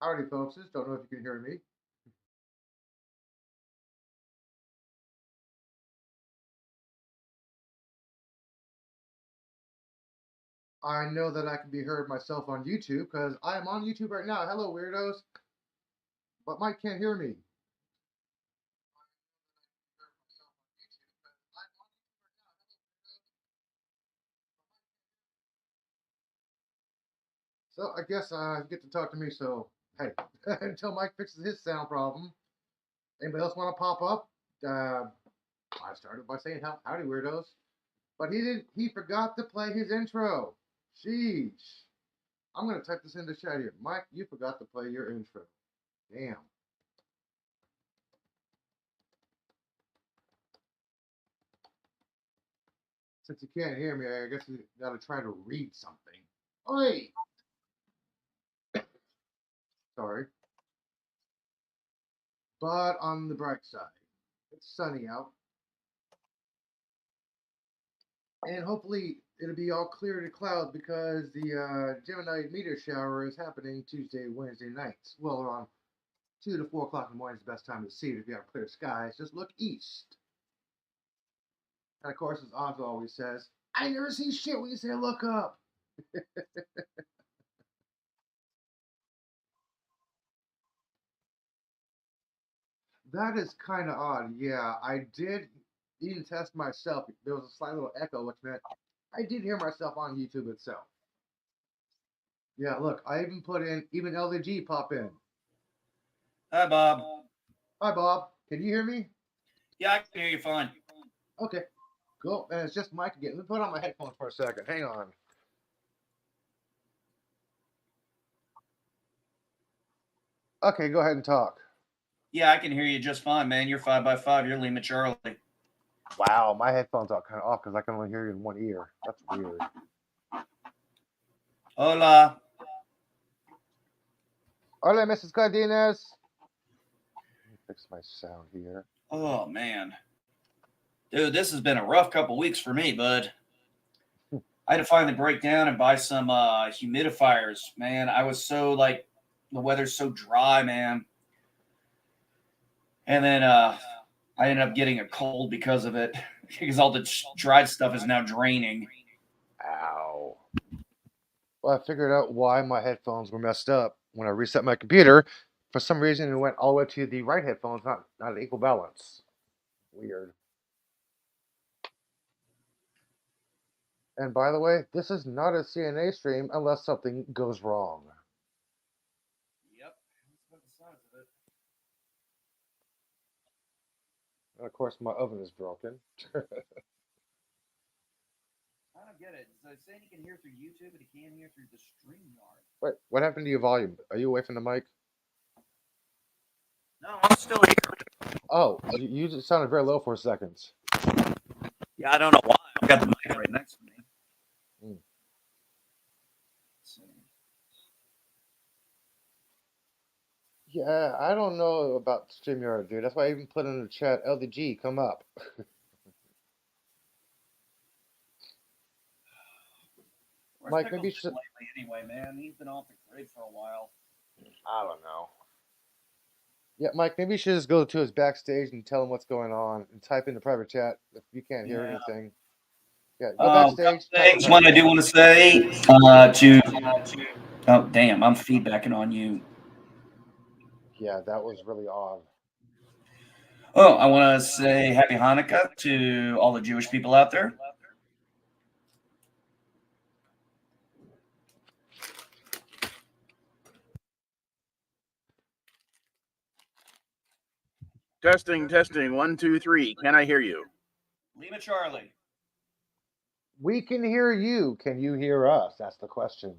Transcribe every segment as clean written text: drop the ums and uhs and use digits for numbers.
Howdy, folks. Don't know if you can hear me. I know that I can be heard myself on YouTube because I am on YouTube right now. Hello, weirdos. But Mike can't hear me. So I guess you get to talk to me. So hey, until Mike fixes his sound problem, anybody else want to pop up? I started by saying howdy, weirdos. But he didn't. He forgot to play his intro. Sheesh. I'm gonna type this into chat here. Mike, you forgot to play your intro. Damn. Since you can't hear me, I guess you gotta try to read something. Oi! Sorry. But on the bright side, it's sunny out. And hopefully it'll be all clear to clouds because the Gemini meteor shower is happening Tuesday, Wednesday nights. Well, around 2 to 4 o'clock in the morning is the best time to see it. If you have clear skies, just look east. And of course, as Oz always says, I never see shit when you say look up. That is kind of odd. Yeah, I did even test myself. There was a slight little echo, which meant I did hear myself on YouTube itself. Yeah, look, I even put in, even LVG pop in. Hi, Bob. Hi, Bob. Can you hear me? Yeah, I can hear you fine. Okay, cool. And it's just Mike again. Let me put on my headphones for a second. Hang on. Okay, go ahead and talk. Yeah, I can hear you just fine, man. You're 5x5. You're Lima Charlie. Wow, my headphones are kind of off because I can only hear you in one ear. That's weird. Hola. Hola, Mrs. Cardenas. Let me fix my sound here. Oh, man. Dude, this has been a rough couple weeks for me, bud. I had to finally break down and buy some humidifiers, man. I was so, the weather's so dry, man. And then I ended up getting a cold because of it, because all the dried stuff is now draining. Ow. Well, I figured out why my headphones were messed up when I reset my computer. For some reason, it went all the way to the right headphones, not an equal balance. Weird. And by the way, this is not a CNA stream unless something goes wrong. Yep. That's about the size of it. And of course, my oven is broken. I don't get it. It's saying you can hear through YouTube, but he can't hear through the StreamYard. Wait, what happened to your volume? Are you away from the mic? No, I'm still here. Oh, you just sounded very low for a second. Yeah, I don't know why. I've got the mic right next to me. Mm. Yeah, I don't know about StreamYard, dude. That's why I even put in the chat, LDG, come up. Mike, maybe you should... lately anyway, man. He's been off the grid for a while. I don't know. Yeah, Mike, maybe you should just go to his backstage and tell him what's going on and type in the private chat if you can't hear anything. Yeah, go backstage. Things one I do want to say oh, damn, I'm feedbacking on you. Yeah, that was really odd. Oh, I want to say Happy Hanukkah to all the Jewish people out there. Testing, 1, 2, 3. Can I hear you? Lima Charlie. We can hear you. Can you hear us? That's the question.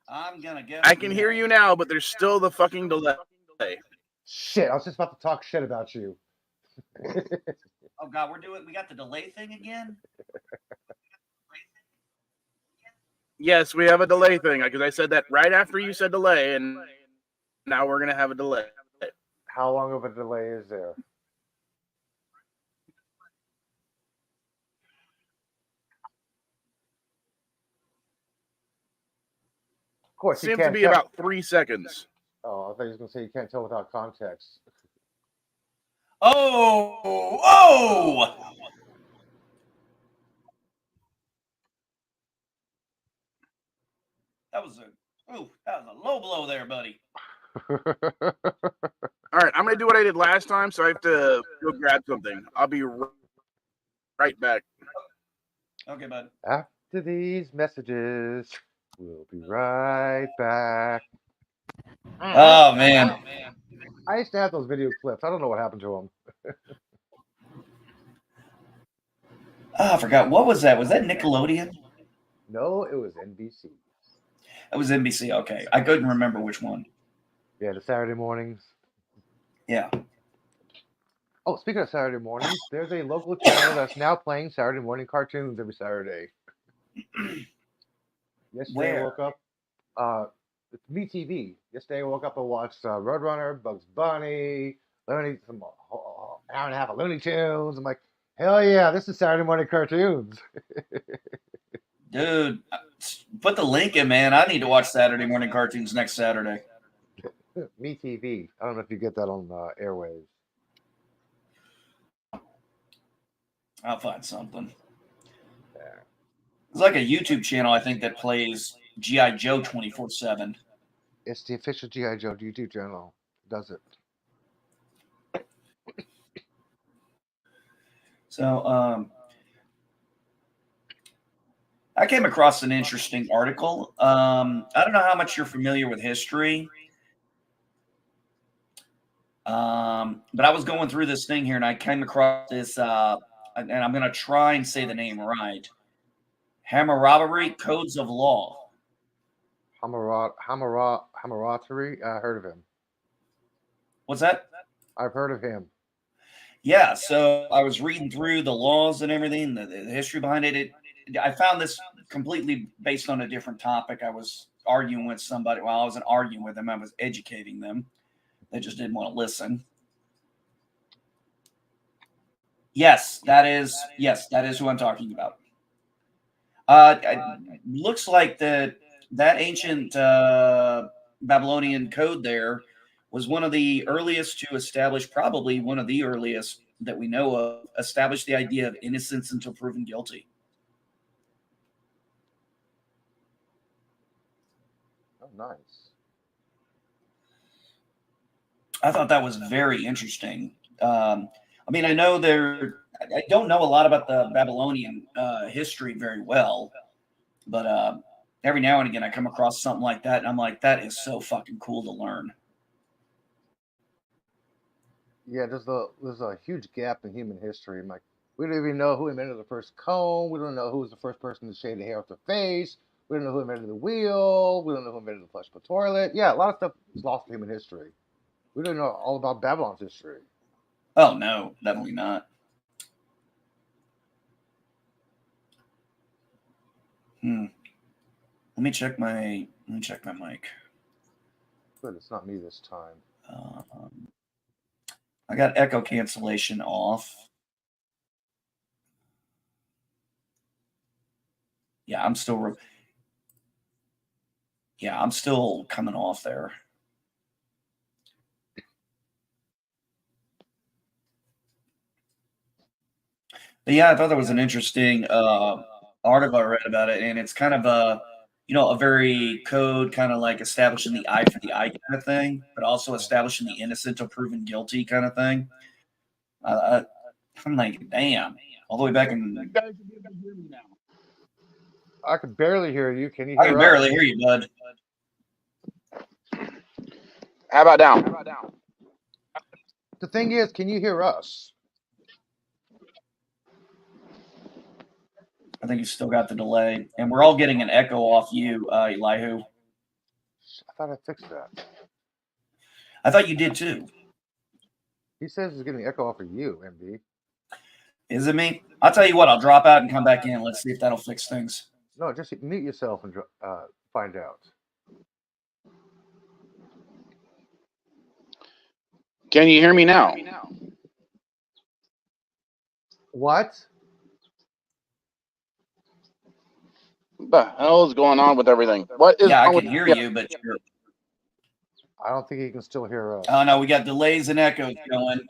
I'm gonna guess. I can hear you now, but there's still the fucking delay. Shit, I was just about to talk shit about you. Oh God, we got the delay thing again? Yes, we have a delay thing, because I said that right after you said delay, and now we're going to have a delay. How long of a delay is there? Of course, you Seems to can't be tell. about 3 seconds. Oh, I thought you was gonna say you can't tell without context. Oh! That was a low blow there, buddy. All right, I'm going to do what I did last time, so I have to go grab something. I'll be right back. Okay, bud. After these messages, we'll be right back. Oh man. I used to have those video clips. I don't know what happened to them. Oh, I forgot. What was that? Was that Nickelodeon? No, it was NBC. It was NBC. Okay, I couldn't remember which one. Yeah, the Saturday mornings. Yeah. Oh, speaking of Saturday mornings, there's a local channel that's now playing Saturday morning cartoons every Saturday. Yesterday I Where? woke up. It's MeTV. Yesterday I woke up and watched Roadrunner, Bugs Bunny, Looney, some hour and a half of Looney Tunes. I'm like, hell yeah, this is Saturday morning cartoons. Dude, put the link in, man. I need to watch Saturday morning cartoons next Saturday. MeTV. I don't know if you get that on airwaves. I'll find something. Yeah. It's like a YouTube channel, I think, that plays G.I. Joe 24/7. It's the official G.I. Joe YouTube channel. Does it? So, I came across an interesting article. I don't know how much you're familiar with history, but I was going through this thing here, and I came across this, and I'm going to try and say the name right. Hammurabi Codes of Law. Hammurabi. I heard of him. What's that? I've heard of him. Yeah, so I was reading through the laws and everything, the history behind it. I found this completely based on a different topic. I was arguing with somebody. Well, I wasn't arguing with them. I was educating them. They just didn't want to listen. Yes, that is who I'm talking about. Looks like that ancient Babylonian code there was one of the earliest to establish, probably one of the earliest that we know of, established the idea of innocence until proven guilty. Oh, nice. I thought that was very interesting. I mean, I don't know a lot about the Babylonian history very well, but every now and again I come across something like that, and I'm like, that is so fucking cool to learn. Yeah, there's a huge gap in human history. I'm like, we don't even know who invented the first comb. We don't know who was the first person to shave the hair off their face. We don't know who invented the wheel. We don't know who invented the flush toilet. Yeah, a lot of stuff is lost in human history. We don't know all about Babylon's history. Oh no, definitely not. Let me check my mic. But it's not me this time. I got echo cancellation off. Yeah, I'm still coming off there. But yeah, I thought that was an interesting article I read about it, and it's kind of a very code, kind of like establishing the eye for the eye kind of thing, but also establishing the innocent or proven guilty kind of thing. I'm like, damn, all the way back in. I could barely hear you. Can you hear I can barely hear you, bud. How about now? The thing is, can you hear us? I think you still got the delay, and we're all getting an echo off you, Elihu. I thought I fixed that. I thought you did too. He says he's getting echo off of you, MD. Is it me? I'll tell you what. I'll drop out and come back in. Let's see if that'll fix things. No, just mute yourself and find out. Can you hear me now? What? What the hell is going on with everything? What is Yeah, I wrong can with hear you, but I don't think he can still hear us. oh no, we got delays and echoes going.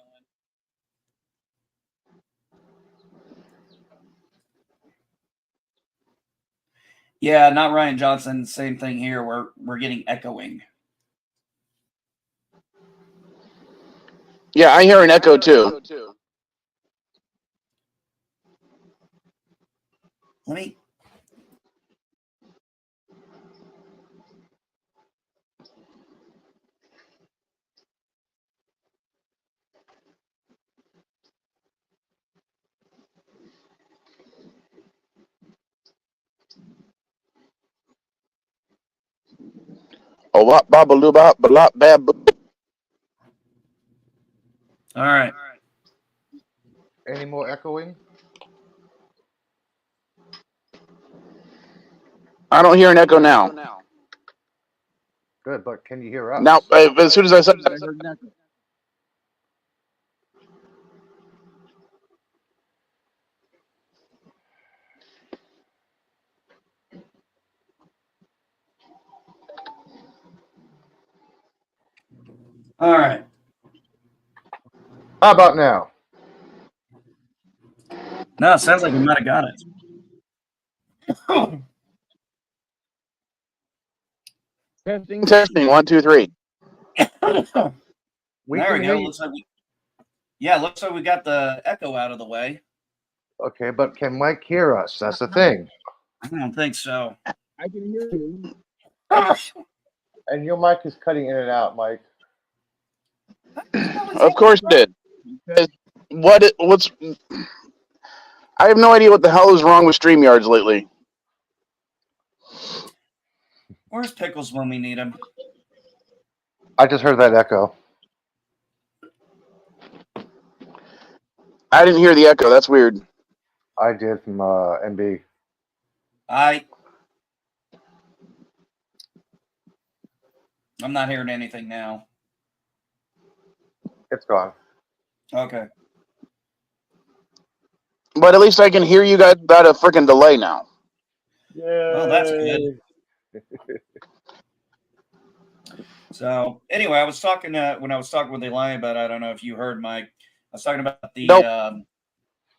Yeah, not Ryan Johnson. Same thing here. We're getting echoing. Yeah, I hear an echo too. Let me. Oh, what babaloo bop bab. All right. Any more echoing? I don't hear an echo now. Good, but can you hear us? Now, as soon as I said that, I heard an echo. All right. How about now? No, it sounds like we might have got it. Testing 1, 2, 3. We there can we hear go. you. Looks like we got the echo out of the way. Okay, but can Mike hear us? That's the thing. I don't think so. I can hear you. And your mic is cutting in and out, Mike. Of course it did. What's I have no idea what the hell is wrong with StreamYards lately. Where's Pickles when we need him? I just heard that echo. I didn't hear the echo. That's weird. I did from NB. I'm not hearing anything now. It's gone. Okay. But at least I can hear you guys without a freaking delay now. Yeah. Well, that's good. So anyway, I was talking when I was talking with Eli about, I don't know if you heard, Mike. I was talking about the Nope.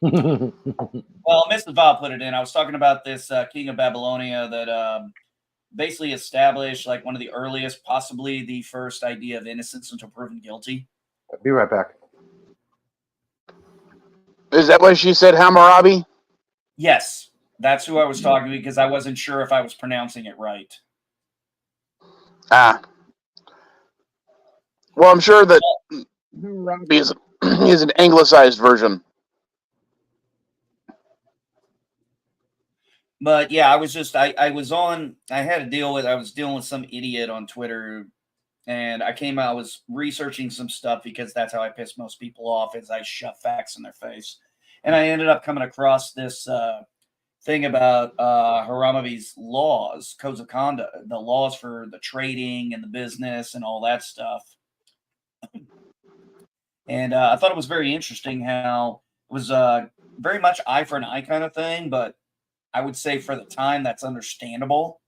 well, Mrs. Val put it in. I was talking about this king of Babylonia that basically established like one of the earliest, possibly the first idea of innocence until proven guilty. Be right back. Is that what she said, Hammurabi? Yes, that's who I was talking to because I wasn't sure if I was pronouncing it right. Ah. Well, I'm sure that Hammurabi is an anglicized version. But yeah, I was just I was dealing with some idiot on Twitter, and I was researching some stuff because that's how I piss most people off is I shove facts in their face. And I ended up coming across this thing about Hammurabi's laws, codes of conduct, the laws for the trading and the business and all that stuff. And I thought it was very interesting how it was very much eye for an eye kind of thing, but I would say for the time that's understandable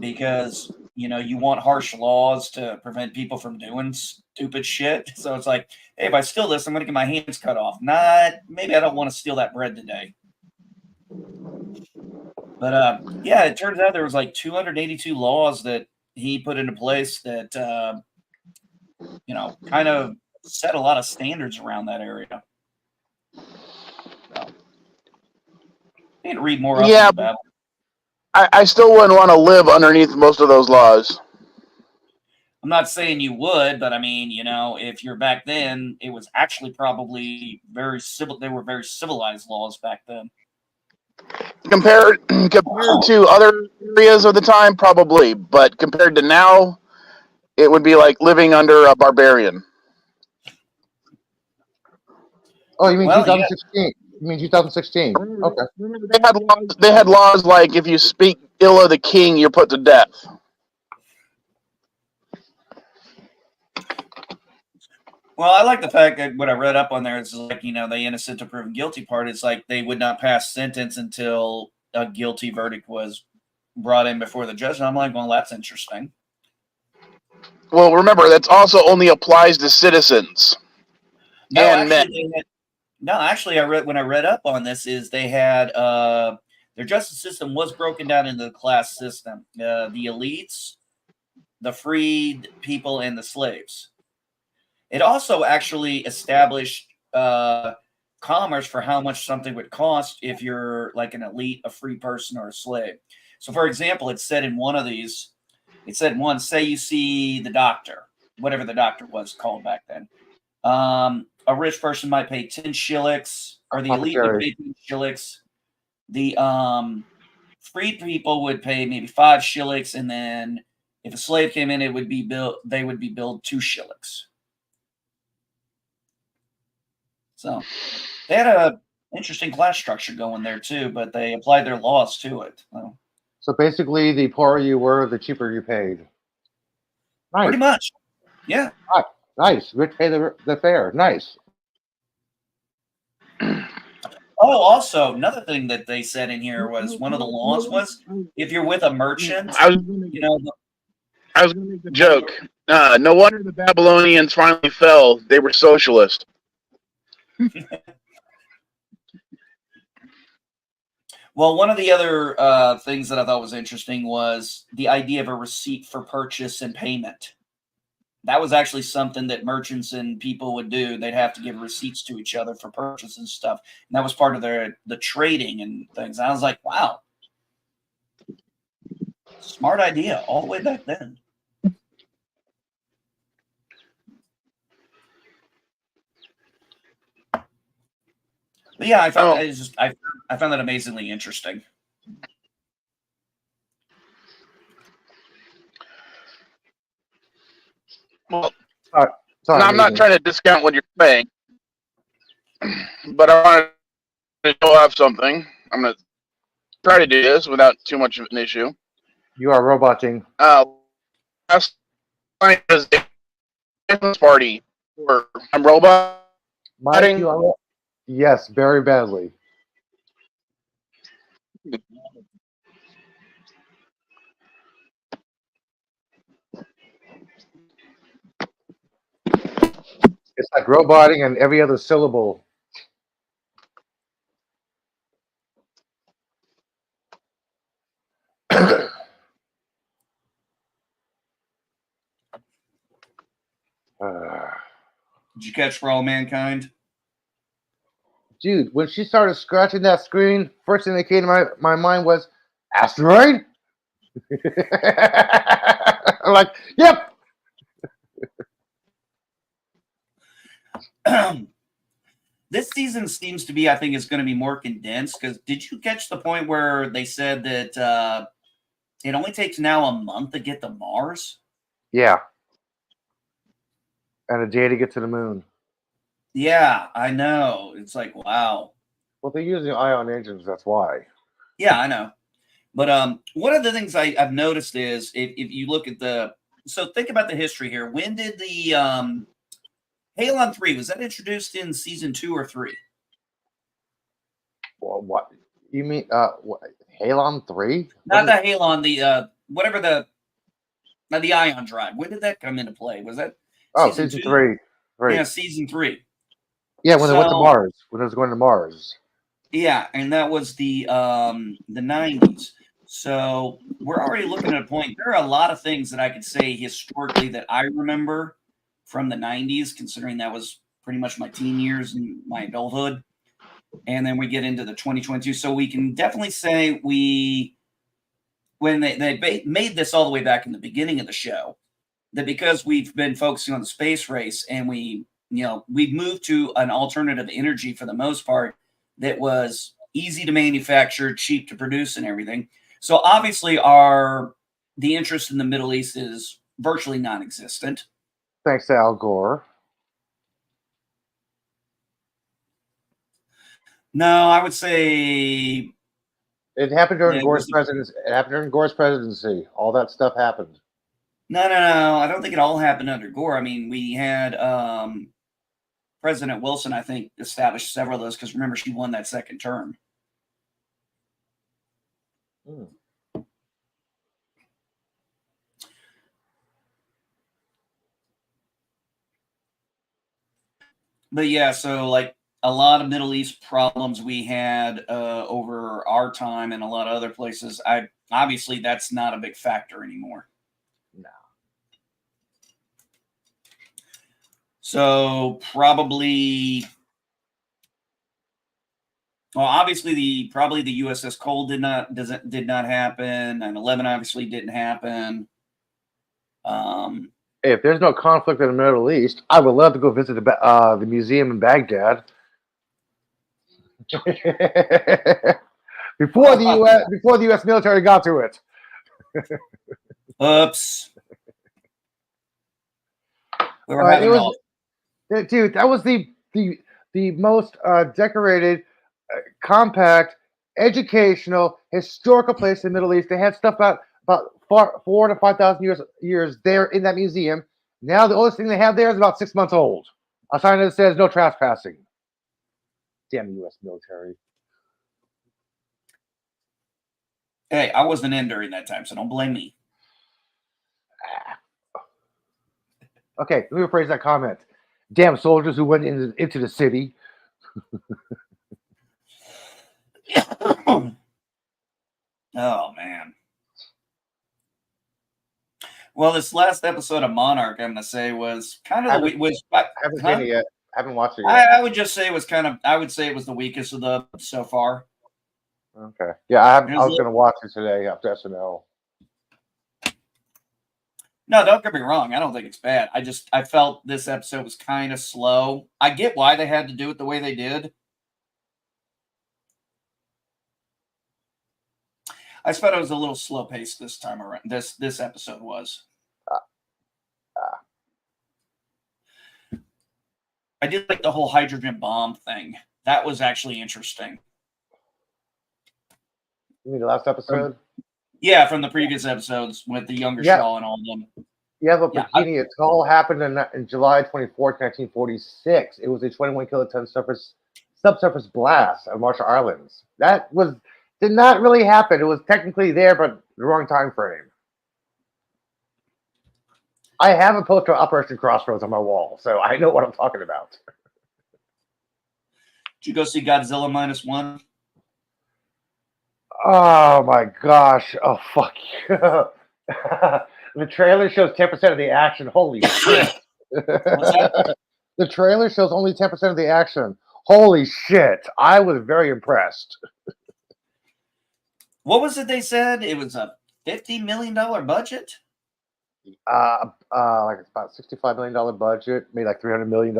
because you want harsh laws to prevent people from doing stupid shit. So it's like, hey, if I steal this, I'm going to get my hands cut off. Maybe I don't want to steal that bread today. But yeah, it turns out there was like 282 laws that he put into place that kind of set a lot of standards around that area. So, I need to read more up about it. I still wouldn't want to live underneath most of those laws. I'm not saying you would, but I mean, if you're back then, it was actually probably very civil. They were very civilized laws back then. Compared to other areas of the time, probably, but compared to now, it would be like living under a barbarian. Oh, you mean Well, 2016? Yeah. You mean 2016? Okay. They had laws like if you speak ill of the king, you're put to death. Well, I like the fact that what I read up on there is like, the innocent to proven guilty part is like they would not pass sentence until a guilty verdict was brought in before the judge. And I'm like, well, that's interesting. Well, remember, that's also only applies to citizens and men. Actually, I read up on this is they had their justice system was broken down into the class system. The elites, the freed people, and the slaves. It also actually established commerce for how much something would cost if you're like an elite, a free person, or a slave. So, for example, it said in one of these, say you see the doctor, whatever the doctor was called back then. A rich person might pay 10 shillings, or the elite would pay 10 shillings. The freed people would pay maybe 5 shillings, and then if a slave came in, they would be billed 2 shillings. So they had a interesting class structure going there too, but they applied their laws to it. So basically, the poorer you were, the cheaper you paid. Nice. Pretty much, yeah. Nice. Rich pay the fare. Nice. Oh, also, another thing that they said in here was one of the laws was if you're with a merchant, I was going to make the joke. No wonder the Babylonians finally fell. They were socialist. Well, one of the other things that I thought was interesting was the idea of a receipt for purchase and payment. That was actually something that merchants and people would do. They'd have to give receipts to each other for purchase and stuff. And that was part of the trading and things. And I was like, wow, smart idea all the way back then. But yeah, I found I found that amazingly interesting. Well, I'm not trying to discount what you're saying, but I want to show off something. I'm going to try to do this without too much of an issue. You are roboting. Last night was a Christmas party where I'm roboting. Yes, very badly. It's like roboting and every other syllable. Did you catch For All Mankind? Dude, when she started scratching that screen, first thing that came to my mind was asteroid. I'm like, yep. This season seems to be, I think, is going to be more condensed. Because did you catch the point where they said that it only takes now a month to get to Mars? Yeah. And a day to get to the moon. Yeah, I know. It's like, wow. Well, they're using ion engines. That's why. Yeah, I know. But one of the things I've noticed is if you look at so think about the history here. When did the Halon 3, was that introduced in season 2 or 3? Well, what you mean? Halon 3? Not the Halon, the whatever the ion drive. When did that come into play? Was that season 3? Yeah, season 3. Yeah, when they went to Mars. When it was going to Mars. Yeah, and that was the 90s. So we're already looking at a point. There are a lot of things that I could say historically that I remember from the 90s, considering that was pretty much my teen years and my adulthood. And then we get into the 2022. So we can definitely say when they made this all the way back in the beginning of the show, that because we've been focusing on the space race and we've moved to an alternative energy for the most part that was easy to manufacture, cheap to produce and everything. So obviously the interest in the Middle East is virtually non-existent. Thanks to Al Gore. No, I would say it happened during Gore's presidency. It happened during Gore's presidency. All that stuff happened. No. I don't think it all happened under Gore. I mean, we had President Wilson, I think, established several of those because remember, she won that second term. Mm. But yeah, so like a lot of Middle East problems we had over our time and a lot of other places, obviously that's not a big factor anymore. No. So probably, well, obviously the USS Cole did not happen. 9/11 obviously didn't happen. If there's no conflict in the Middle East, I would love to go visit the museum in Baghdad. before the U.S. military got to it. Oops. We were having dude, that was the most decorated, compact, educational, historical place in the Middle East. They had stuff about 4 to 5,000 years there in that museum. Now the oldest thing they have there is about 6 months old. A sign that says no trespassing. Damn U.S. military. Hey, I wasn't in during that time, so don't blame me. Okay, let me rephrase that comment. Damn soldiers who went into the city. Oh man. Well, this last episode of Monarch, I'm gonna say, was kind of I haven't seen it yet. I haven't watched it yet. I would just say it was I would say it was the weakest of the so far. Okay. Yeah, I was gonna watch it today after SNL. No, don't get me wrong. I don't think it's bad. I felt this episode was kind of slow. I get why they had to do it the way they did. I just thought it was a little slow paced this time around. This episode was. I did like the whole hydrogen bomb thing. That was actually interesting. You mean the last episode? Yeah, from the previous episodes with the younger Shaw and all of them. Yeah, but Bikini Atoll happened in July 24th, 1946. It was a 21 kiloton subsurface blast on Marshall Islands. That did not really happen. It was technically there, but the wrong time frame. I have a poster of Operation Crossroads on my wall, so I know what I'm talking about. Did you go see Godzilla -1? Oh my gosh! Oh fuck you! The trailer shows 10% of the action. Holy shit! What's that? The trailer shows only 10% of the action. Holy shit! I was very impressed. What was it they said? It was a $50 million budget? Like it's about $65 million budget, made like $300 million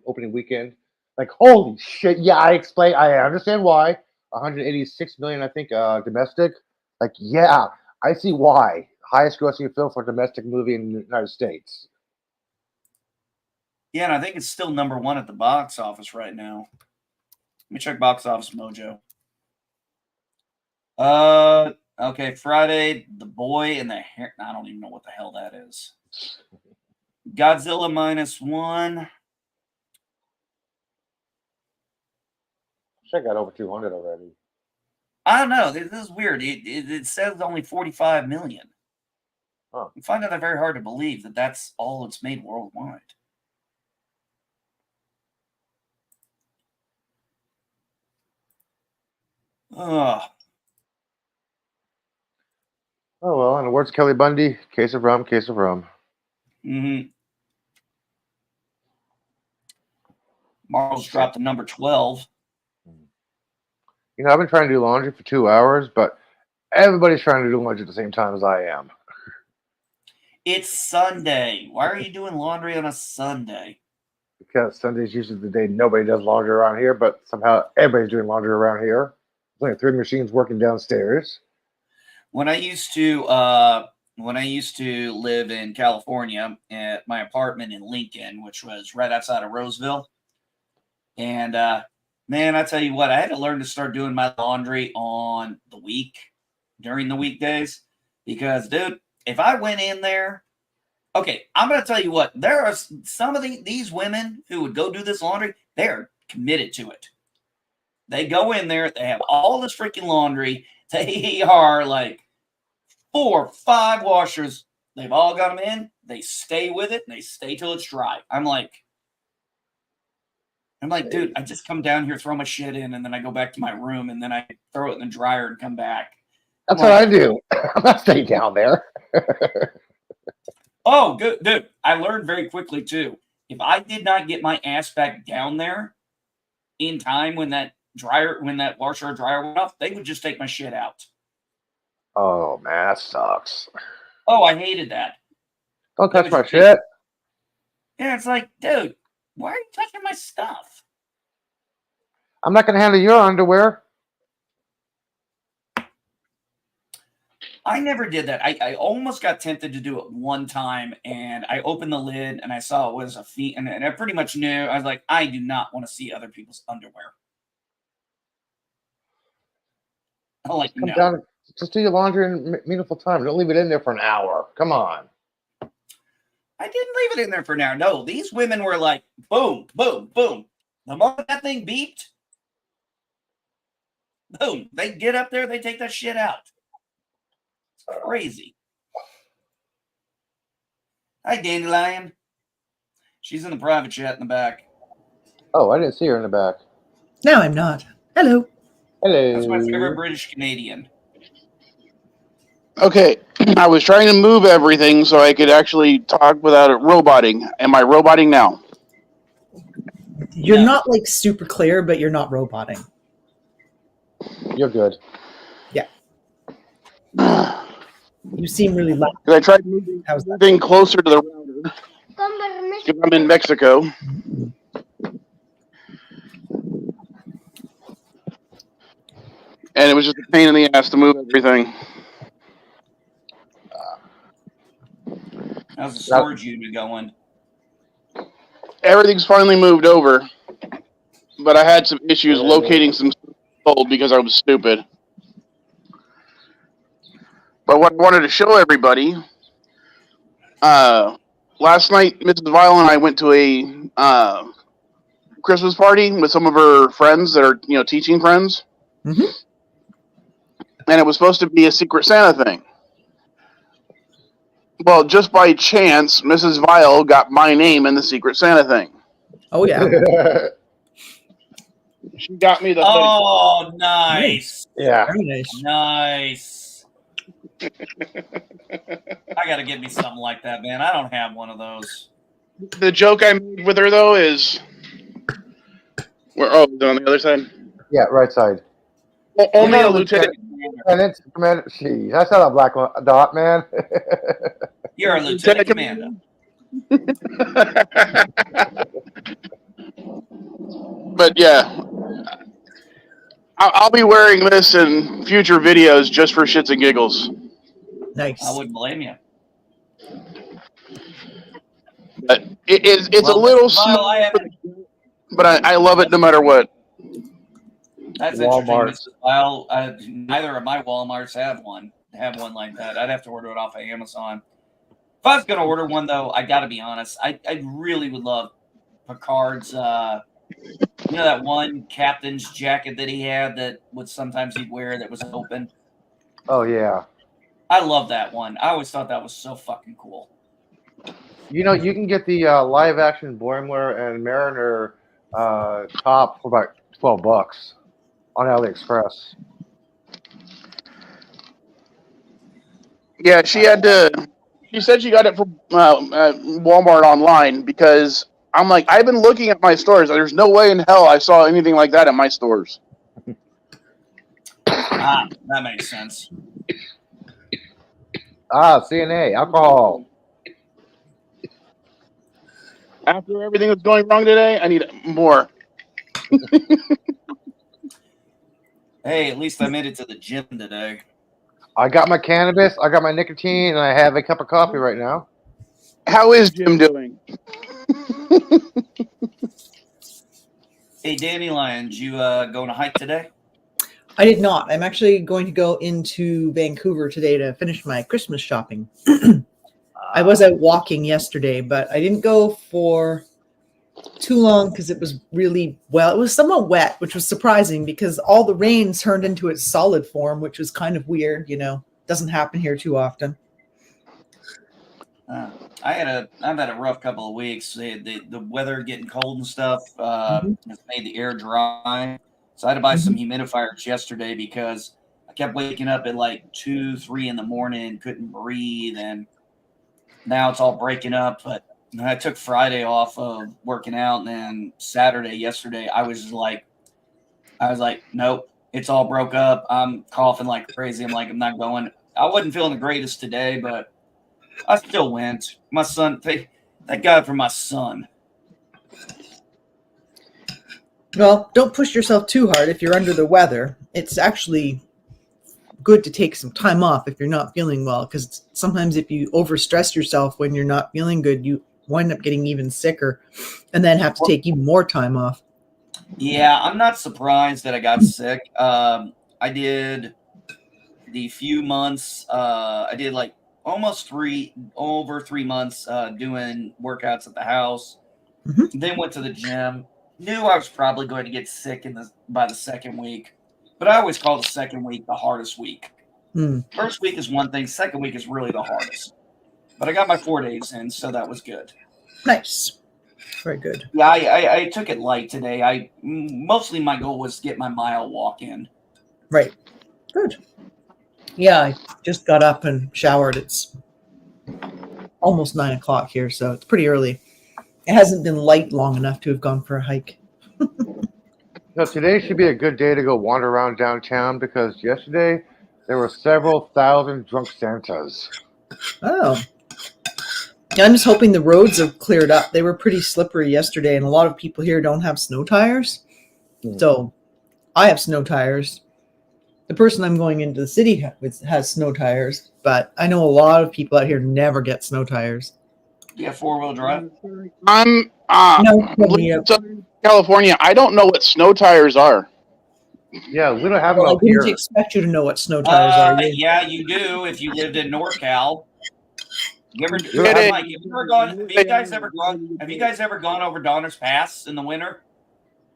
opening weekend. Like holy shit! Yeah, I understand why. 186 million, I think, domestic. Like yeah, I see why. Highest grossing film for a domestic movie in the United States. Yeah, and I think it's still #1 at the box office right now. Let me check Box Office Mojo. Okay, Friday, The Boy and the Hair. I don't even know what the hell that is. Godzilla -1. I got over 200 already. I don't know. This is weird. It says only 45 million. Huh. I find that very hard to believe that that's all it's made worldwide. Ugh. Oh well, in the words of Kelly Bundy, case of rum, case of rum. Mm-hmm. Marvel's dropped to number 12. You know, I've been trying to do laundry for 2 hours, but everybody's trying to do laundry at the same time as I am. It's Sunday. Why are you doing laundry on a Sunday? Because Sunday's usually the day nobody does laundry around here, but somehow everybody's doing laundry around here. There's only 3 machines working downstairs. When I used to live in California at my apartment in Lincoln, which was right outside of Roseville, and man, I tell you what, I had to learn to start doing my laundry during the weekdays, because dude, if I went in there, okay, I'm going to tell you what, there are some of these women who would go do this laundry, they're committed to it. They go in there. They have all this freaking laundry. They are like 4 or 5 washers. They've all got them in. They stay with it. And they stay till it's dry. I'm like, dude, I just come down here, throw my shit in, and then I go back to my room, and then I throw it in the dryer and come back. That's what I do. I'm not staying down there. Oh, good, dude. I learned very quickly, too. If I did not get my ass back down there in time when that washer or dryer went off, they would just take my shit out. Oh, man, that sucks. Oh, I hated that. Don't touch my shit. Yeah, it's like, dude, why are you touching my stuff? I'm not going to handle your underwear. I never did that. I almost got tempted to do it one time, and I opened the lid, and I saw it was a feet, and I pretty much knew. I was like, I do not want to see other people's underwear. I'm like, Come no. down, just do your laundry in meaningful time. Don't leave it in there for an hour. Come on. I didn't leave it in there for an hour. No, these women were like, boom, boom, boom. The moment that thing beeped, boom, they get up there, they take that shit out. It's crazy. Hi, Dandelion. She's in the private chat in the back. Oh, I didn't see her in the back. No, I'm not. Hello. Hello. That's my favorite British Canadian. Okay, I was trying to move everything so I could actually talk without it roboting. Am I roboting now? You're No. not like super clear, but you're not roboting. You're good. Yeah. You seem really loud. Because I tried moving everything closer to the router. Because I'm in Mexico. And it was just a pain in the ass to move everything. How's the storage unit going? Everything's finally moved over. But I had some issues locating some gold because I was stupid. But what I wanted to show everybody, last night, Mrs. Vile and I went to a Christmas party with some of her friends that are, teaching friends. Mm-hmm. And it was supposed to be a Secret Santa thing. Well, just by chance, Mrs. Vile got my name in the Secret Santa thing. Oh, yeah. She got me the hoodie. Oh, nice. Yeah. Very nice. Nice. I got to get me something like that, man. I don't have one of those. The joke I made with her, though, is... on the other side? Yeah, right side. Only a lieutenant. Commander. Jeez, I saw that black dot, man. You're a lieutenant commander. But yeah, I'll be wearing this in future videos just for shits and giggles. Nice. I wouldn't blame you. But it's a little small, but I love it no matter what. That's Walmart. interesting. Well, neither of my Walmarts have one like that. I'd have to order it off of Amazon. If I was going to order one, though, I got to be honest. I really would love Picard's, that one captain's jacket that he had that would sometimes he'd wear that was open. Oh, yeah. I love that one. I always thought that was so fucking cool. You can get the live action Boimler and Mariner top for about $12 on AliExpress. Yeah, she said she got it from Walmart online because I'm like, I've been looking at my stores. There's no way in hell I saw anything like that at my stores. That makes sense. CNA, alcohol. After everything that's going wrong today, I need more. Hey, at least I made it to the gym today. I got my cannabis, I got my nicotine, and I have a cup of coffee right now. How is Jim doing? Hey, Dandelion, did you go on a hike today? I did not. I'm actually going to go into Vancouver today to finish my Christmas shopping. I was out walking yesterday, but I didn't go for too long because it was really it was somewhat wet, which was surprising because all the rain turned into its solid form, which was kind of weird. Doesn't happen here too often. I've had a rough couple of weeks. The weather getting cold and stuff has made the air dry. So I had to buy some humidifiers yesterday because I kept waking up at like 2, 3 in the morning, couldn't breathe, and now it's all breaking up. But I took Friday off of working out, and then yesterday, I was like, nope, it's all broke up. I'm coughing like crazy. I'm like, I'm not going. I wasn't feeling the greatest today, but I still went. My son, thank God for my son. Well, don't push yourself too hard if you're under the weather. It's actually good to take some time off if you're not feeling well, because sometimes if you overstress yourself when you're not feeling good, you wind up getting even sicker and then have to take even more time off. Yeah, I'm not surprised that I got sick. I did the few months, I did like almost over 3 months doing workouts at the house. Then went to the gym. Knew I was probably going to get sick by the second week, but I always call the second week the hardest week. First week is one thing, second week is really the hardest. But I got my 4 days in, so that was good. Nice. Very good. Yeah, I took it light today. Mostly my goal was to get my mile walk in. Right. Good. Yeah, I just got up and showered. It's almost 9 o'clock here, so it's pretty early. It hasn't been light long enough to have gone for a hike. So today should be a good day to go wander around downtown because yesterday there were several thousand drunk Santas. Oh. I'm just hoping the roads have cleared up. They were pretty slippery yesterday, and a lot of people here don't have snow tires. So I have snow tires. The person I'm going into the city with has snow tires, but I know a lot of people out here never get snow tires. You have 4-wheel drive? I'm living in Southern California. I don't know what snow tires are. Yeah, we don't have them I up here. didn't expect you to know what snow tires are. Yeah, you do if you lived in NorCal. Have you guys ever gone over Donner's Pass in the winter?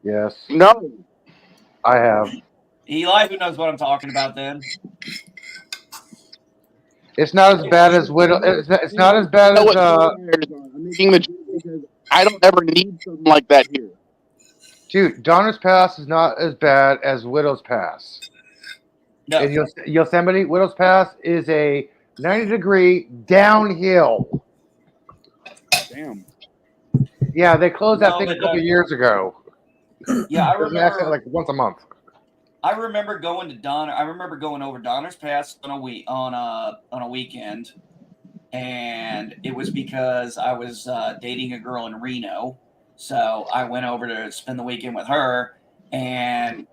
Yes. No. I have. Eli, who knows what I'm talking about then? It's not as bad as Widow. It's not as bad as. I don't ever need something like that here. Dude, Donner's Pass is not as bad as Widow's Pass. No. In Yosemite, Widow's Pass is a 90-degree downhill. Damn. Yeah, they closed that thing a couple of years ago. Yeah, I remember like once a month. I remember going to Donner. I remember going over Donner's Pass on a weekend, and it was because I was dating a girl in Reno, so I went over to spend the weekend with her, and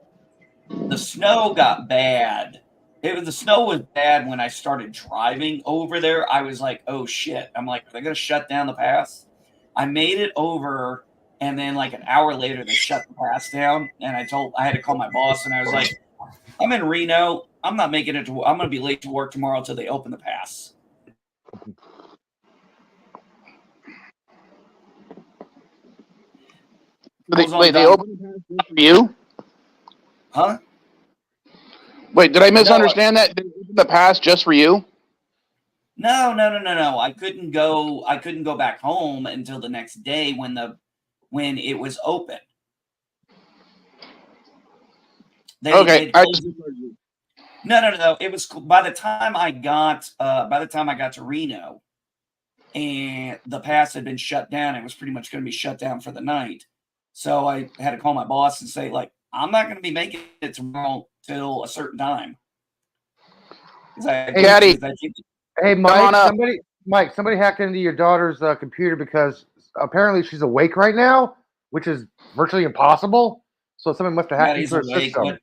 the snow got bad. The snow was bad when I started driving over there. I was like, oh shit! I'm like, they're gonna shut down the pass. I made it over. And then like an hour later, they shut the pass down. And I had to call my boss, and I was like, I'm in Reno. I'm not making it to, I'm going to be late to work tomorrow until they open the pass. They opened the pass for you? Huh? Wait, did I misunderstand that? They opened the pass just for you? No. I couldn't go back home until the next day when it was open. No. It was by the time I got to Reno, and the pass had been shut down. It was pretty much going to be shut down for the night. So I had to call my boss and say, like, I'm not going to be making it tomorrow till a certain time. Hey, Daddy. Hey, Mike. Somebody hacked into your daughter's computer because apparently she's awake right now, which is virtually impossible. So someone must have hacked into her system.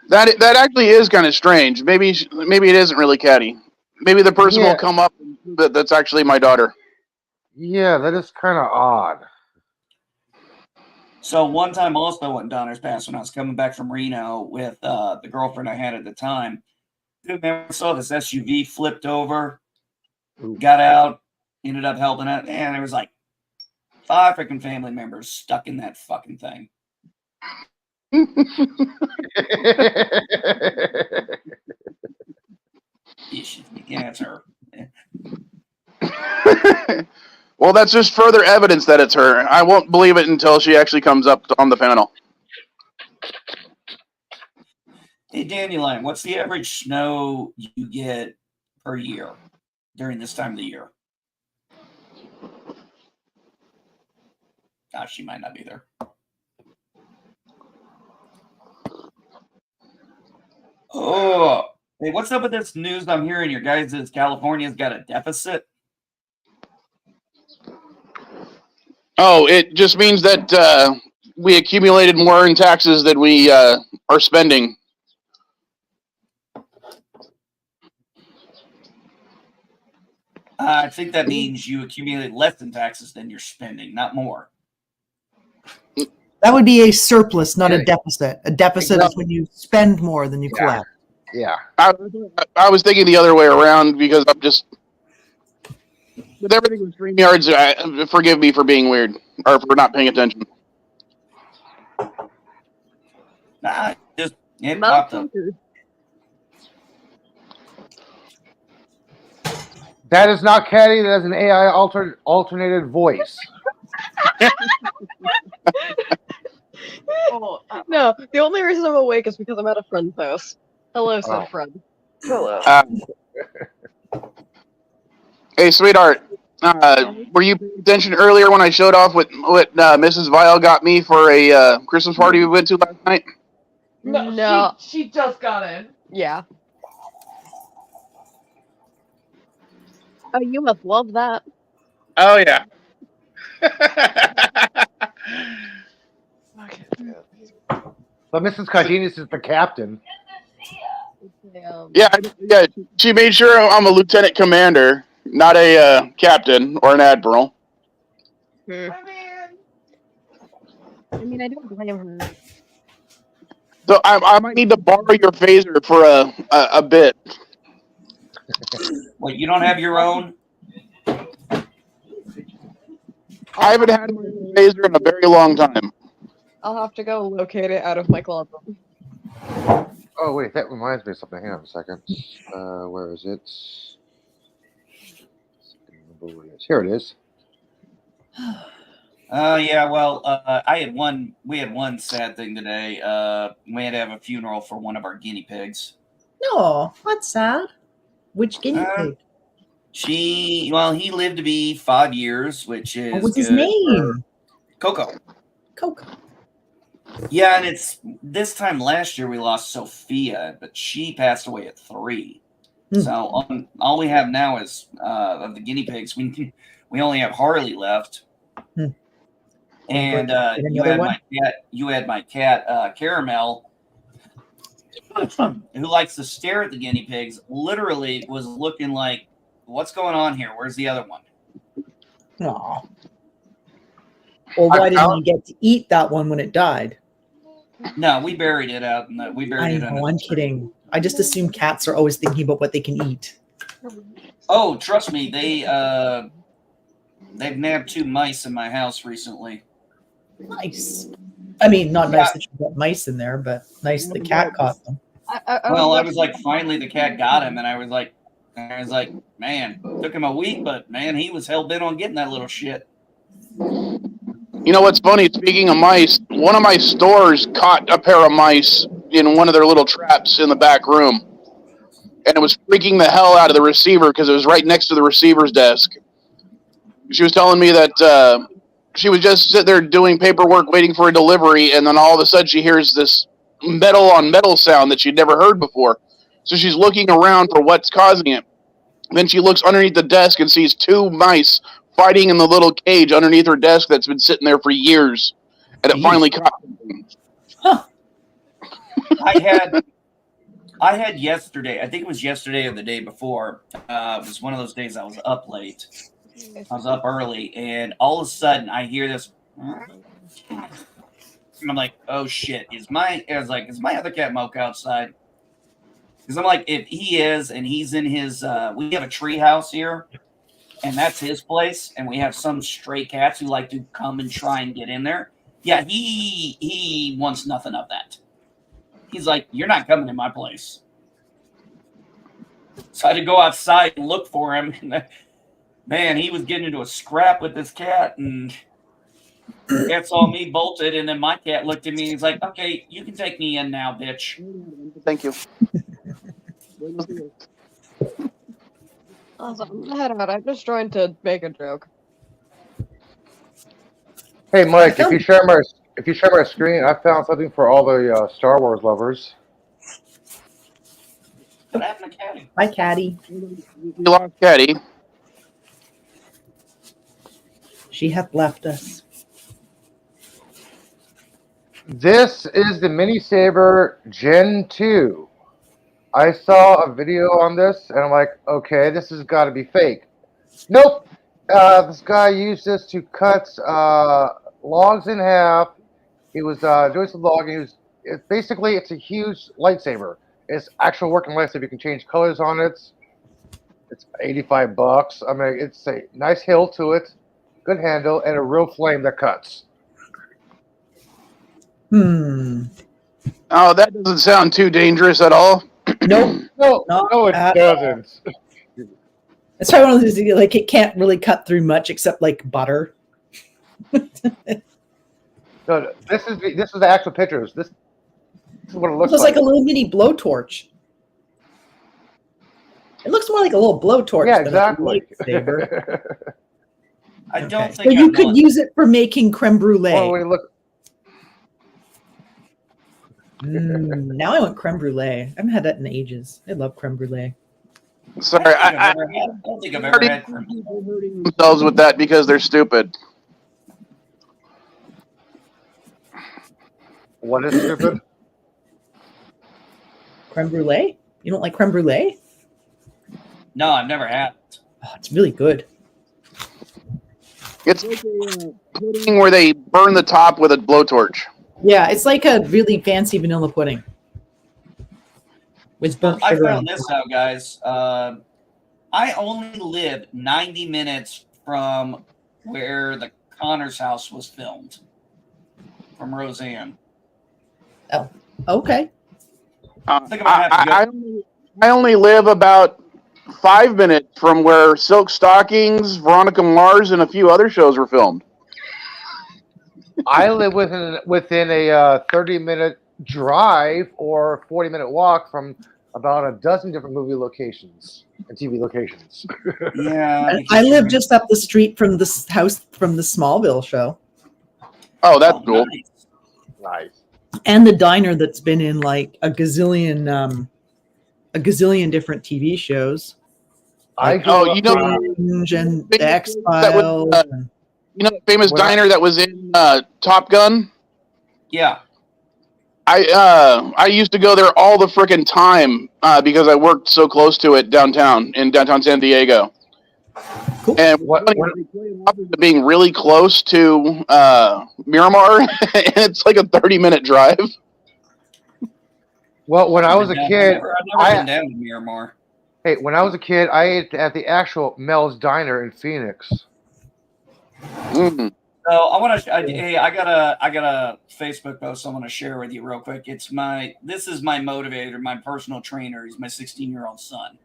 That actually is kind of strange. Maybe it isn't really Caddy. Maybe the person will come up that's actually my daughter. Yeah, that is kind of odd. So one time also went Donner's Pass when I was coming back from Reno with the girlfriend I had at the time. Dude, man, I saw this SUV flipped over, got out, ended up helping it, and there was like 5 freaking family members stuck in that fucking thing. Yeah, it's her. Well, that's just further evidence that it's her. I won't believe it until she actually comes up on the panel. Hey, Dandelion, what's the average snow you get per year during this time of the year? Gosh, she might not be there. Oh, hey, what's up with this news I'm hearing? Your guys' California's got a deficit? Oh, it just means that we accumulated more in taxes than we are spending. I think that means you accumulate less in taxes than you're spending, not more. That would be a surplus, not a deficit. A deficit is when you spend more than you collect. Yeah. I was thinking the other way around because I'm just with everything with StreamYards. Forgive me for being weird or for not paying attention. Nah, just it popped up. That is not Caddy. That is an AI alternated voice. No, the only reason I'm awake is because I'm at a friend's house. Hello, said friend. Hello. Hey, sweetheart. Were you paying attention earlier when I showed off what Mrs. Vile got me for a Christmas party we went to last night? No. She just got in. Yeah. Oh, you must love that. Oh, yeah. But Mrs. Cardenas is the captain. Yeah. She made sure I'm a lieutenant commander, not a captain or an admiral. I mean, I don't blame her. So I might need to borrow your phaser for a bit. Wait, you don't have your own? I haven't had my phaser in a very long time. I'll have to go locate it out of my closet. Oh, wait, that reminds me of something. Hang on a second. Where is it? Here it is. Yeah, well, we had one sad thing today. We had to have a funeral for one of our guinea pigs. No, that's sad. Which guinea pig? He lived to be 5 years, which is What's his name? Coco. Coco. Yeah, and it's this time last year we lost Sophia, but she passed away at 3. So all we have now is of the guinea pigs. We only have Harley left, and you had my cat Caramel, who likes to stare at the guinea pigs. Literally was looking like, "What's going on here? Where's the other one?" Aw. Well, why didn't you get to eat that one when it died? No, we buried it out. We buried it. I'm kidding. I just assume cats are always thinking about what they can eat. Oh, trust me, they've nabbed 2 mice in my house recently. Nice. I mean, not nice that you got mice in there, but nice the cat caught them. I was like, finally the cat got him, and I was like, man, took him a week, but man, he was hell bent on getting that little shit. You know what's funny? Speaking of mice, one of my stores caught a pair of mice in one of their little traps in the back room. And it was freaking the hell out of the receiver because it was right next to the receiver's desk. She was telling me that she was just sitting there doing paperwork waiting for a delivery, and then all of a sudden she hears this metal on metal sound that she'd never heard before. So she's looking around for what's causing it. Then she looks underneath the desk and sees 2 mice fighting in the little cage underneath her desk that's been sitting there for years. And it finally caught them. Huh. I had yesterday, I think it was yesterday or the day before, it was one of those days I was up late. I was up early, and all of a sudden I hear this, and I'm like, oh shit, is my other cat Moke outside? Because I'm like, if he is, and he's in his, we have a tree house here, and that's his place, and we have some stray cats who like to come and try and get in there. Yeah, he wants nothing of that. He's like, you're not coming in my place. So I had to go outside and look for him. And man, he was getting into a scrap with this cat, and the cat saw me bolted, and then my cat looked at me and he's like, okay, you can take me in now, bitch. Thank you. Awesome. Head out. I'm just trying to make a joke. Hey, Mike, if you share my screen, I found something for all the Star Wars lovers. What happened to Caddy? Hi, Caddy. You lost Caddy. She hath left us. This is the Mini Saber Gen 2. I saw a video on this, and I'm like, okay, this has got to be fake. Nope. This guy used this to cut logs in half. He was doing some logging. Basically, it's a huge lightsaber. It's actual working lightsaber. You can change colors on it. It's $85. I mean, it's a nice hilt to it, good handle, and a real flame that cuts. Oh, that doesn't sound too dangerous at all. Nope. No, it doesn't. It's probably one of those things, like, it can't really cut through much except like butter. No, this is the actual pictures. This is what it looks It looks like. like a little mini blowtorch. It looks more like a little blowtorch. Yeah, than exactly. A lightsaber. I don't Okay. think So you I'm could on- use it for making creme brulee. Well, when you look, Now I want creme brulee. I haven't had that in ages. I love creme brulee. Sorry, I don't think I've ever already had creme brulee. people hurting themselves with that because they're stupid. what is stupid? Creme brulee? You don't like creme brulee? No, I've never had it. Oh, it's really good. It's like a pudding where they burn the top with a blowtorch. Yeah, it's like a really fancy vanilla pudding. With burnt I sugar. found this out, guys. I only live 90 minutes from where the Connor's house was filmed. From Roseanne. Okay. I think I'm gonna have to go. I only live about 5 minutes from where Silk Stockings, Veronica Mars, and a few other shows were filmed. I live within a 30-minute drive or 40-minute walk from about a dozen different movie locations and TV locations. Yeah. I live just up the street from this house from the Smallville show. Oh, that's cool. Nice. Nice. And the diner that's been in like a gazillion different TV shows. I Like, grew Oh, up you know, Fringe and the That X was, Files. you know the famous When I- diner that was in Top Gun? Yeah. I used to go there all the frickin' time because I worked so close to it in downtown San Diego. Cool. And What- they play it off as being really close to Miramar, and it's like a 30-minute drive. Well, when I was a kid, I've never been down to Miramar. when I was a kid, I ate at the actual Mel's Diner in Phoenix. Mm. So I want to. Hey, I got a Facebook post I want to share with you real quick. This is my motivator, my personal trainer. He's my 16-year-old son.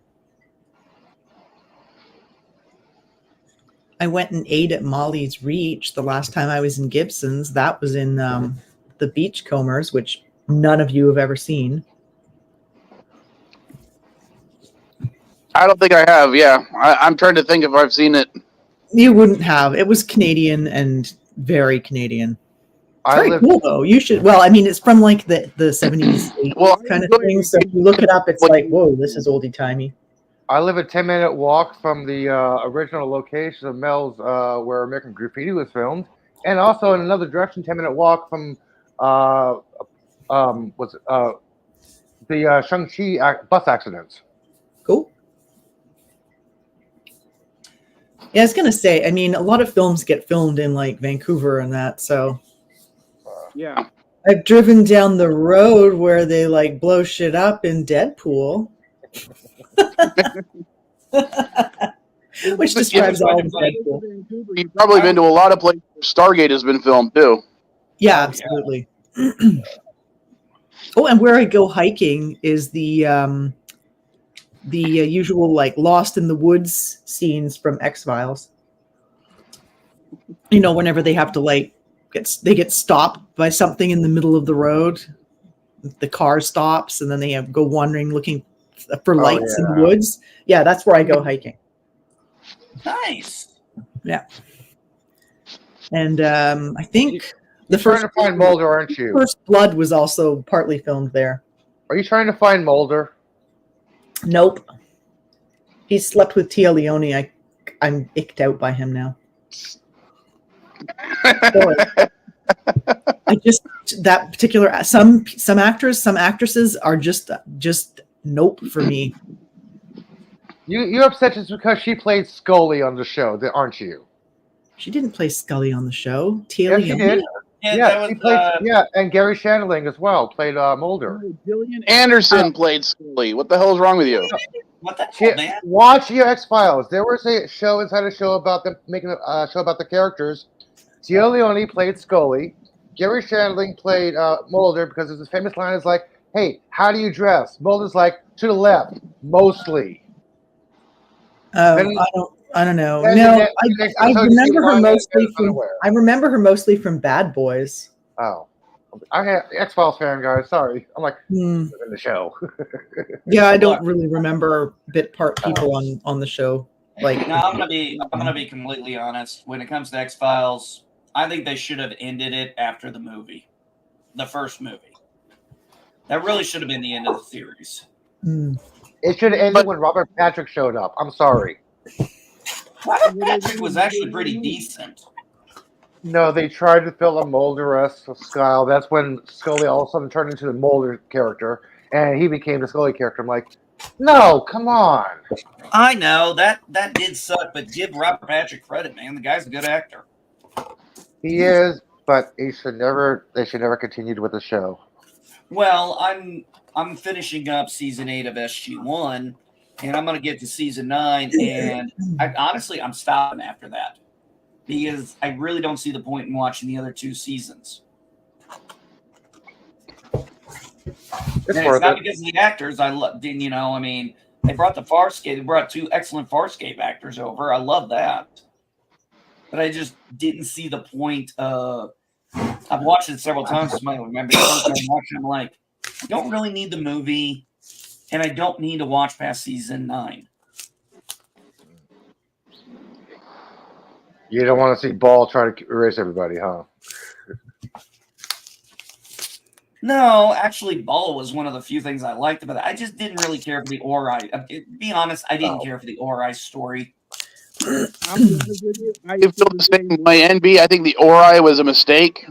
I went and ate at Molly's Reach the last time I was in Gibson's. That was in the Beachcombers, which none of you have ever seen. I don't think I have. Yeah, I'm trying to think if I've seen it. You wouldn't have. It was Canadian and very Canadian. I Very live. cool though. You should. Well, I mean, it's from like the 70s, 80s Well, kind of thing. So if you look it up, it's like, whoa, this is oldie timey. I live a 10-minute walk from the original location of Mel's, where American Graffiti was filmed, and also in another direction, 10-minute walk from the Shang-Chi bus accidents. Cool. Yeah, I was gonna say. I mean, a lot of films get filmed in like Vancouver and that. So Yeah. I've driven down the road where they like blow shit up in Deadpool. which describes all of Deadpool. You've probably been to a lot of places where Stargate has been filmed too. Yeah, absolutely. Oh, and where I go hiking is the usual like Lost in the Woods scenes from X-Files. You know, whenever they have to like get stopped by something in the middle of the road, the car stops, and then they go wandering looking for lights in the woods. Yeah, that's where I go hiking. Nice. Yeah, and I think You're trying to find Mulder, aren't you? First Blood was also partly filmed there. Are you trying to find Mulder? Nope. He slept with Tia Leone. I'm icked out by him now. I just that particular some actors, some actresses are just nope for me. You're upset just because she played Scully on the show, aren't you? She didn't play Scully on the show. Tia Leone. She did. Yeah, she played. And Gary Shandling as well played Mulder. Gillian Anderson played Scully. What the hell is wrong with you? What the hell, man? Watch your X-Files. There was a show inside a show about them making a show about the characters. Tia Leone played Scully. Gary Shandling played Mulder because his famous line is like, "Hey, how do you dress?" Mulder's like, "To the left, mostly." I don't know. No, I remember her mostly from. I remember her mostly from Bad Boys. Oh, I had X-Files fan guys. Sorry, I'm like in the show. Yeah, I don't really remember bit part people on the show. Like, no, I'm gonna be completely honest. When it comes to X-Files, I think they should have ended it after the movie, the first movie. That really should have been the end of the series. It should have ended when Robert Patrick showed up. I'm sorry. Robert Patrick was actually pretty decent. No, they tried to fill a Mulder-esque style. That's when Scully all of a sudden turned into the Mulder character, and he became the Scully character. I'm like, no, come on. I know that did suck, but give Robert Patrick credit, man. The guy's a good actor. He is, but they should never continued with the show. Well, I'm finishing up season 8 of SG1, and I'm gonna get to season 9, and I'm stopping after that because I really don't see the point in watching the other 2 seasons. It's not because of the actors. I mean, they brought they brought 2 excellent Farscape actors over. I love that, but I just didn't see the point of. I've watched it several times. I remember the first time watching. I'm like, I don't really need the movie, and I don't need to watch past season 9. You don't want to see Ball try to erase everybody, huh? No, actually, Ball was one of the few things I liked about it. I just didn't really care for the Ori. To be honest, I didn't care for the Ori story. I feel the same way, NB. I think the Ori was a mistake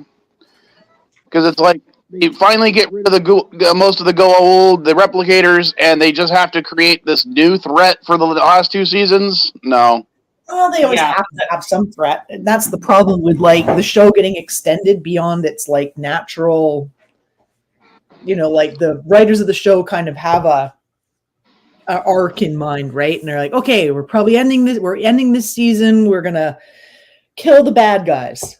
because it's like they finally get rid of most of the Goa'uld, the replicators, and they just have to create this new threat for the last 2 seasons. No. Oh, they always have to have some threat, and that's the problem with like the show getting extended beyond its like natural. You know, like the writers of the show kind of have a arc in mind, right? And they're like, okay, we're probably ending this. We're ending this season. We're gonna kill the bad guys,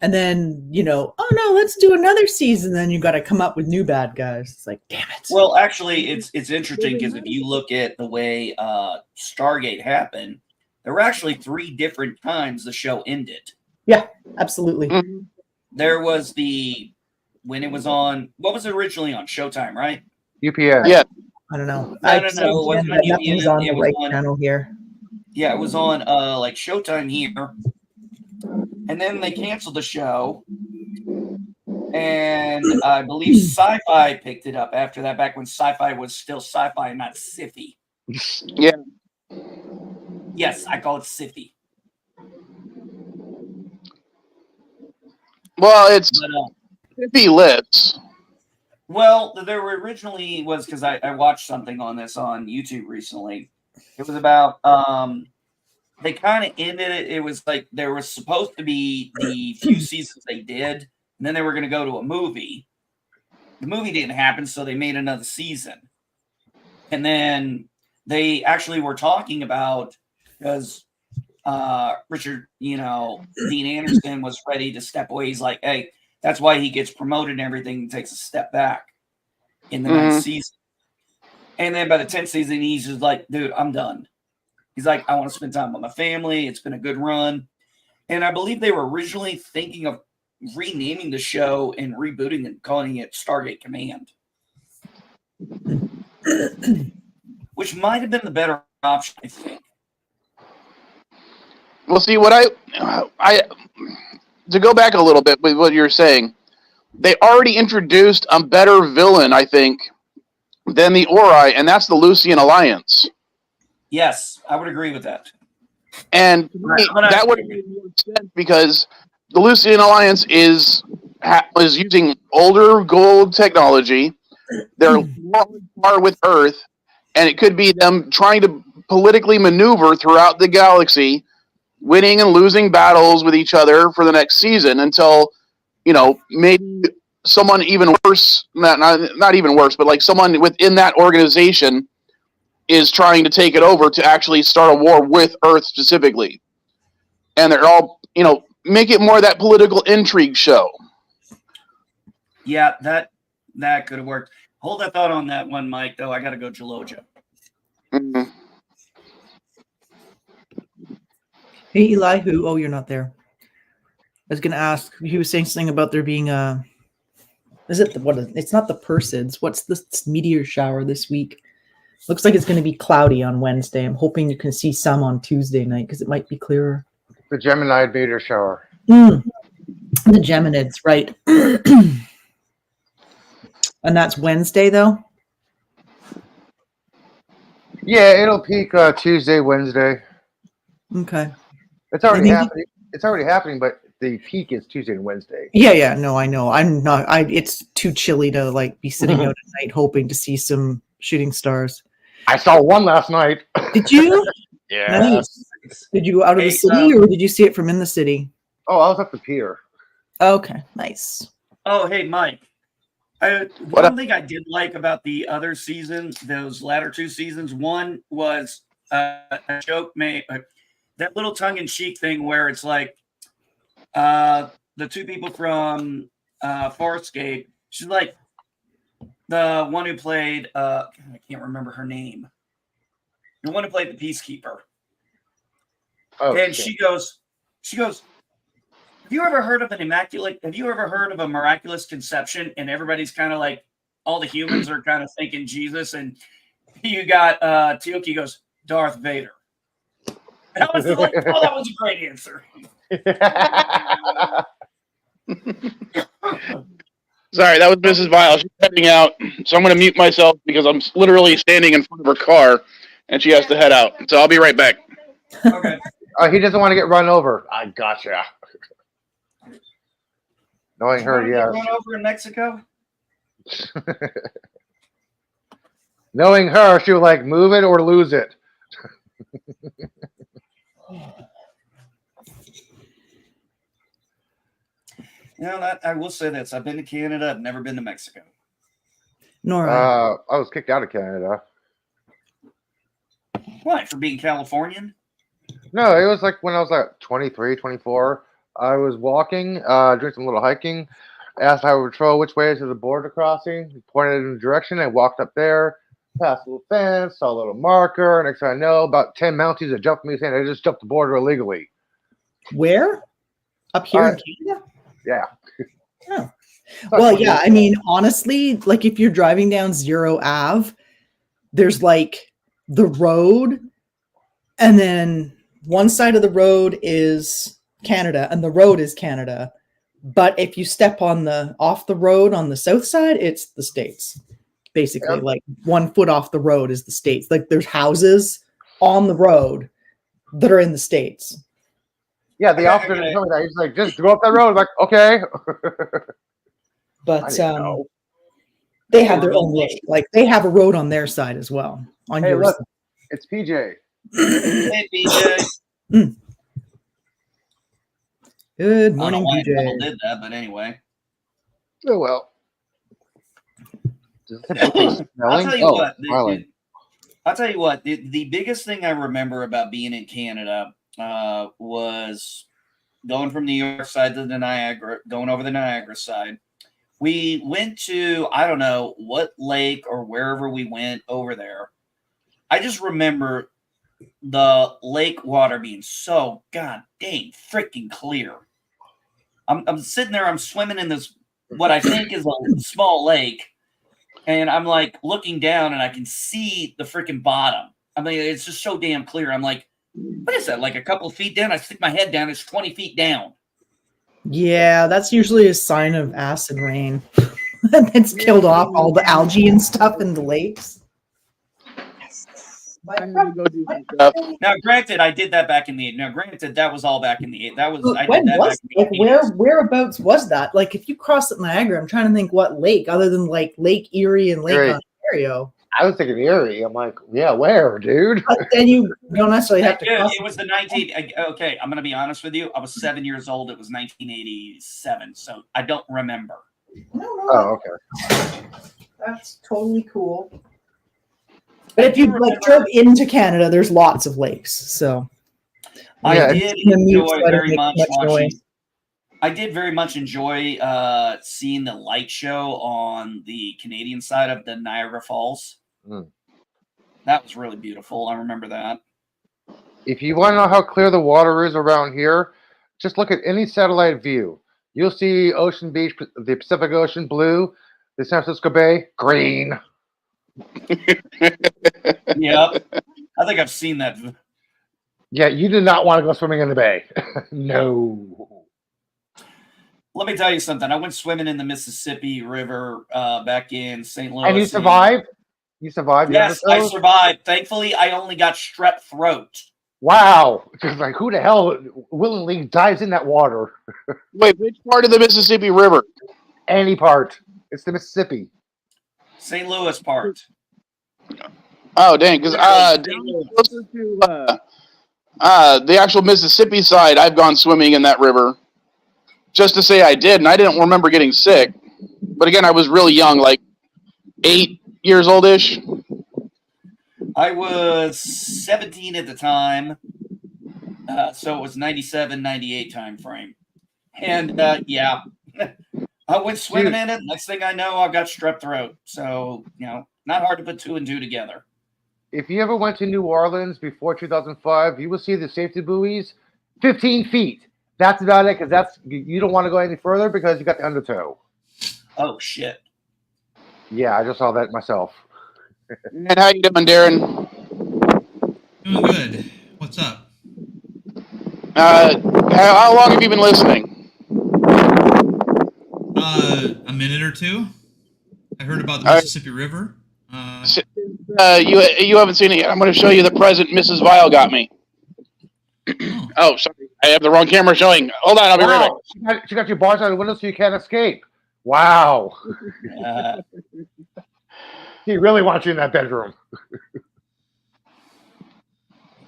and then oh no, let's do another season. Then you got to come up with new bad guys. It's like, damn it. Well, actually, it's interesting because if you look at the way Stargate happened, there were actually 3 different times the show ended. Yeah, absolutely. There was when it was on. What was it originally on? Showtime, right? UPN. Yeah. I don't know. No, it wasn't on Nothing's on the right channel here. Yeah, it was on like Showtime here. And then they canceled the show. And I believe Sci-Fi picked it up after that, back when Sci-Fi was still Sci-Fi and not Syfy. Yeah. Yes, I call it Syfy. Well, it's Syfy lives. Well, there were originally was because I watched something on this on YouTube recently. It was about they kind of ended it. It was like there was supposed to be the few seasons they did, and then they were going to go to a movie. The movie didn't happen, so they made another season. And then they actually were talking about, because Richard, Dean Anderson was ready to step away. He's like, hey, that's why he gets promoted and everything. He takes a step back in the ninth season. And then by the 10th season, he's just like, dude, I'm done. He's like, I want to spend time with my family. It's been a good run. And I believe they were originally thinking of renaming the show and rebooting and calling it Stargate Command, which might have been the better option, I think. Well, see, what I to go back a little bit with what you're saying, they already introduced a better villain, I think, than the Ori, and that's the Lucian Alliance. Yes, I would agree with that. And that would make more sense because the Lucian Alliance is using older gold technology. They're more on par with Earth, and it could be them trying to politically maneuver throughout the galaxy, winning and losing battles with each other for the next season until, maybe someone even worse, not even worse, but like someone within that organization is trying to take it over to actually start a war with Earth specifically. And they're all, make it more of that political intrigue show. Yeah, that could have worked. Hold that thought on that one, Mike, though. I got to go Geloja. Mm-hmm. Hey, Eli, who? Oh, you're not there. I was going to ask, he was saying something about there being it's not the Perseids. What's this meteor shower this week? Looks like it's going to be cloudy on Wednesday. I'm hoping you can see some on Tuesday night because it might be clearer. The Geminid meteor shower. The Geminids, right. And that's Wednesday, though? Yeah, it'll peak Tuesday, Wednesday. Okay. It's already happening. It's already happening, but the peak is Tuesday and Wednesday. Yeah, no, I know. I'm not. It's too chilly to be sitting out at night hoping to see some shooting stars. I saw one last night. Did you? Yeah. Nice. Did you go out of the city, or did you see it from in the city? Oh, I was at the pier. Okay, nice. Oh, hey, Mike. One thing I did like about the other season, those latter two seasons, one was a joke made, that little tongue-in-cheek thing where it's like the two people from Farscape. She's like the one who played, I can't remember her name. The one who played the Peacekeeper. Oh, and shit. she goes, have you ever heard of a miraculous conception? And everybody's kind of like, all the humans are kind of thinking Jesus. And you got Teoki goes, Darth Vader. And I was like, oh, that was a great answer. Sorry, that was Mrs. Vile. She's heading out. So I'm going to mute myself because I'm literally standing in front of her car and she has to head out. So I'll be right back. Okay. He doesn't want to get run over. I gotcha. Knowing her, yes. Run over in Mexico? Knowing her, she would move it or lose it. I will say this. I've been to Canada. I've never been to Mexico. Nora. I was kicked out of Canada. Why? For being Californian? No, it was when I was 23, 24. I was walking, doing some little hiking. Asked Highway Patrol which way is the border crossing. He pointed in the direction. I walked up there, past a little fence, saw a little marker. Next thing I know, about 10 Mounties that jumped me saying I just jumped the border illegally. Where? Up here in Canada? Yeah. Oh. Well, yeah. I mean, honestly, if you're driving down Zero Ave, there's the road, and then one side of the road is Canada, and the road is Canada. But if you step off the road on the south side, it's the States. Basically, 1 foot off the road is the States. There's houses on the road that are in the States. Yeah, the officer didn't tell me that. He's like, just go up that road. I'm like, okay. But they have their own way. They have a road on their side as well. On hey, yours. look, it's PJ. Hey, BJ. Good morning, I don't know why BJ. people did that, but anyway. Oh, well. I'll tell you what. Smiling. I'll tell you what. The biggest thing I remember about being in Canada was going from New York side to the Niagara, going over the Niagara side. We went to, I don't know what lake or wherever we went over there. I just remember the lake water being so god dang freaking clear. I'm sitting there, I'm swimming in this, what I think is a small lake, and I'm like looking down and I can see the freaking bottom. I mean, it's just so damn clear. I'm like, what is that? Like a couple of feet down? I stick my head down, it's 20 feet down. Yeah, that's usually a sign of acid rain. It's killed off all the algae and stuff in the lakes. I'm gonna go do some stuff. Now, granted, I did that back in the. Now, granted, that was all back in the. That was I did When that was back in the like 80s. whereabouts was that? Like if you cross at Niagara, I'm trying to think what lake other than like Lake Erie and Lake Erie. Ontario. I was thinking Erie. I'm like, yeah, where, dude? But then you don't necessarily have to Dude, cross. it was the 19. Okay, I'm gonna be honest with you. I was 7 years old. It was 1987, so I don't remember. No, Oh, okay. that's totally cool. But if you like drove into Canada, there's lots of lakes. So I Yeah, did it's gonna mute, enjoy so I don't very make much much watching. noise. I did very much enjoy seeing the light show on the Canadian side of the Niagara Falls. Mm. That was really beautiful. I remember that. If you want to know how clear the water is around here, just look at any satellite view. You'll see Ocean Beach, the Pacific Ocean, blue. The San Francisco Bay, green. Yep. I think I've seen that. Yeah, you do not want to go swimming in the bay. No. Let me tell you something. I went swimming in the Mississippi River back in St. Louis. And you survived? You survived? Yes, I survived. Thankfully, I only got strep throat. Wow. Just like, who the hell willingly dives in that water? Wait, which part of the Mississippi River? Any part. It's the Mississippi. St. Louis part. Oh, dang, because closer to the actual Mississippi side, I've gone swimming in that river. Just to say I did, and I didn't remember getting sick. But again, I was really young, like 8 years old-ish. I was 17 at the time, so it was 97, 98 time frame. And, yeah, I went swimming in it. Next thing I know, I've got strep throat. So, not hard to put 2 and 2 together. If you ever went to New Orleans before 2005, you will see the safety buoys 15 feet. That's about it, because you don't want to go any further because you got the undertow. Oh, shit. Yeah, I just saw that myself. And how you doing, Darren? Doing good. What's up? How long have you been listening? A minute or two. I heard about the Mississippi River. You haven't seen it yet. I'm going to show you the present Mrs. Vile got me. Oh, sorry. I have the wrong camera showing. Hold on, I'll be right back. She got your bars on the window so you can't escape. Wow. He really wants you in that bedroom.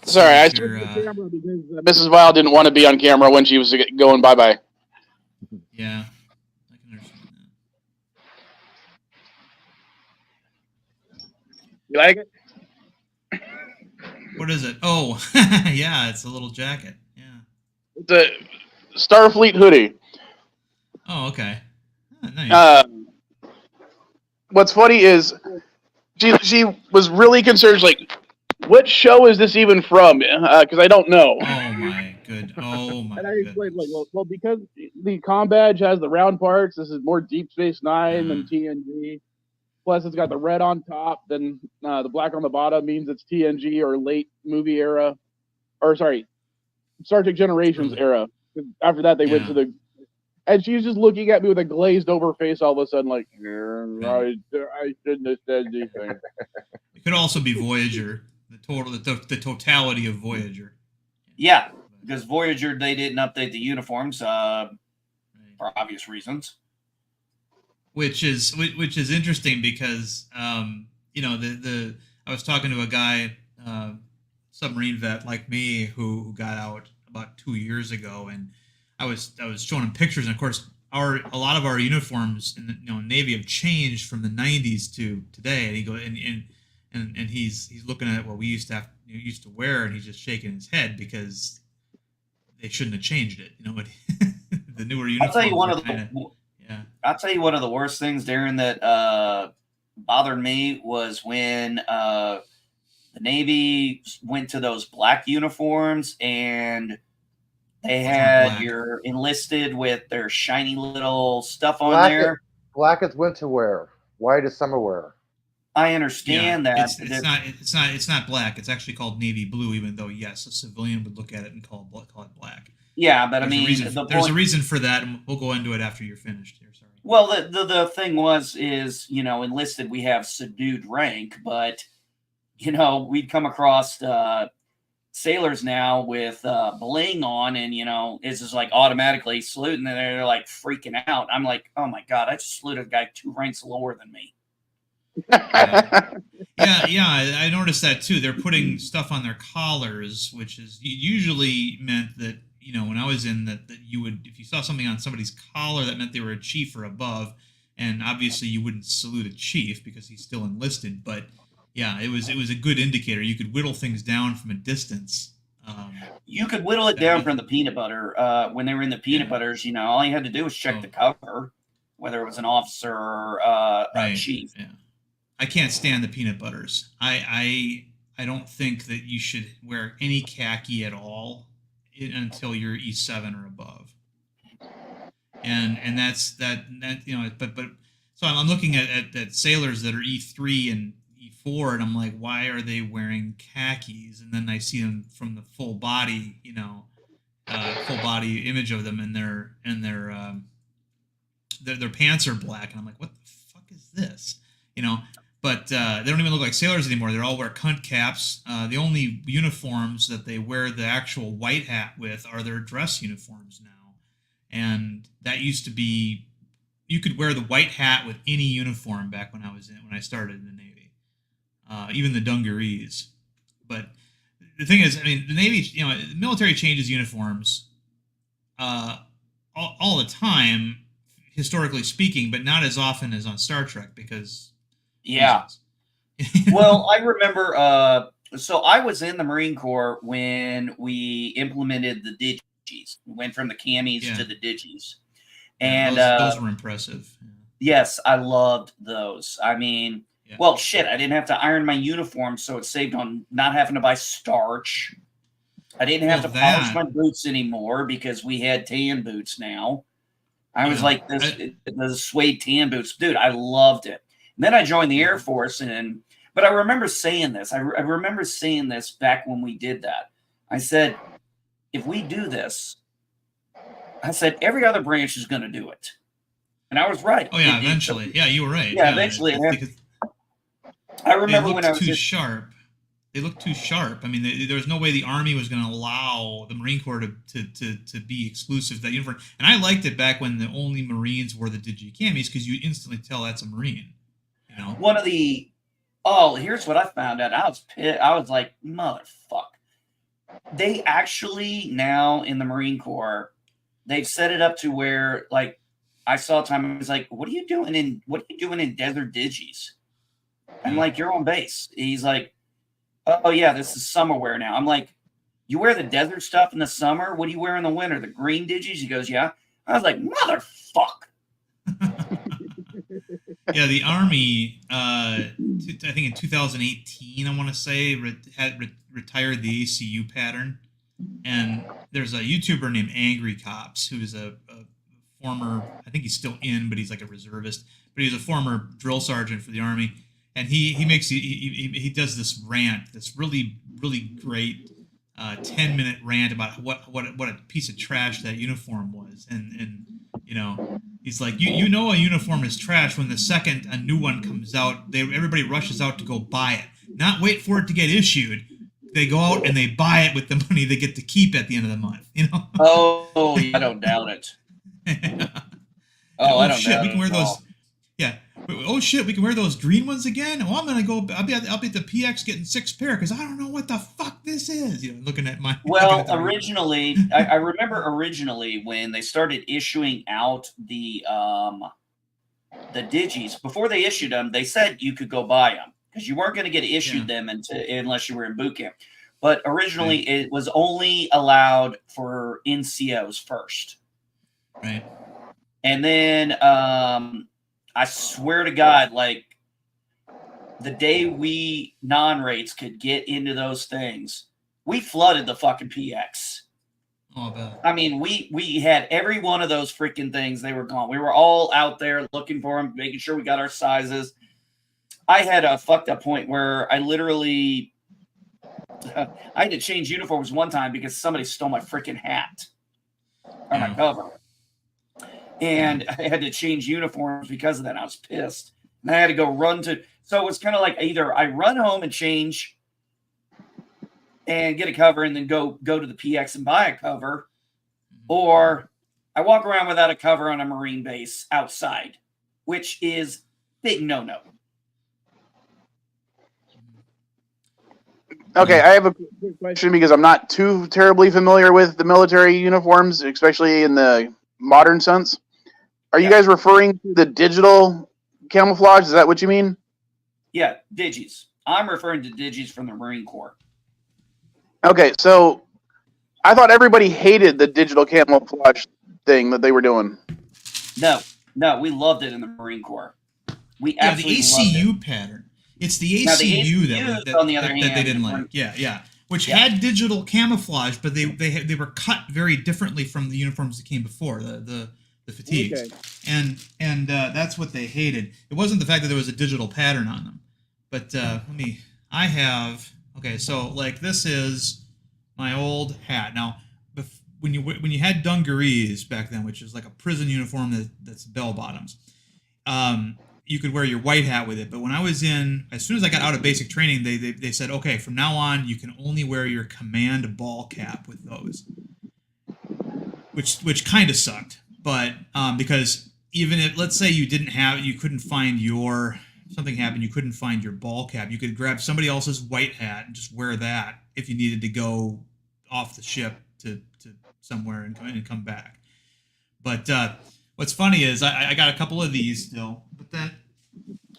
Sorry, I switched the camera because Mrs. Vile didn't want to be on camera when she was going bye-bye. Yeah, I can understand that. You like it? What is it? Oh, yeah, it's a little jacket. Yeah. It's a Starfleet hoodie. Oh, okay. Oh, nice. What's funny is she was really concerned. She's like, what show is this even from? Because I don't know. Oh my good. And I explained, like, well, because the comm badge has the round parts. This is more Deep Space Nine than TNG. Plus, it's got the red on top. Then the black on the bottom means it's TNG or late movie era, or sorry, Star Trek Generations era. After that, they went to the. And she's just looking at me with a glazed over face all of a sudden, like, I shouldn't have said anything. It could also be Voyager, the totality of Voyager. Yeah, because Voyager, they didn't update the uniforms for obvious reasons. Which is interesting because I was talking to a guy, submarine vet like me, who got out about 2 years ago, and I was showing him pictures, and of course a lot of our uniforms in the Navy have changed from the 90s to today, and he goes and he's looking at what we used to wear, and he's just shaking his head because they shouldn't have changed it. You know, but the newer I'll tell you uniforms are kind of I'll tell you one of the worst things, Darren, that bothered me was when the Navy went to those black uniforms and they had your enlisted with their shiny little stuff on there. Black is winter wear. White is summer wear. I understand that. It's not black. It's actually called navy blue, even though, yes, a civilian would look at it and call it black. Yeah, but there's a reason for that, and we'll go into it after you're finished here. Sorry. Well, the thing is, enlisted, we have subdued rank, but, we'd come across sailors now with bling on, and, it's just like automatically saluting, and they're like freaking out. I'm like, oh my God, I just saluted a guy 2 ranks lower than me. Yeah, I noticed that too. They're putting stuff on their collars, which is usually meant that, when I was in that you would, if you saw something on somebody's collar, that meant they were a chief or above, and obviously you wouldn't salute a chief because he's still enlisted. But yeah, it was a good indicator. You could whittle things down from a distance. You could whittle it down from the peanut butter. When they were in the peanut butters, all you had to do was check the cover, whether it was an officer or a chief. Yeah. I can't stand the peanut butters. I don't think that you should wear any khaki at all until you're E7 or above. And that's that but so I'm looking at sailors that are E3 and E4, and I'm like, why are they wearing khakis? And then I see them from the full body, full body image of them, and their pants are black, and I'm like, what the fuck is this? But they don't even look like sailors anymore. They all wear cunt caps. The only uniforms that they wear the actual white hat with are their dress uniforms now. And that used to be, you could wear the white hat with any uniform back when I started in the Navy, even the dungarees. But the thing is, the Navy, the military changes uniforms all the time, historically speaking, but not as often as on Star Trek because. Yeah. Well, I remember, so I was in the Marine Corps when we implemented the digis. We went from the camis to the digis. And those were impressive. Yes, I loved those. Well, shit, I didn't have to iron my uniform, so it saved on not having to buy starch. I didn't have to polish my boots anymore because we had tan boots now. I was like the suede tan boots. Dude, I loved it. And then I joined the Air Force, but I remember saying this. I remember saying this back when we did that. I said, if we do this, I said, every other branch is going to do it. And I was right. Oh, yeah, eventually. Yeah, you were right. Yeah, eventually. I remember when I was too sharp. They looked too sharp. There was no way the Army was going to allow the Marine Corps to be exclusive to that uniform. And I liked it back when the only Marines wore the digi-camis because you instantly tell that's a Marine. One of the here's what I found out. I was pissed. I was like, motherfuck. They actually now in the Marine Corps, they've set it up to where, like, I saw a time I was like, what are you doing in desert digis? I'm like, you're on base. He's like, oh yeah, this is summer wear now. I'm like, you wear the desert stuff in the summer? What do you wear in the winter? The green digis? He goes, yeah. I was like, motherfuck. Yeah, the Army, I think in 2018, I want to say, retired the ACU pattern. And there's a YouTuber named Angry Cops, who is a former, I think he's still in, but he's like a reservist. But he's a former drill sergeant for the Army. And he does this rant, this really, really great 10-minute rant about what a piece of trash that uniform was. And he's like, a uniform is trash when the second a new one comes out, everybody rushes out to go buy it. Not wait for it to get issued. They go out and they buy it with the money they get to keep at the end of the month. Oh, I don't doubt it. I don't shit, doubt we can it wear at those. all. Yeah. Oh shit, we can wear those green ones again. Oh, I'm gonna go. I'll be at the PX getting 6 pair because I don't know what the fuck this is. Looking at my. Well, originally, I remember when they started issuing out the digis. Before they issued them, they said you could go buy them because you weren't going to get issued them unless you were in boot camp. but originally it was only allowed for NCOs first. Right. And then I swear to God, like the day we non-rates could get into those things, we flooded the fucking PX. Oh, I bet. I mean, we had every one of those freaking things. They were gone. We were all out there looking for them, making sure we got our sizes. I had a fucked up point where I literally I had to change uniforms one time because somebody stole my freaking hat or my cover. And I had to change uniforms because of that. I was pissed. And I had to go run to – so it was kind of like either I run home and change and get a cover and then go to the PX and buy a cover, or I walk around without a cover on a Marine base outside, which is big no-no. Okay, I have a quick question because I'm not too terribly familiar with the military uniforms, especially in the modern sense. Are you guys referring to the digital camouflage? Is that what you mean? Yeah, digis. I'm referring to digis from the Marine Corps. Okay, so I thought everybody hated the digital camouflage thing that they were doing. No, we loved it in the Marine Corps. We the absolutely ACU loved it. pattern. It's the Now, ACU, the that ACUs, on the other that hand, they didn't like. Yeah. Which had digital camouflage, but they were cut very differently from the uniforms that came before, the fatigues. Okay. And that's what they hated. It wasn't the fact that there was a digital pattern on them. But I have, okay, so like this is my old hat. Now, when you had dungarees back then, which is like a prison uniform that's bell bottoms, you could wear your white hat with it. But when I was as soon as I got out of basic training, they said, okay, from now on, you can only wear your command ball cap with those, which kind of sucked. But because even if, let's say you couldn't find something happened, you couldn't find your ball cap, you could grab somebody else's white hat and just wear that if you needed to go off the ship to somewhere and come back. But what's funny is I got a couple of these still, but then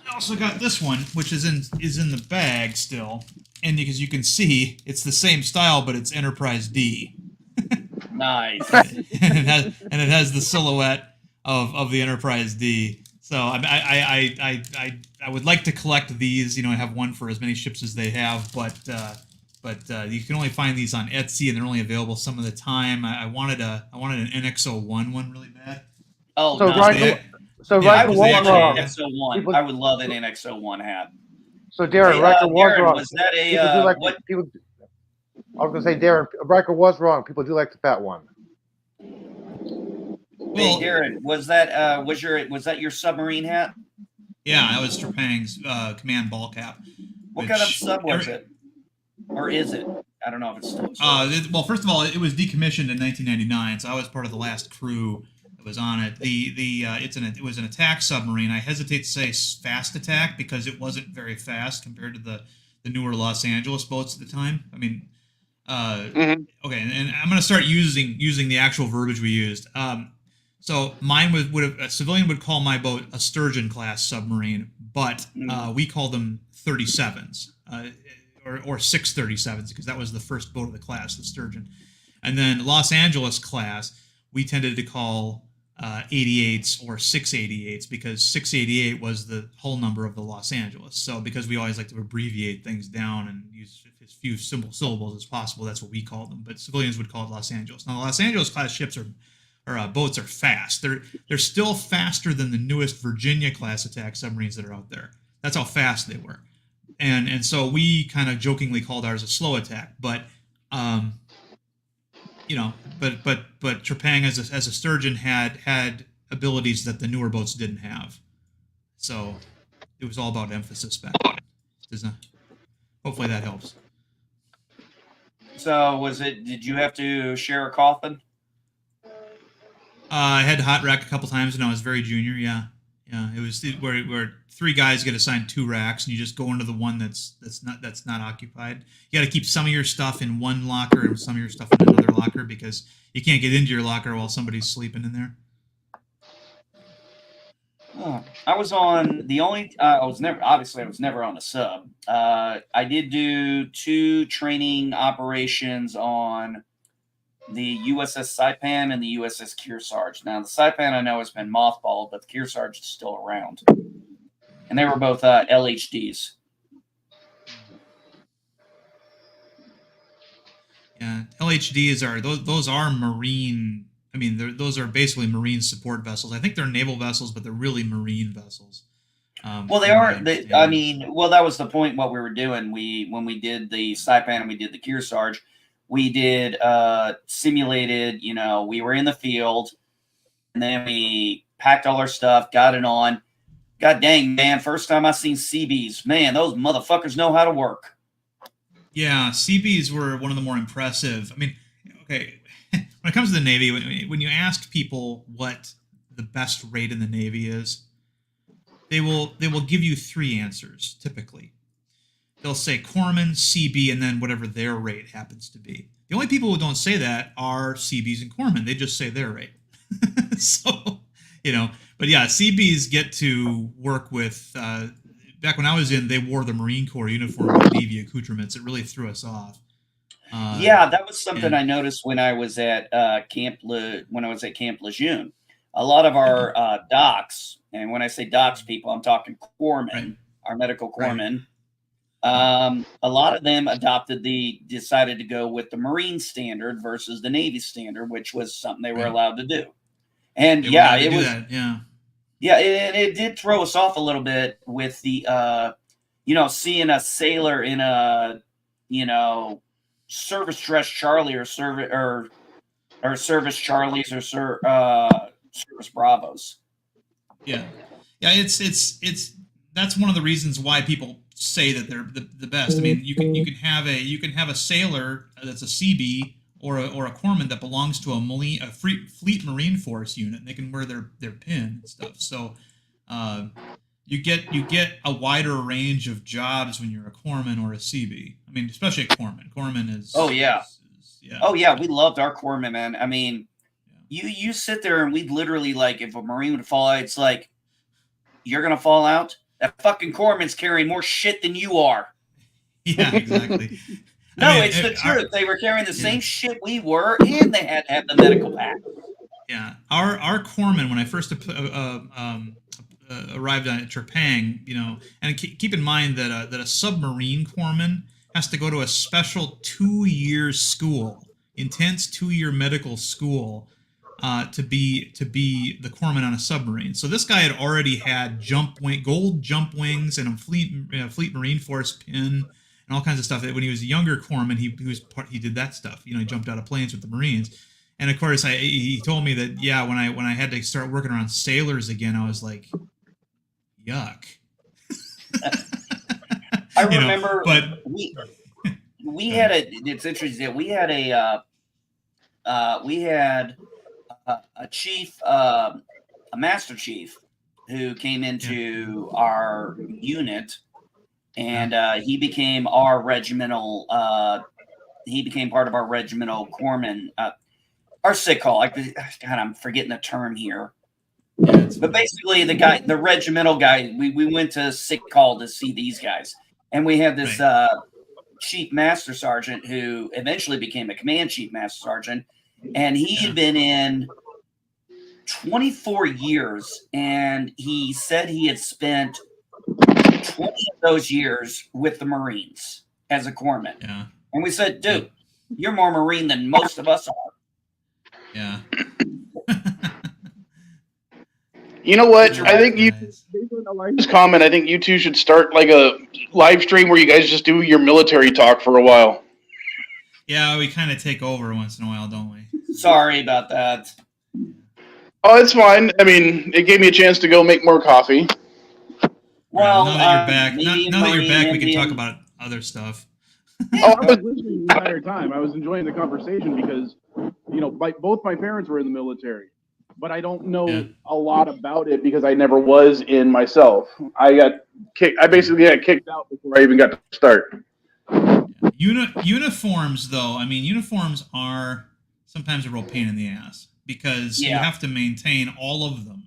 I also got this one, which is in the bag still, and because you can see it's the same style, but it's Enterprise D. Nice. and it has the silhouette of the Enterprise D. So I would like to collect these. I have one for as many ships as they have, but you can only find these on Etsy, and they're only available some of the time. I wanted an NX-01 one really bad. Oh, so no. Riker was wrong. NX-01. I would love an NX-01 hat. So Darren, Riker was wrong. Was that a what? I was going to say, Darren, Riker was wrong. People do like the fat one. Hey, Darren, was that your submarine hat? Yeah, that was Trepang's command ball cap. What kind of sub was it? Or is it? I don't know if it's still. Well, first of all, it was decommissioned in 1999, so I was part of the last crew that was on it. It was an attack submarine. I hesitate to say fast attack because it wasn't very fast compared to the newer Los Angeles boats at the time. I mean, okay, and I'm going to start using the actual verbiage we used. So mine a civilian would call my boat a Sturgeon class submarine, but we call them 37s. Or 637s, because that was the first boat of the class, the Sturgeon. And then Los Angeles class, we tended to call 88s or 688s, because 688 was the whole number of the Los Angeles. So because we always like to abbreviate things down and use as few simple syllables as possible, that's what we call them. But civilians would call it Los Angeles. Now, the Los Angeles class ships or boats are fast. They're still faster than the newest Virginia class attack submarines that are out there. That's how fast they were. And so we kind of jokingly called ours a slow attack, but Trepang as a Sturgeon had abilities that the newer boats didn't have. So it was all about emphasis back then. Hopefully that helps. So did you have to share a coffin? I had to hot rack a couple times when I was very junior. Yeah. It was where three guys get assigned 2 racks, and you just go into the one that's not occupied. You got to keep some of your stuff in one locker and some of your stuff in another locker, because you can't get into your locker while somebody's sleeping in there. I was on the only. I was never on a sub. I did do 2 training operations on the USS Saipan and the USS Kearsarge. Now the Saipan I know has been mothballed, but the Kearsarge is still around, and they were both LHDs. Yeah, LHDs are those are marine. I mean, those are basically marine support vessels. I think they're naval vessels, but they're really marine vessels. Well, they are. I mean, well, that was the point. What we were doing, when we did the Saipan and we did the Kearsarge, we did simulated. You know, we were in the field, and then we packed all our stuff, got it on. God dang, man! First time I seen CBs, man, those motherfuckers know how to work. Yeah, CBs were one of the more impressive. I mean, okay, when it comes to the Navy, when you ask people what the best rate in the Navy is, they will give you 3 answers typically. They'll say corpsman, CB, and then whatever their rate happens to be. The only people who don't say that are CBs and corpsmen. They just say their rate. So, but yeah, CBs get to work with. Back when I was in, they wore the Marine Corps uniform with Navy accoutrements. It really threw us off. Yeah, that was something I noticed when I was at Camp Lejeune. A lot of our docs, and when I say docs people, I'm talking corpsmen, our medical corpsmen. A lot of them decided to go with the Marine standard versus the Navy standard, which was something they were allowed to do. And it did throw us off a little bit with the, seeing a sailor in a, service dress Charlie or service Charlies or service Bravos. Yeah. It's that's one of the reasons why people say that they're the best. I mean, you can have a sailor that's a CB or a corpsman that belongs to a fleet Marine Force unit, and they can wear their pin and stuff. So you get a wider range of jobs when you're a corpsman or a CB. I mean, especially a corpsman. Corpsman is we loved our corpsman, man. I mean, you sit there and we'd literally, like, if a Marine would fall out, it's like, you're gonna fall out? That fucking corpsman's carrying more shit than you are. Yeah, exactly. It's the truth. They were carrying the same shit we were, and they had to have the medical pack. Yeah, our corpsman, when I first arrived at Trepang, and keep in mind that a submarine corpsman has to go to a special 2-year school, intense 2-year medical school, to be the corpsman on a submarine. So this guy had already had gold jump wings and a fleet Marine Force pin and all kinds of stuff. When he was a younger corpsman, he did that stuff. He jumped out of planes with the Marines. And of course, he told me that when I had to start working around sailors again, I was like, yuck. I remember, but we had it's interesting that we had a chief, a master chief, who came into our unit, and he became our regimental. He became part of our regimental corpsman, our sick call. God, I'm forgetting the term here. But basically, the regimental guy, we went to sick call to see these guys, and we had this chief master sergeant who eventually became a command chief master sergeant, and he had been in 24 years, and he said he had spent 20 of those years with the Marines as a corpsman. Yeah. And we said, dude, you're more Marine than most of us are. Yeah. You know what? I think this comment. I think you two should start like a live stream where you guys just do your military talk for a while. Yeah, we kind of take over once in a while, don't we? Sorry about that. Oh, it's fine. I mean, it gave me a chance to go make more coffee. Well, now that you're back, we can talk about other stuff. I was listening the entire time. I was enjoying the conversation because, both my parents were in the military, but I don't know a lot about it because I never was in myself. I basically got kicked out before I even got to start. Uniforms, though, uniforms are sometimes a real pain in the ass because you have to maintain all of them.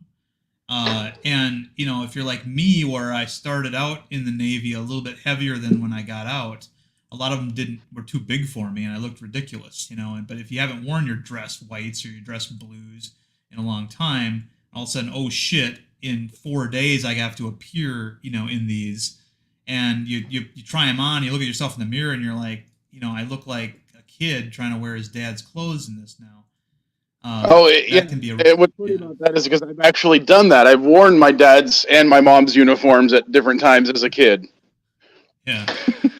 And if you're like me, where I started out in the Navy a little bit heavier than when I got out, a lot of them were too big for me, and I looked ridiculous. But if you haven't worn your dress whites or your dress blues in a long time, all of a sudden, oh shit! In 4 days, I have to appear, in these, and you try them on. You look at yourself in the mirror, and you're like, I look like a kid trying to wear his dad's clothes in this now. Can be what's funny about that is because I've actually done that. I've worn my dad's and my mom's uniforms at different times as a kid. Yeah.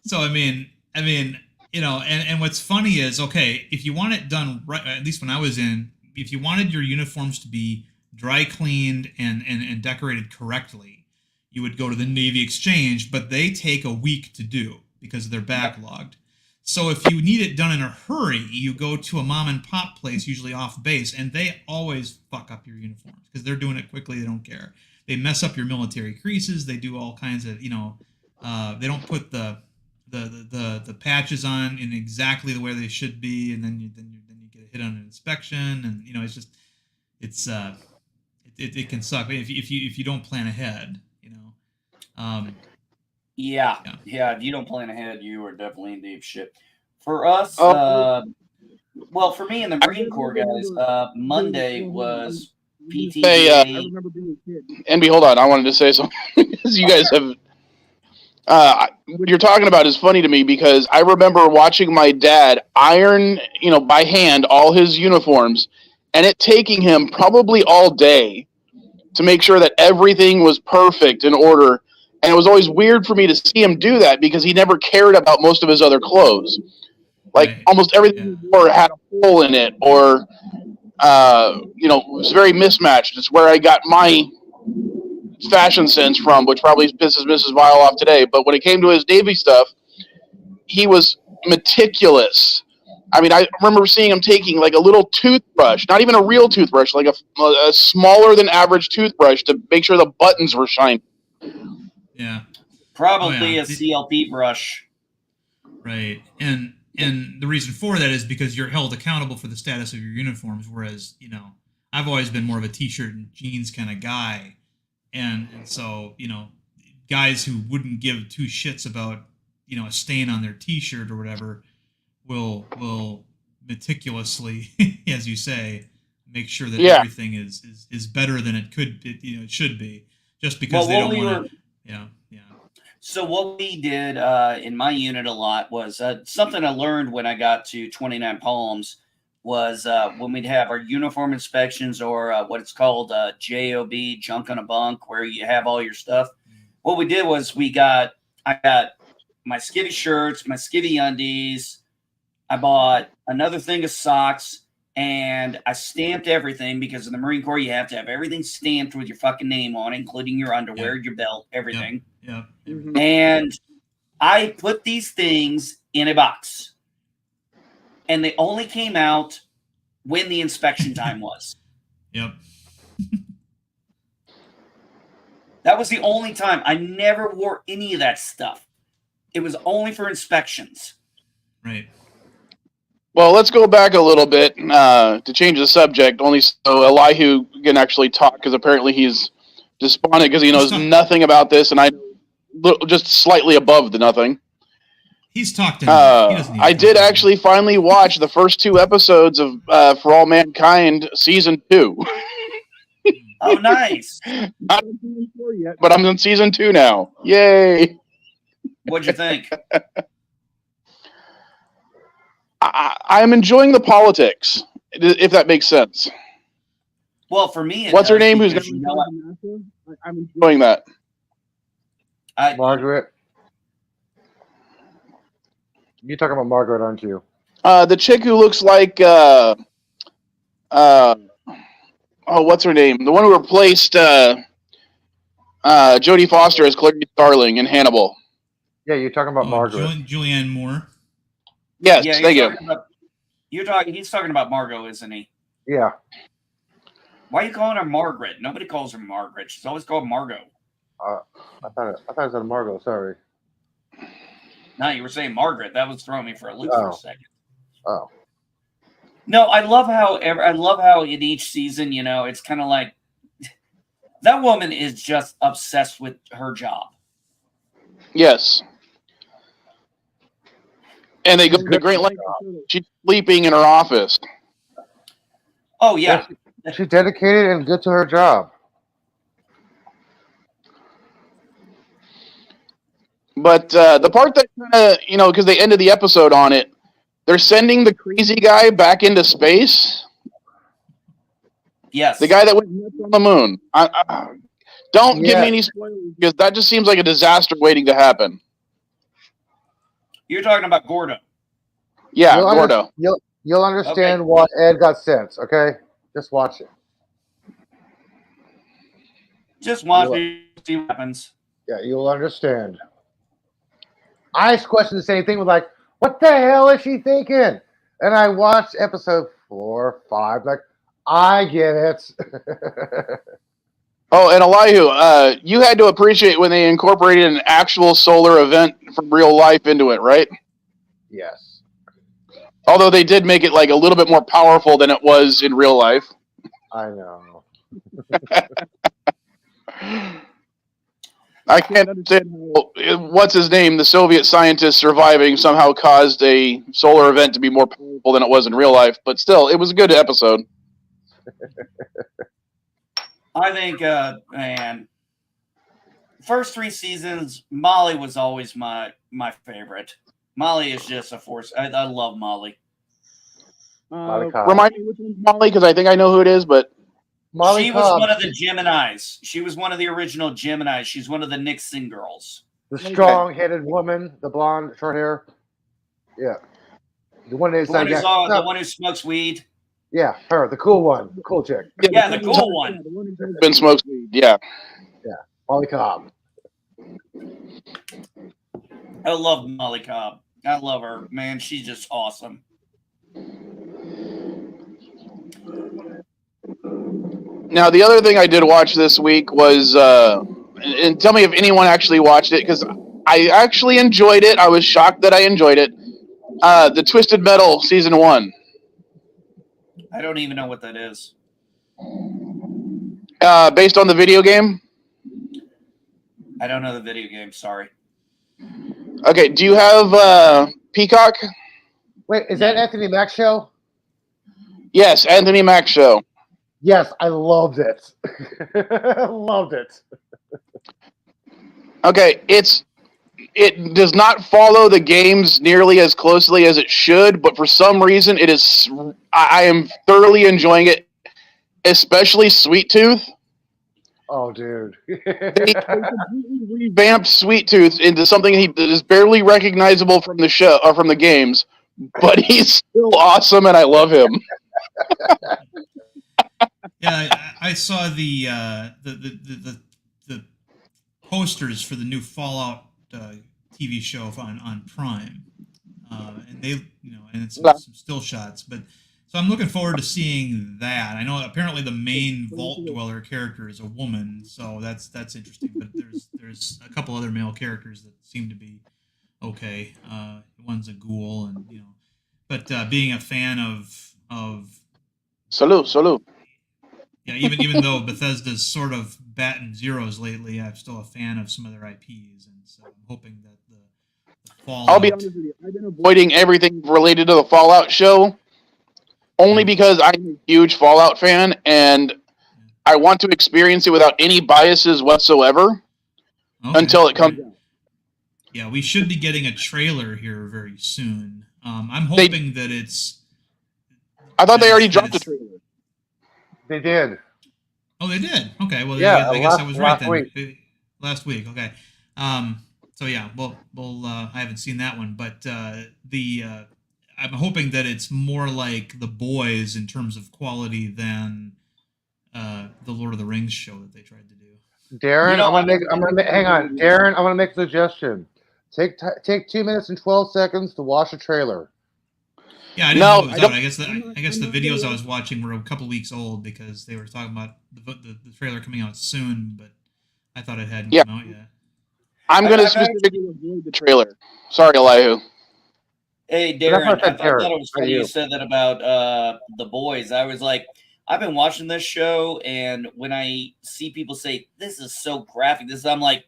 So and what's funny is, okay, if you want it done right, at least when I was in, if you wanted your uniforms to be dry cleaned and decorated correctly, you would go to the Navy Exchange, but they take a week to do because they're backlogged. So if you need it done in a hurry, you go to a mom and pop place, usually off base, and they always fuck up your uniforms because they're doing it quickly. They don't care. They mess up your military creases. They do all kinds of, they don't put the patches on in exactly the way they should be, and then you get a hit on an inspection, and it can suck if you don't plan ahead. Yeah. If you don't plan ahead, you are definitely in deep shit. For us, well, for me in the Marine Corps, guys, Monday was PTDA. I remember being a kid. NB, hold on. I wanted to say something. You guys have... what you're talking about is funny to me because I remember watching my dad iron, by hand, all his uniforms, and it taking him probably all day to make sure that everything was perfect in order. And it was always weird for me to see him do that because he never cared about most of his other clothes. Like almost everything he wore had a hole in it, or it was very mismatched. It's where I got my fashion sense from, which probably pisses Mrs. Vile off today. But when it came to his Navy stuff, he was meticulous. I mean, I remember seeing him taking like a little toothbrush, not even a real toothbrush, like a smaller than average toothbrush to make sure the buttons were shiny. Yeah. Probably a CLP brush. Right. And the reason for that is because you're held accountable for the status of your uniforms, whereas, I've always been more of a t-shirt and jeans kind of guy. And so, guys who wouldn't give two shits about, a stain on their t-shirt or whatever will meticulously, as you say, make sure that everything is better than it should be, just because they don't want to. Yeah. So what we did in my unit a lot was something I learned when I got to 29 Palms was when we'd have our uniform inspections or what it's called JOB, junk on a bunk, where you have all your stuff. What we did was I got my skivvy shirts, my skivvy undies. I bought another thing of socks, and I stamped everything because in the Marine Corps, you have to have everything stamped with your fucking name on it, including your underwear, your belt, everything. Yeah. And I put these things in a box, and they only came out when the inspection time was. Yep. That was the only time. I never wore any of that stuff. It was only for inspections. Right. Well, let's go back a little bit to change the subject, only so Elihu can actually talk, because apparently he's despondent because he knows nothing about this, and I just slightly above the nothing. He's talked to me. I did actually finally watch the first 2 episodes of For All Mankind Season 2. Oh, nice. Not on Season 4 yet, but I'm on Season 2 now. Yay. What'd you think? I'm enjoying the politics, if that makes sense. Well, for me, what's her name? Who's I'm enjoying that. Margaret. You're talking about Margaret, aren't you? The chick who looks like what's her name? The one who replaced Jodie Foster as Clarice Starling in Hannibal. Yeah, you're talking about Margaret. Julianne Moore. Yes, thank you. He's talking about Margot, isn't he? Yeah. Why are you calling her Margaret? Nobody calls her Margaret. She's always called Margot. I thought it was on Margot. Sorry. No, you were saying Margaret. That was throwing me for a loop for a second. Oh. No, I love how in each season, it's kind of like That woman is just obsessed with her job. Yes. And they go to great lengths. She's sleeping in her office. Oh, yeah. She's dedicated and good to her job. But the part that kind of, because they ended the episode on it, they're sending the crazy guy back into space. Yes. The guy that went on the moon. Don't give me any spoilers, because that just seems like a disaster waiting to happen. You're talking about Gordo. Yeah, Gordo. You'll understand why Ed got sent, okay? Just watch it. Just watch it, see what happens. Yeah, you'll understand. I questioned the same thing with like, what the hell is she thinking? And I watched episode 4 or 5, like, I get it. Oh, and Elihu, you had to appreciate when they incorporated an actual solar event from real life into it, right? Yes. Although they did make it like a little bit more powerful than it was in real life. I know. I can't understand what's his name, the Soviet scientist surviving somehow caused a solar event to be more powerful than it was in real life. But still, it was a good episode. I think, man, first 3 seasons, Molly was always my favorite. Molly is just a force. I love Molly. Remind me which one's Molly, because I think I know who it is, but she was one of the Geminis. She was one of the original Geminis. She's one of the Nixon girls. The strong-headed woman, the blonde, short hair. Yeah. The one that's the one who smokes weed. Yeah, her, the cool one, the cool chick. Yeah, the cool one. Been smokes weed. Yeah. Yeah, Molly Cobb. I love Molly Cobb. I love her, man. She's just awesome. Now, the other thing I did watch this week was, and tell me if anyone actually watched it, because I actually enjoyed it. I was shocked that I enjoyed it. The Twisted Metal Season 1. I don't even know what that is. Based on the video game? I don't know the video game, sorry. Okay, do you have Peacock? Wait, is that Anthony Mack show? Yes, Anthony Mack show. Yes, I loved it. Loved it. Okay, it does not follow the games nearly as closely as it should, but for some reason I am thoroughly enjoying it, especially Sweet Tooth. Oh, dude. They completely revamped Sweet Tooth into something that is barely recognizable from the show or from the games, but he's still awesome and I love him. Yeah, I saw the posters for the new Fallout TV show on Prime, and they, and it's some still shots. But so I'm looking forward to seeing that. I know apparently the main Vault Dweller character is a woman, so that's interesting. But there's a couple other male characters that seem to be okay. One's a ghoul, and but being a fan of Salute. Yeah, even though Bethesda's sort of batting zeros lately, I'm still a fan of some of their IPs, and so I'm hoping that the Fallout... I'll be honest with you, I've been avoiding everything related to the Fallout show, only because I'm a huge Fallout fan, and I want to experience it without any biases whatsoever until it comes out. Yeah, we should be getting a trailer here very soon. I'm hoping that it's... I thought they already dropped the trailer. They did. Oh, they did? Okay, well, yeah, I guess I was right then. Week. Last week, okay. So yeah, we'll I haven't seen that one, but I'm hoping that it's more like The Boys in terms of quality than the Lord of the Rings show that they tried to do. Darren, hang on. Darren, I'm gonna make a suggestion. Take 2 minutes and 12 seconds to watch a trailer. Yeah, I didn't know it was out. I guess the videos I was watching were a couple weeks old because they were talking about the trailer coming out soon, but I thought it hadn't come out yet. I'm going to specifically avoid the trailer. Sorry, Elihu. Hey, Darren, I thought it was funny you said that about The Boys. I was like, I've been watching this show, and when I see people say this is so graphic, I'm like,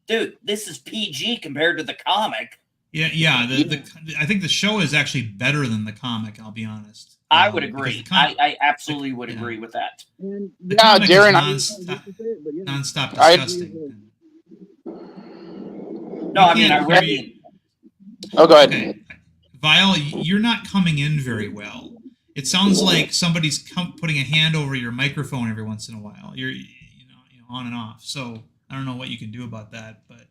dude, this is PG compared to the comic. Yeah. I think the show is actually better than the comic. I'll be honest. I would agree. I absolutely would agree with that. The comic is nonstop disgusting. No, I mean, I really. Oh, go ahead. Okay. Vile, you're not coming in very well. It sounds like somebody's putting a hand over your microphone every once in a while. You're on and off. So I don't know what you can do about that, but.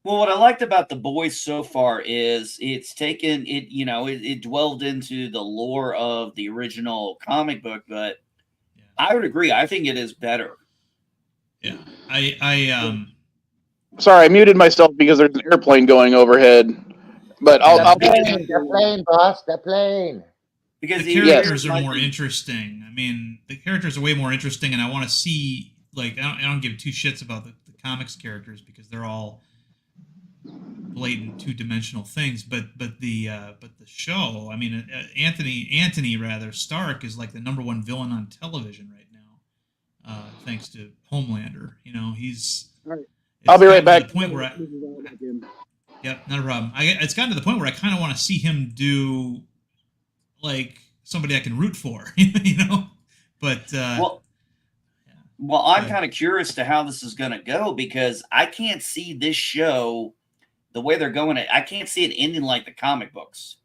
Well, what I liked about The Boys so far is it's taken it, it dwelled into the lore of the original comic book, but I would agree. I think it is better. Yeah. I Sorry, I muted myself because there's an airplane going overhead. But I'll be the plane, boss, the plane. Because the characters are more interesting. I mean, the characters are way more interesting, and I want to see, like, I don't give two shits about the comics characters because they're all blatant two-dimensional things. But the show, I mean, Anthony Stark is like the #1 villain on television right now, thanks to Homelander. He's. Right. I'll be right back. The point where Yep, not a problem. It's gotten to the point where I kind of want to see him do, like, somebody I can root for, But well, I'm kind of curious to how this is going to go because I can't see this show the way they're going. I can't see it ending like the comic books.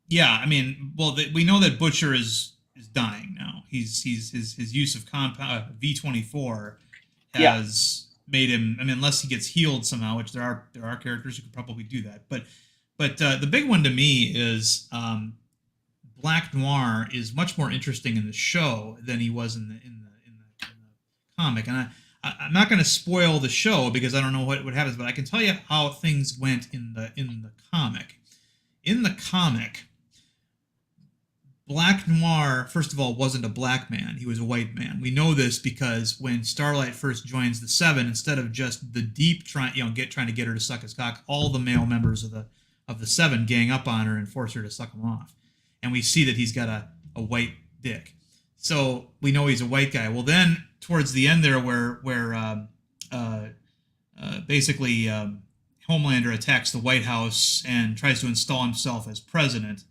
Yeah, I mean, well, we know that Butcher is dying now. His use of V24 has. Made him. I mean, unless he gets healed somehow, which there are characters who could probably do that. But the big one to me is Black Noir is much more interesting in the show than he was in the comic. And I'm not going to spoil the show because I don't know what happens, but I can tell you how things went in the comic. In the comic, Black Noir, first of all, wasn't a black man. He was a white man. We know this because when Starlight first joins the Seven, instead of just the Deep trying to get her to suck his cock, all the male members of the Seven gang up on her and force her to suck him off. And we see that he's got a white dick. So we know he's a white guy. Well, then towards the end there, where basically Homelander attacks the White House and tries to install himself as president.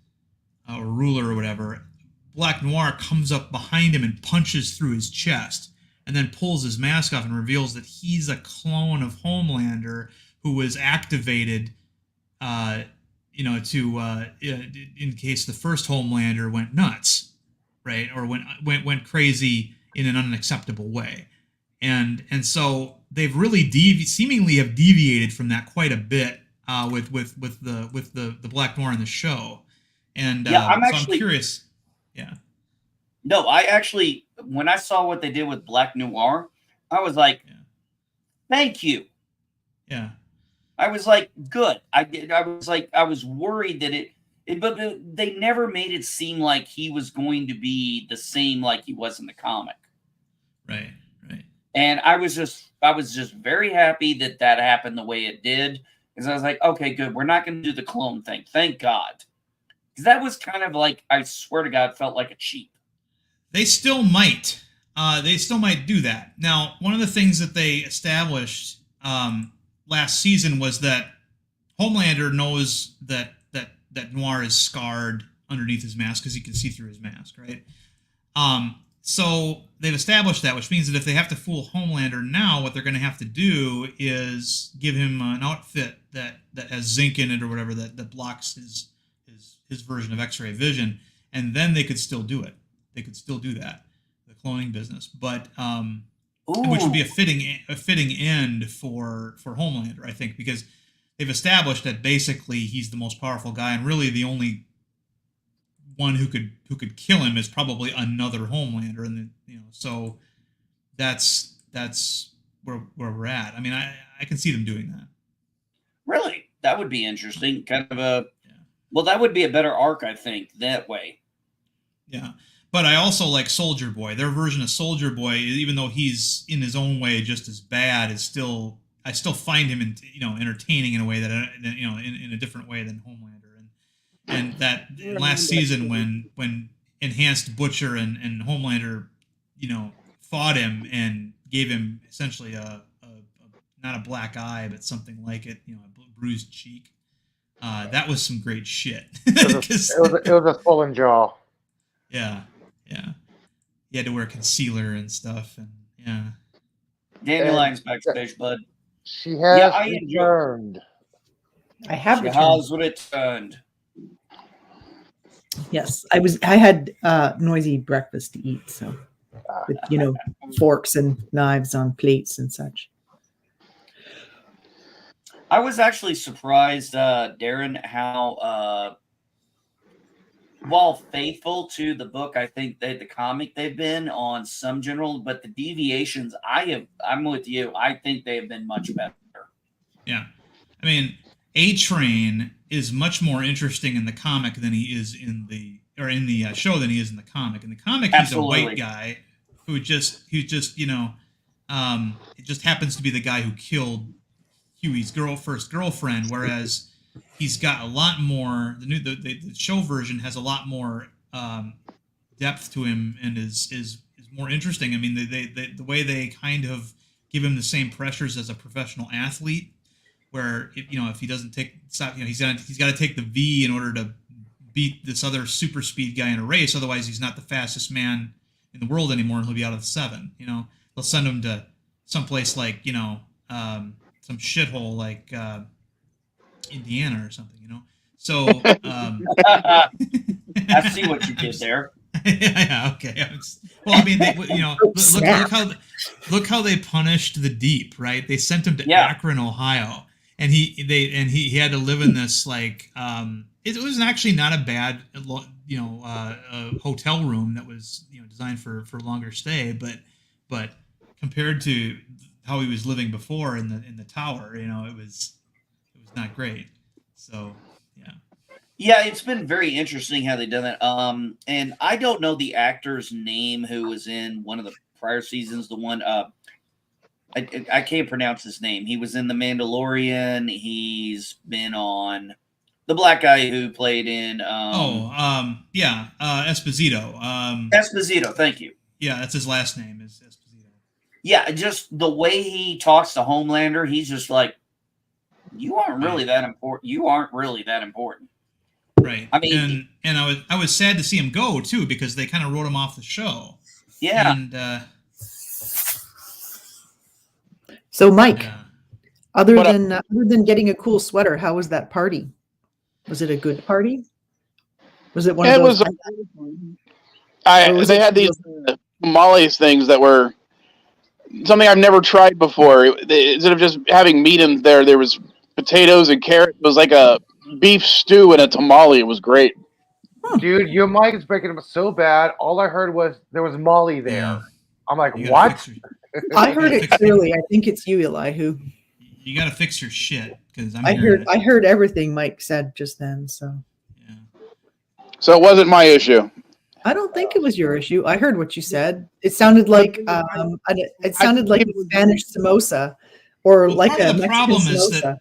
Or ruler or whatever, Black Noir comes up behind him and punches through his chest and then pulls his mask off and reveals that he's a clone of Homelander who was activated, in case the first Homelander went nuts, right? Or went crazy in an unacceptable way. And so they've really seemingly have deviated from that quite a bit with the Black Noir in the show. And I'm curious. Yeah. No, I actually, when I saw what they did with Black Noir, I was like, thank you. Yeah. I was like, good. I was worried that but they never made it seem like he was going to be the same like he was in the comic. Right. And I was just very happy that happened the way it did. Because I was like, okay, good. We're not going to do the clone thing. Thank God. Because that was kind of like, I swear to God, felt like a cheat. They still might. Do that. Now, one of the things that they established last season was that Homelander knows that Noir is scarred underneath his mask because he can see through his mask, right? So they've established that, which means that if they have to fool Homelander now, what they're going to have to do is give him an outfit that has zinc in it or whatever that blocks his version of X-ray vision, and then they could still do it. They could still do that, the cloning business, but which would be a fitting end for Homelander, I think, because they've established that basically he's the most powerful guy, and really the only one who could kill him is probably another Homelander, and so that's where we're at. I mean, I can see them doing that. Really, that would be interesting. Kind of well, that would be a better arc, I think, that way. Yeah. But I also like Soldier Boy. Their version of Soldier Boy, even though he's in his own way just as bad, I still find him entertaining in a way that in a different way than Homelander. And that last season when enhanced Butcher and Homelander, fought him and gave him essentially a not a black eye, but something like it, a bruised cheek. That was some great shit. It was a swollen jaw. Yeah. He had to wear concealer and stuff, and yeah. Dandelion's backstage, bud. She has Yeah, I returned. I have She returned. has returned. Yes, I had noisy breakfast to eat, so with forks and knives on plates and such. I was actually surprised, Darren, how while faithful to the book, I think the comic they've been on some general, but the deviations, I'm with you. I think they have been much better. Yeah, I mean, A-Train is much more interesting in the comic than he is in the show than he is in the comic. In the comic, Absolutely. He's a white guy who just it just happens to be the guy who killed Huey's first girlfriend, whereas he's got a lot more. The show version has a lot more depth to him and is more interesting. I mean, the way they kind of give him the same pressures as a professional athlete, where if he doesn't he's got to take the V in order to beat this other super speed guy in a race. Otherwise, he's not the fastest man in the world anymore, and he'll be out of the 7. They'll send him to someplace like some shithole like Indiana or something, So I see what you did there. Yeah, okay. Well, I mean, look how they punished the Deep, right? They sent him to Akron, Ohio, and he had to live in this like it was actually not a bad hotel room that was designed for longer stay, but compared to how he was living before in the tower, it was not great. So yeah, it's been very interesting how they've done that. And I don't know the actor's name who was in one of the prior seasons. The one I can't pronounce his name. He was in The Mandalorian. He's been on the black guy who played in Esposito. Esposito, thank you. Yeah, that's his last name is Esposito. Yeah, just the way he talks to Homelander, he's just like, you aren't really that important. You aren't really that important. Right. I mean, and I was sad to see him go too, because they kind of wrote him off the show. Yeah. And so, Mike, other than getting a cool sweater, how was that party? Was it a good party? Was it one of those? They had these tamales things that were something I've never tried before. Instead of just having meat in there was potatoes and carrots. It was like a beef stew and a tamale. It was great. Dude, your mic is breaking up so bad. All I heard was there was Molly there. Yeah. I'm like, what? I heard it clearly. I think it's you, Elihu. You got to fix your shit, because I heard everything Mike said just then. So yeah. So it wasn't my issue. I don't think it was your issue. I heard what you said. It sounded like a Spanish samosa, or like a Mexican samosa.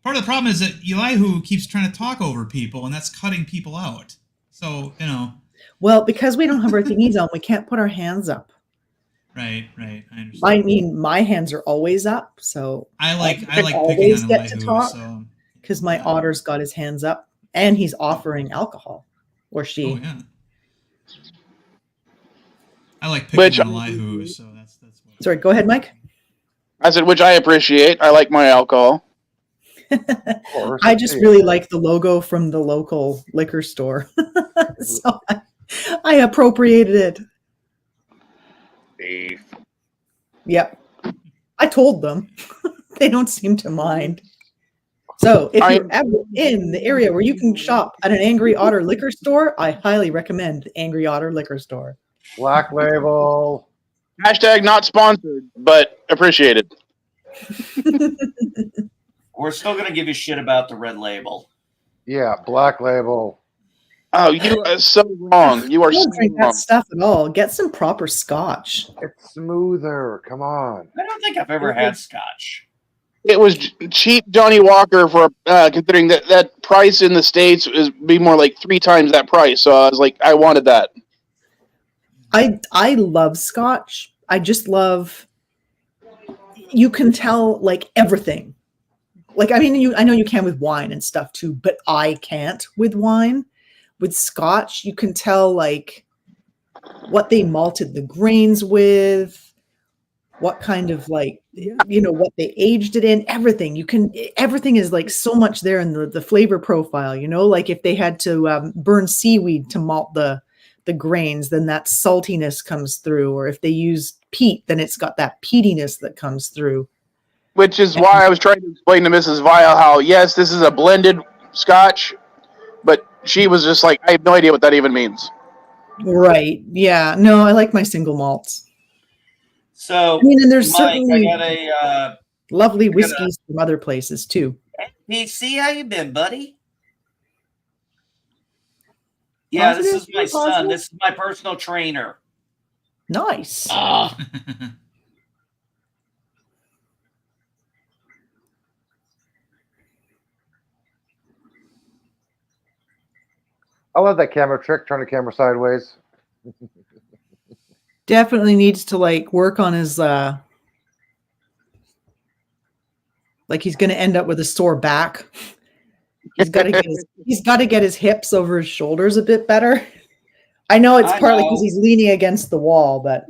Part of the problem is that Elihu keeps trying to talk over people, and that's cutting people out. So Well, because we don't have our thingies on, we can't put our hands up. Right. I understand. I mean, my hands are always up, so I like picking on Elihu, because my otter's got his hands up, and he's offering alcohol, or she. Oh yeah. I like picking on Elihu, so that's what. Sorry, go ahead, Mike. I said, which I appreciate. I like my alcohol. I just really like the logo from the local liquor store, so I appropriated it. Beef. Yep. I told them. They don't seem to mind. So if you're ever in the area where you can shop at an Angry Otter liquor store, I highly recommend Angry Otter liquor store. Black Label. Hashtag not sponsored, but appreciated. We're still going to give you shit about the Red Label. Yeah, Black Label. Oh, you are so wrong. You are Don't so drink wrong. that stuff at all. Get some proper scotch. It's smoother. Come on. I don't think I've ever had scotch. It was cheap Johnny Walker for considering that price in the States is be more like 3 times that price. So I was like, I wanted that. I love Scotch. I just love, you can tell like everything. Like, I mean, I know you can with wine and stuff too, but I can't with wine. With Scotch, you can tell like what they malted the grains with, what kind of like, what they aged it in, everything. Everything is like so much there in the flavor profile, like if they had to burn seaweed to malt the grains, then that saltiness comes through. Or if they use peat, then it's got that peatiness that comes through. Which is why I was trying to explain to Mrs. Vile how, yes, this is a blended Scotch, but she was just like, I have no idea what that even means. Right. Yeah. No, I like my single malts. So, I mean, and there's Mike, certainly I got a lovely whiskeys from other places too. PC, how you been, buddy? Yeah, Positive? this is my son. Positive? This is my personal trainer. Nice. I love that camera trick, turn the camera sideways. Definitely needs to like work on his like he's going to end up with a sore back. He's got to get his hips over his shoulders a bit better. I know it's partly because he's leaning against the wall, but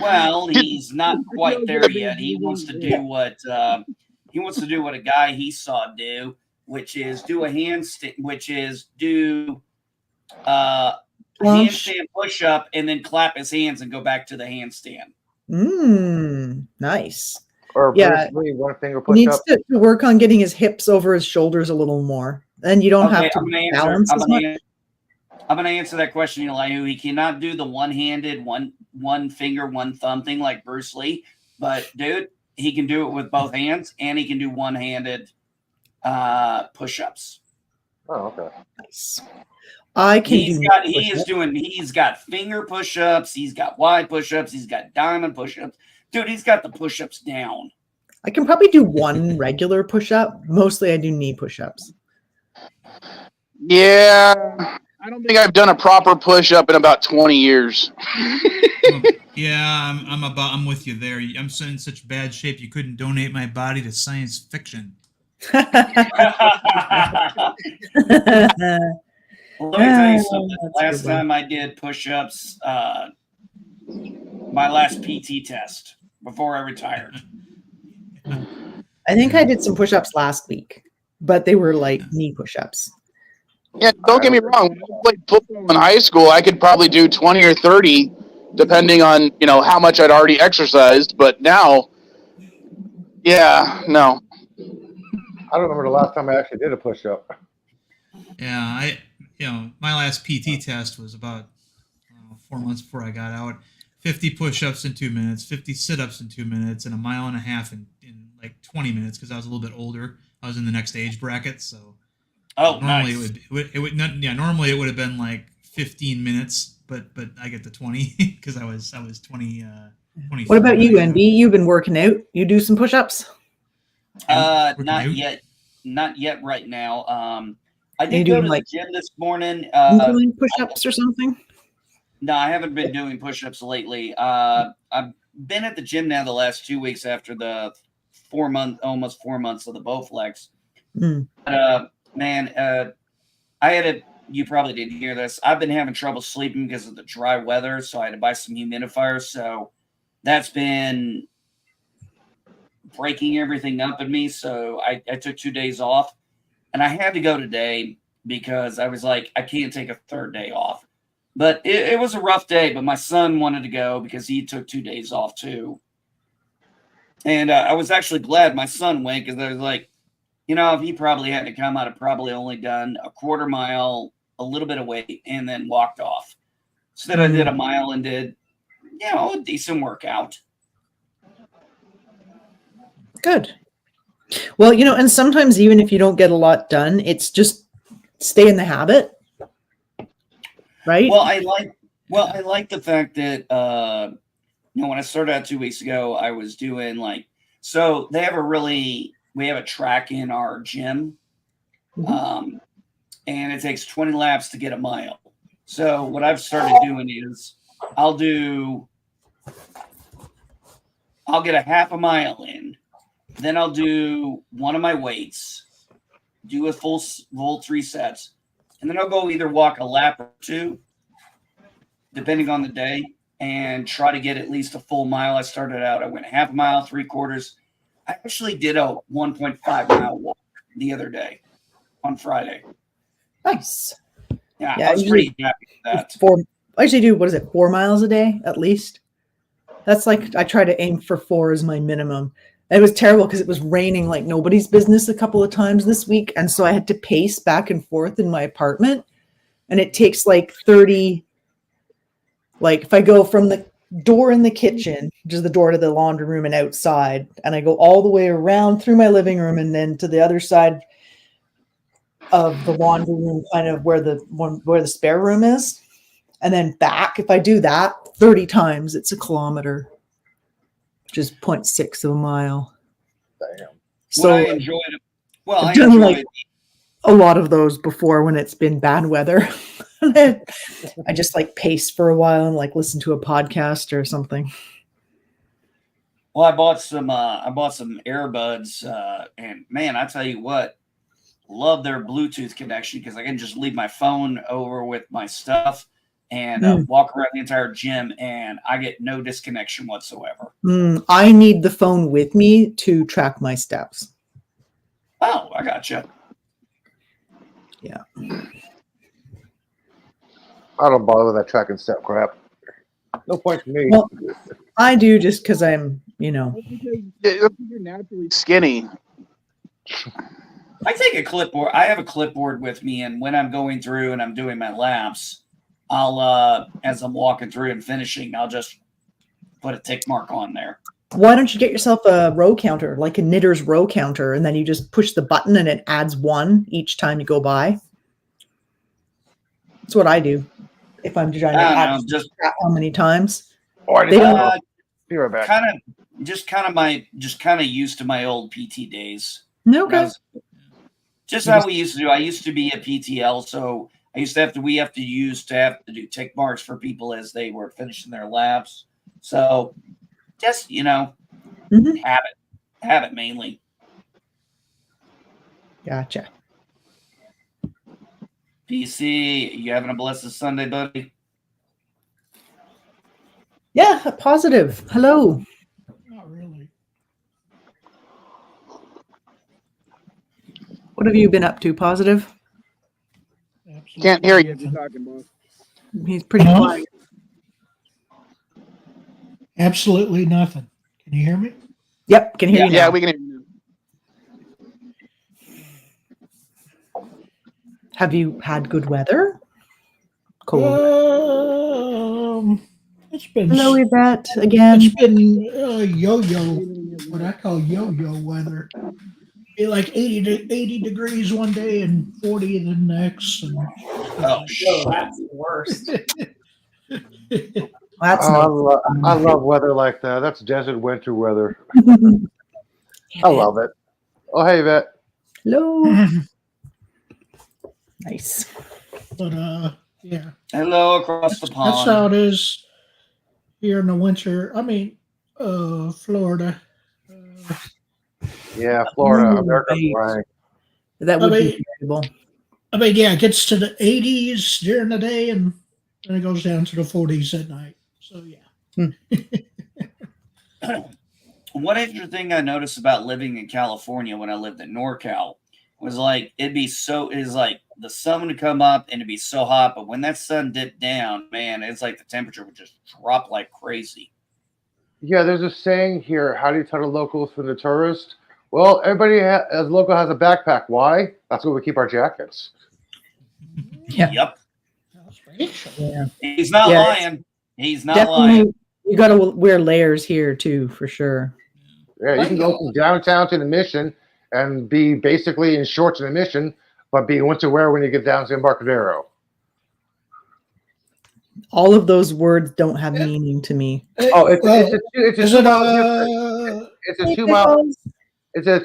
well, he's not quite there yet. He wants to do what a guy he saw do, which is do a handstand, handstand push up and then clap his hands and go back to the handstand. Nice. Or yeah, Bruce Lee, one finger push needs up. to work on getting his hips over his shoulders a little more. And you don't have to balance as much. I'm going to answer that question, Eli. He cannot do the one-handed, one finger, one thumb thing like Bruce Lee. But, dude, he can do it with both hands, and he can do one-handed push-ups. Oh, okay. Nice. He's got finger push-ups. He's got wide push-ups. He's got diamond push-ups. Dude, he's got the push-ups down. I can probably do one regular push-up. Mostly I do knee push-ups. Yeah. I don't think I've done a proper push-up in about 20 years. Yeah, I'm with you there. I'm in such bad shape you couldn't donate my body to science fiction. Let me tell you something. Last time I did push-ups, my last PT test before I retired. I think I did some push-ups last week, but they were like knee push-ups. Yeah, don't get me wrong. When I played football in high school, I could probably do 20 or 30, depending on, how much I'd already exercised. But now, yeah, no. I don't remember the last time I actually did a push-up. Yeah, my last PT test was about 4 months before I got out. 50 push-ups in 2 minutes, 50 sit-ups in 2 minutes, and a mile and a half in like 20 minutes because I was a little bit older. I was in the next age bracket, so normally nice. Normally it would have been like 15 minutes, but I get the 20 because I was 20. What about you, NB? You've been working out. You do some push-ups? Not yet right now. I did go to the gym this morning. Doing push-ups or something? No, I haven't been doing push-ups lately. I've been at the gym now the last 2 weeks after the almost 4 months of the Bowflex. But, man, you probably didn't hear this. I've been having trouble sleeping because of the dry weather, so I had to buy some humidifiers. So that's been breaking everything up in me. So I took 2 days off, and I had to go today because I was like, I can't take a third day off. But it was a rough day, but my son wanted to go because he took 2 days off too. And I was actually glad my son went because I was like, if he probably had to come, I'd have probably only done a quarter mile, a little bit of weight, and then walked off. Instead, I did a mile and did, a decent workout. Good. Well, and sometimes even if you don't get a lot done, it's just stay in the habit. Right. Well, I like the fact that when I started out 2 weeks ago, I was doing so we have a track in our gym, and it takes 20 laps to get a mile. So what I've started doing is I'll get a half a mile in. Then I'll do one of my weights, do a full 3 sets. And then I'll go either walk a lap or 2, depending on the day, and try to get at least a full mile. I started out, I went half a mile, 3/4. I actually did a 1.5 mile walk the other day on Friday. Nice. Yeah, I was pretty happy with that. I usually do, 4 miles a day at least? That's like, I try to aim for 4 as my minimum. It was terrible because it was raining like nobody's business a couple of times this week. And so I had to pace back and forth in my apartment. And it takes like 30, like if I go from the door in the kitchen, which is the door to the laundry room and outside, and I go all the way around through my living room and then to the other side of the laundry room, kind of where the spare room is, and then back. If I do that 30 times, it's a kilometer, which is 0.6 of a mile. Damn. So I enjoyed it. Well, I've I done enjoyed a lot of those before when it's been bad weather. I just like pace for a while and like listen to a podcast or something. Well, I bought some earbuds, and man, I tell you what, love their Bluetooth connection because I can just leave my phone over with my stuff and walk around the entire gym, and I get no disconnection whatsoever. I need the phone with me to track my steps. Oh, I gotcha. Yeah. I don't bother with that track and step crap. No point for me. Well, I do just because I'm, You're naturally skinny. I take a clipboard. I have a clipboard with me, and when I'm going through and I'm doing my laps, I'll as I'm walking through and finishing, I'll just put a tick mark on there. Why don't you get yourself a row counter, like a knitter's row counter, and then you just push the button and it adds 1 each time you go by? That's what I do. If I'm trying to just how many times. Be right back. Kind of used to my old PT days. Okay. Just how we used to do. I used to be a PTL, so I used to have to. We have to do tick marks for people as they were finishing their laps. So, just habit mainly. Gotcha. PC, you having a blessed Sunday, buddy? Yeah, positive. Hello. Not really. What have you been up to? Positive? Absolutely. Can't hear you if you're talking, boss. He's pretty quiet. Absolutely nothing. Can you hear me? Yep, can hear you now. Yeah, we can hear you now. Have you had good weather? Cold. It's been Hello, Yvette, again. It's been yo-yo, what I call yo-yo weather. Be like 80 degrees one day and 40 the next. And that's the worst. I love weather like that. That's desert winter weather. I love it. Oh, hey, Yvette. Hello. Nice. But yeah. Hello across the pond. That's how it is here in the winter. I mean, Florida. Yeah, Florida. America. Right. That would be terrible. I mean, yeah, it gets to the 80s during the day and then it goes down to the 40s at night. So yeah. One interesting thing I noticed about living in California when I lived in NorCal was like the sun would come up and it'd be so hot, but when that sun dipped down, man, it's like the temperature would just drop like crazy. Yeah, there's a saying here. How do you tell the locals from the tourists? Well, everybody as local has a backpack. Why? That's where we keep our jackets. Yeah. Yep. Yeah. He's not lying. He's not Definitely, lying. You got to wear layers here too, for sure. Yeah, you can go from downtown to the Mission and be basically in shorts in the Mission, but be winter wear when you get down to Embarcadero. All of those words don't have meaning to me. Oh, it's a 2 mile difference. It's a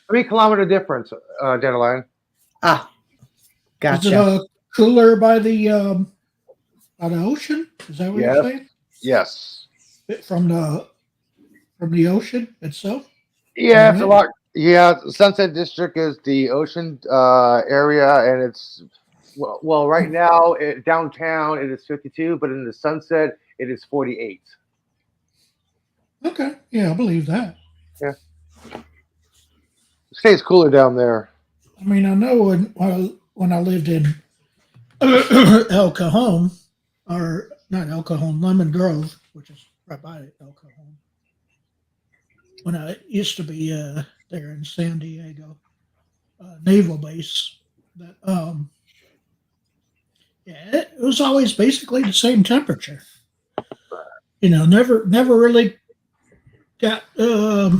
3 kilometer difference, Dandelion. Ah, gotcha. Is it cooler by the By the ocean? Is that what Yes. you're saying? Yes. From the ocean itself? Yeah, it's a Right. lot. Yeah, Sunset District is the ocean area, and it's well right now downtown it is 52, but in the Sunset it is 48. Okay. Yeah, I believe that. Yeah, it stays cooler down there. I mean, I know when I lived in El Cajon, or not El Cajon, Lemon Grove, which is right by El Cajon. When I used to be there in San Diego Naval Base, that yeah, it was always basically the same temperature. You know, never really got I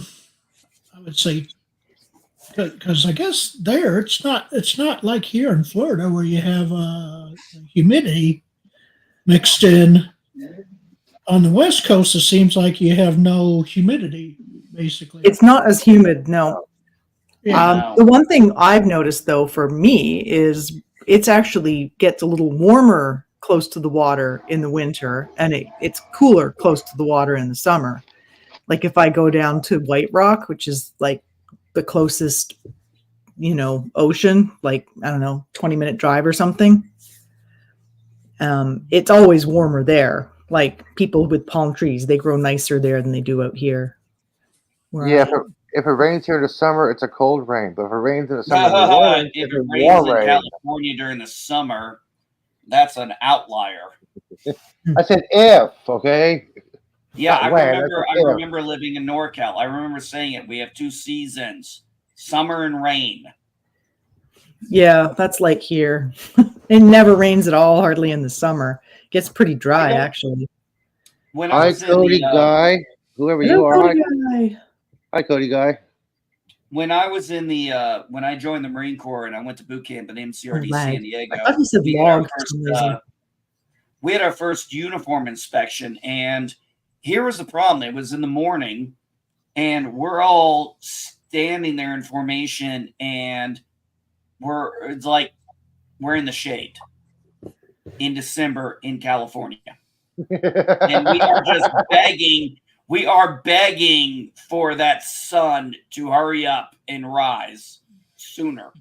would say, because I guess there it's not like here in Florida where you have humidity mixed in. On the West Coast, it seems like you have no humidity, basically. It's not as humid, no. Yeah. No. The one thing I've noticed though for me is it's actually gets a little warmer close to the water in the winter, and it's cooler close to the water in the summer. Like if I go down to White Rock, which is like the closest, ocean, like, I don't know, 20-minute drive or something. It's always warmer there. Like people with palm trees, they grow nicer there than they do out here. Yeah, if it rains here in the summer, it's a cold rain. But if it rains in the summer, in New Orleans, If it's it a rains warm in rain. California during the summer, that's an outlier. I said if, okay. Yeah, Not I when, remember. that's I if. remember living in NorCal. I remember saying it. We have 2 seasons: summer and rain. Yeah, that's like here. It never rains at all, hardly in the summer. It gets pretty dry, actually. When I Hi, was in Cody the guy. Whoever you are. Hello, guy. Hi, Cody guy. when I was in the when I joined the Marine Corps and I went to boot camp at MCRD lag. San Diego, I thought you said we had our log for first, some reason. we had our first uniform inspection, and here was the problem. It was in the morning, and we're all standing there in formation, and it's like we're in the shade in December in California. And we are just begging. We are begging for that sun to hurry up and rise sooner.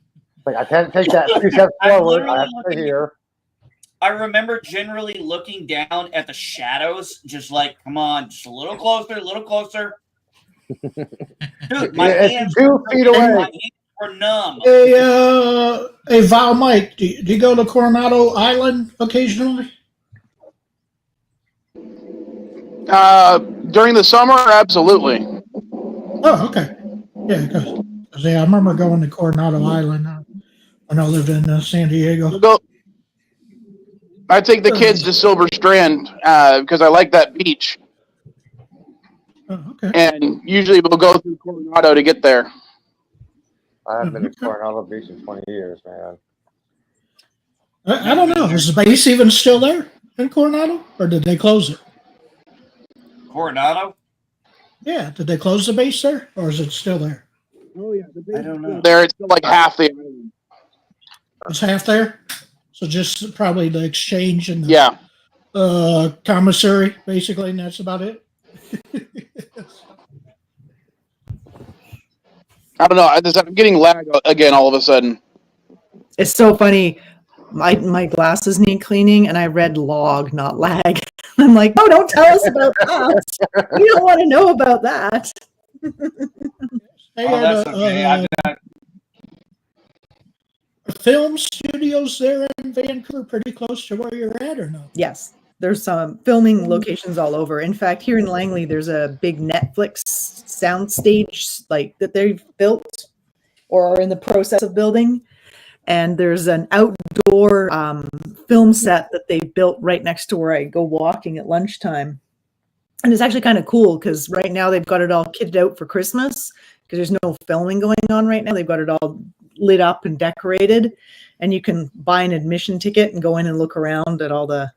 Like, I can't take that 3 steps forward. I have to stay here. I remember generally looking down at the shadows, just like, come on, just a little closer, a little closer. Dude, my Yeah, hands it's 2 feet away. my hands were numb. Hey, Vilemike, do you go to Coronado Island occasionally? During the summer, absolutely. Oh, okay. Yeah, because I remember going to Coronado Island when I lived in San Diego. I take the kids to Silver Strand because I like that beach. Oh, okay. And usually we'll go through Coronado to get there. I haven't been to Coronado Beach in 20 years, man. I don't know. Is the base even still there in Coronado, or did they close it? Coronado? Yeah, did they close the base there, or is it still there? Oh yeah, the base I don't know. there. It's still like half the island. It's half there, so just probably the exchange and the commissary, basically, and that's about it. I don't know. I'm getting lag again all of a sudden. It's so funny. My glasses need cleaning, and I read log, not lag. I'm like, oh, don't tell us about that. We don't want to know about that. That's okay. Film studios there in Vancouver pretty close to where you're at, or no? Yes, there's some filming locations all over. In fact, here in Langley, there's a big Netflix soundstage like that they've built or are in the process of building. And there's an outdoor film set that they built right next to where I go walking at lunchtime. And it's actually kind of cool because right now they've got it all kitted out for Christmas because there's no filming going on right now. They've got it all lit up and decorated. And you can buy an admission ticket and go in and look around at all the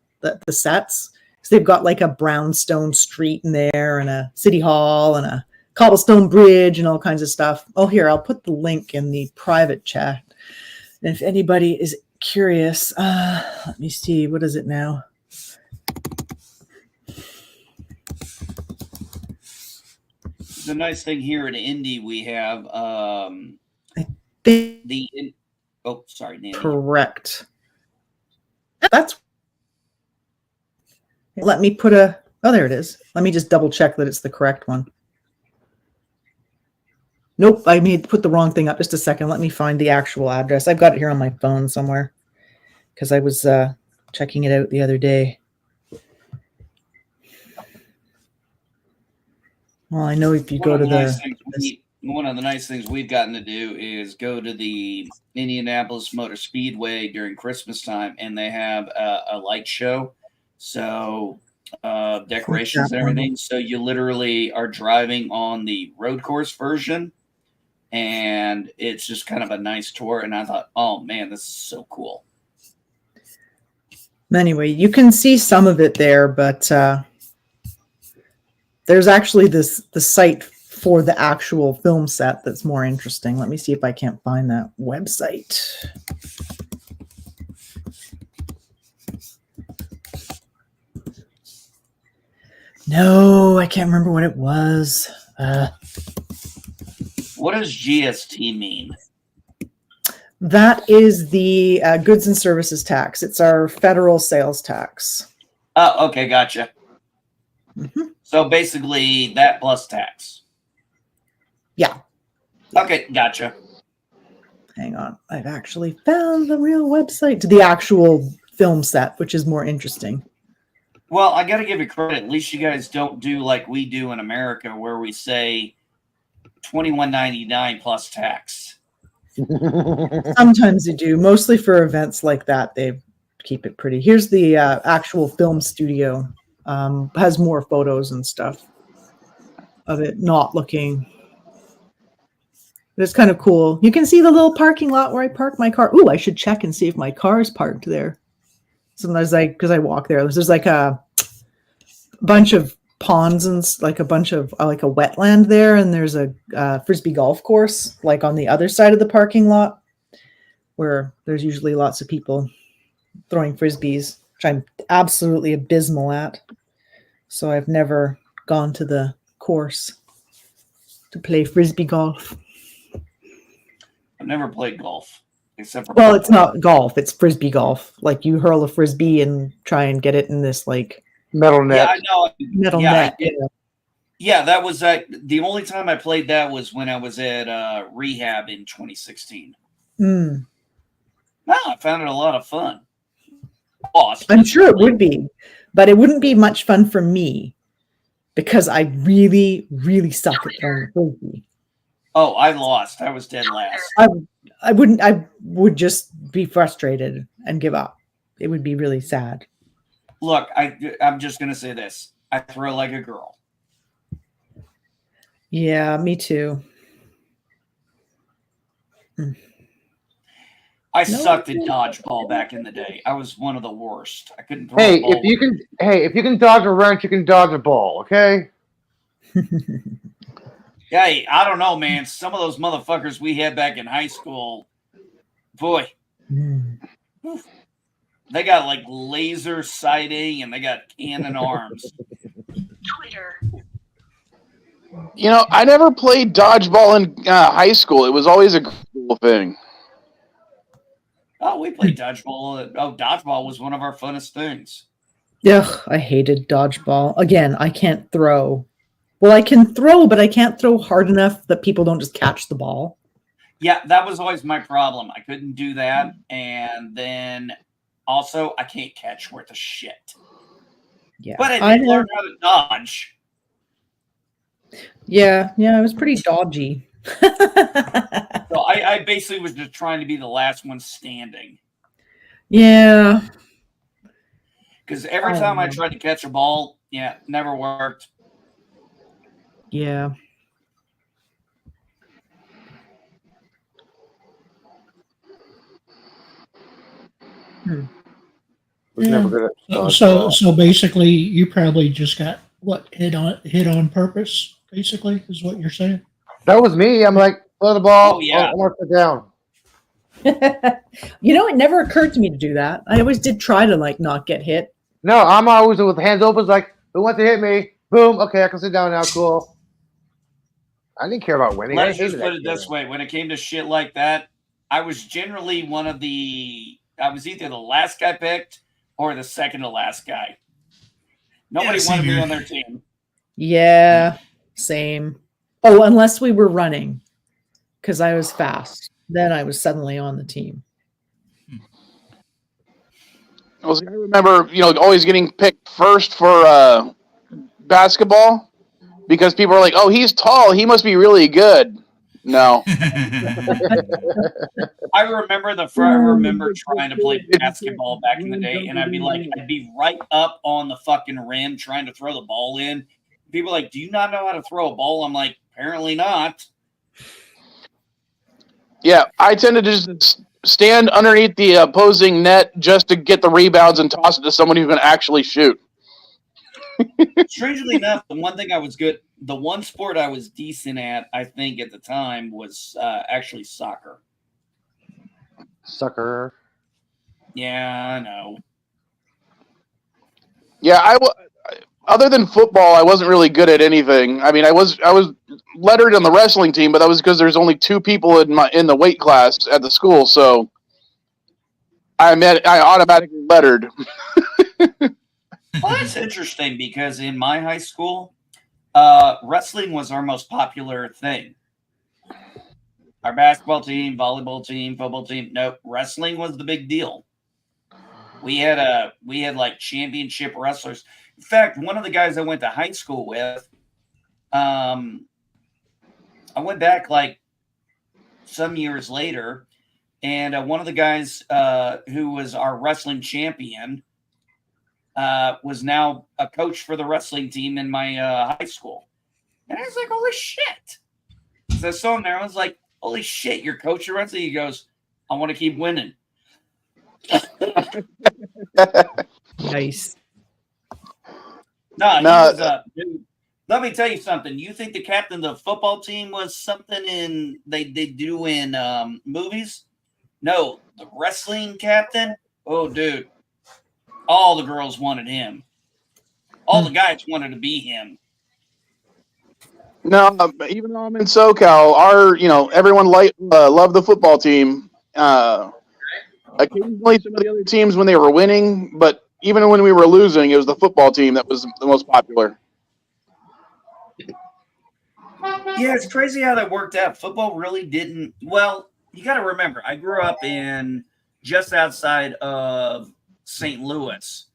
sets. So they've got like a brownstone street in there and a city hall and a cobblestone bridge and all kinds of stuff. Oh, here, I'll put the link in the private chat. And if anybody is curious, let me see, what is it now? the nice thing here in Indy, we have They- oh, sorry, Nanny. Correct. That's. Let me put a. Oh, there it is. Let me just double check that it's the correct one. Nope, I made put the wrong thing up. Just a second. Let me find the actual address. I've got it here on my phone somewhere because I was checking it out the other day. Well, I know if you go to one of the nice things we've gotten to do is go to the Indianapolis Motor Speedway during Christmas time, and they have a light show. So decorations and everything. So you literally are driving on the road course version, and it's just kind of a nice tour. And I thought, oh man, this is so cool. Anyway, you can see some of it there, but there's actually the site for the actual film set that's more interesting. Let me see if I can't find that website. No, I can't remember what it was. What does GST mean? That is the goods and services tax. It's our federal sales tax. Oh, okay, gotcha. Mm-hmm. So basically that plus tax. Yeah. Okay, gotcha. Hang on. I've actually found the real website to the actual film set, which is more interesting. Well, I got to give you credit. At least you guys don't do like we do in America, where we say $21.99 plus tax. Sometimes they do. Mostly for events like that, they keep it pretty. Here's the actual film studio. Has more photos and stuff of it not looking. But it's kind of cool. You can see the little parking lot where I park my car. Ooh, I should check and see if my car is parked there. Sometimes because I walk there, there's like a bunch of ponds and like a bunch of like a wetland there, and there's a frisbee golf course like on the other side of the parking lot where there's usually lots of people throwing frisbees, which I'm absolutely abysmal at. So I've never gone to the course to play frisbee golf. I've never played golf except for. Well, it's not golf; it's frisbee golf. Like you hurl a frisbee and try and get it in this like metal net. Yeah, I know. Metal net. Yeah, that was the only time I played that was when I was at rehab in 2016. No, I found it a lot of fun. I'm sure it would be, but it wouldn't be much fun for me because I really, really suck at throwing frisbee. Oh, I lost. I was dead last. I would just be frustrated and give up. It would be really sad. Look, I'm just going to say this. I throw like a girl. Yeah, me too. I sucked at dodgeball back in the day. I was one of the worst. I couldn't throw Hey, a ball. if you can dodge a wrench, you can dodge a ball, okay? Hey, I don't know, man. Some of those motherfuckers we had back in high school, boy, they got like laser sighting and they got cannon arms. Twitter. You know, I never played dodgeball in high school. It was always a cool thing. Oh, we played dodgeball. Oh, dodgeball was one of our funnest things. Ugh, I hated dodgeball. Again, I can't throw. Well, I can throw, but I can't throw hard enough that people don't just catch the ball. Yeah, that was always my problem. I couldn't do that. And then also, I can't catch worth a shit. Yeah. But I did learn how to dodge. Yeah, I was pretty dodgy. So I basically was just trying to be the last one standing. Yeah. Because every time I tried to catch a ball, yeah, never worked. Yeah. Was never good at So basically, you probably just got hit on purpose. Basically, is what you're saying. That was me. I'm like, throw the ball. Oh, yeah. I want to sit down. It never occurred to me to do that. I always did try to like not get hit. No, I'm always with hands open. Like, who wants to hit me? Boom. Okay, I can sit down now. Cool. I didn't care about winning. I Let's just hated put that it this game. way: when it came to shit like that, I was generally I was either the last guy picked or the second to last guy. Nobody same wanted me here. on their team. Yeah, same. Oh, unless we were running, because I was fast. Then I was suddenly on the team. I remember, always getting picked first for basketball because people are like, "Oh, he's tall. He must be really good." No. I remember trying to play basketball back in the day, and I'd be right up on the fucking rim trying to throw the ball in. People are like, "Do you not know how to throw a ball?" I'm like, "Apparently not." Yeah, I tend to just stand underneath the opposing net just to get the rebounds and toss it to someone who can actually shoot. Strangely enough, the one sport I was decent at, I think at the time, was actually soccer. Sucker. Yeah, I know. Yeah, other than football, I wasn't really good at anything. I mean, I was lettered on the wrestling team, but that was because there's only 2 people in the weight class at the school, so I automatically lettered. Well, that's interesting because in my high school, wrestling was our most popular thing. Our basketball team, volleyball team, football team. No, wrestling was the big deal. We had like championship wrestlers. In fact, one of the guys I went to high school with, I went back like some years later, and one of the guys who was our wrestling champion was now a coach for the wrestling team in my high school. And I was like, holy shit. So I saw him there. I was like, holy shit, you're coach of wrestling? He goes, I want to keep winning. Nice. Dude, let me tell you something. You think the captain of the football team was something they do in movies? No, the wrestling captain. Oh, dude, all the girls wanted him. All the guys wanted to be him. No, even though I'm in SoCal, everyone loved the football team. Occasionally, some of the other teams when they were winning, but even when we were losing, it was the football team that was the most popular. Yeah, it's crazy how that worked out. Football really didn't. Well, you got to remember, I grew up in just outside of St. Louis.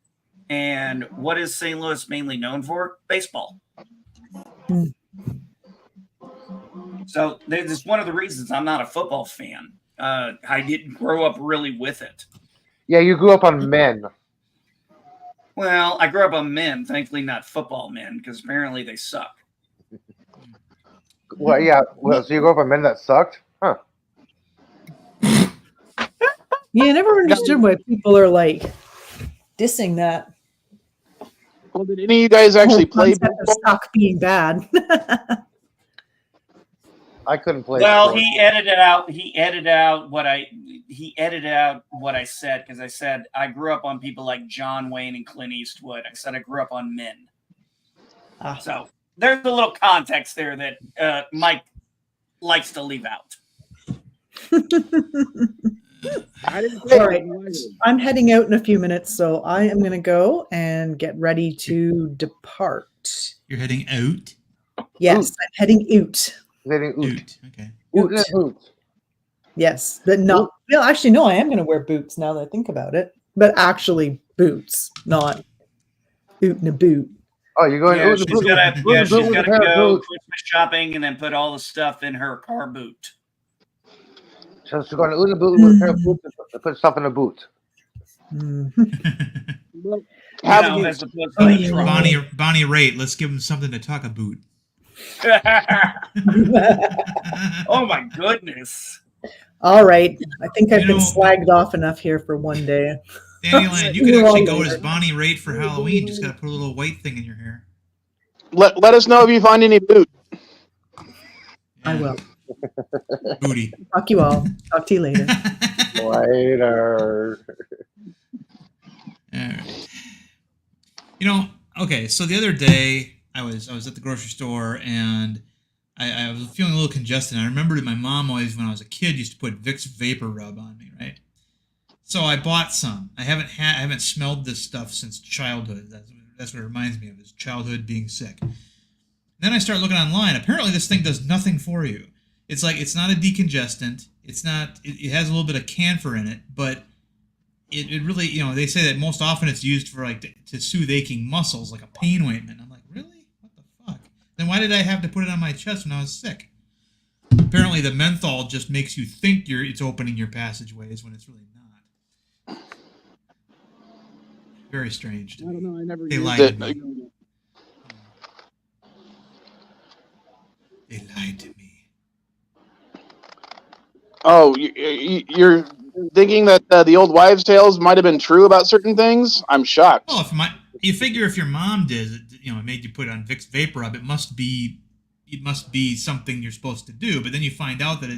And what is St. Louis mainly known for? Baseball. So that's one of the reasons I'm not a football fan. I didn't grow up really with it. Yeah, you grew up on men. Well, I grew up on men, thankfully not football men, because apparently they suck. Well, yeah. Well, so you grew up on men that sucked? Huh. Yeah, I never understood why people are like dissing that. Well, did any of you guys actually play baseball? Suck being bad. I couldn't play. Well, sports. he edited out what I said, because I said I grew up on people like John Wayne and Clint Eastwood. I said I grew up on men. So there's a little context there that Mike likes to leave out. All right. I'm heading out in a few minutes, so I am going to go and get ready to depart. You're heading out? Yes, I'm heading out. Heading out. Okay. Oot. Yes, but no. Well, actually, no. I am going to wear boots now that I think about it. But actually, boots, not oot in a boot. Oh, you're going? Yeah, she's got to go Christmas shopping and then put all the stuff in her car boot. So she's going to oot in a boot with a pair of boots and put stuff in a boot. Bonnie Raitt, let's give him something to talk about. Oh my goodness. All right. I think I've been slagged off enough here for one day. Dandelion, you could actually go as Bonnie Raitt for Halloween. Just got to put a little white thing in your hair. Let us know if you find any boot. I will. Booty. Talk you all. Talk to you later. Later. All right. Okay, so the other day I was at the grocery store and I was feeling a little congested. I remembered my mom always, when I was a kid, used to put Vicks Vapor Rub on me, right? So I bought some. I haven't smelled this stuff since childhood. That's what it reminds me of, is childhood being sick. Then I start looking online. Apparently this thing does nothing for you. It's like, it's not a decongestant. It has a little bit of camphor in it, but it really, they say that most often it's used for like to soothe aching muscles, like a pain ointment. I'm like, really? What the fuck? Then why did I have to put it on my chest when I was sick? Apparently the menthol just makes you think it's opening your passageways when it's really not. Very strange to me. I don't know. I never They used lied it. to me. They lied to me. Oh, you're thinking that the old wives' tales might have been true about certain things? I'm shocked. Well, you figure if your mom did it, made you put on Vicks Vapor Rub, it must be something you're supposed to do. But then you find out that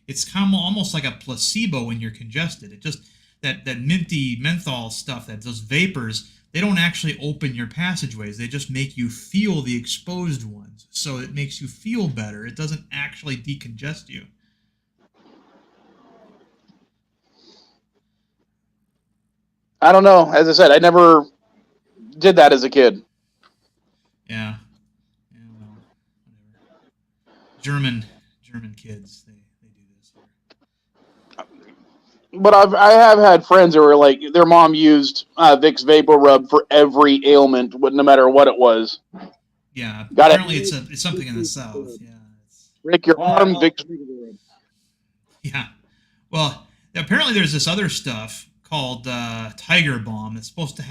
it's kind of almost like a placebo when you're congested. It just that minty menthol stuff, those vapors, they don't actually open your passageways. They just make you feel the exposed ones. So it makes you feel better. It doesn't actually decongest you. I don't know. As I said, I never did that as a kid. Yeah. Well, whatever. German kids, they do this here. But I have had friends who were like, their mom used Vicks Vapor Rub for every ailment, no matter what it was. Yeah, Got apparently it. it's something in the South. Yeah. Break your arm, Vicks. Yeah. Well, apparently there's this other stuff called Tiger Balm that's supposed to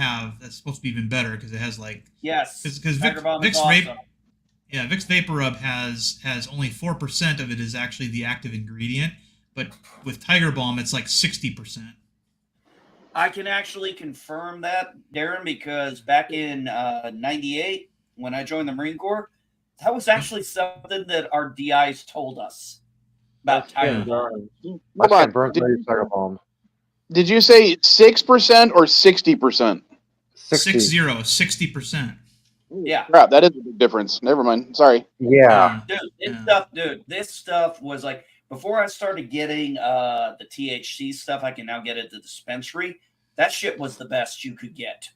be even better because it has like because Tiger Balm is Vicks awesome. Vicks Vapor Rub has only 4% of it is actually the active ingredient, but with Tiger Balm it's like 60%. I can actually confirm that, Darren, because back in '98 when I joined the Marine Corps, that was actually something that our DIs told us about Tiger Balm. Hold on. Did you say 6% or 60%? 60%. Yeah. Crap, that is a big difference. Never mind. Sorry. Yeah. This stuff was like, before I started getting the THC stuff, I can now get at the dispensary. That shit was the best you could get.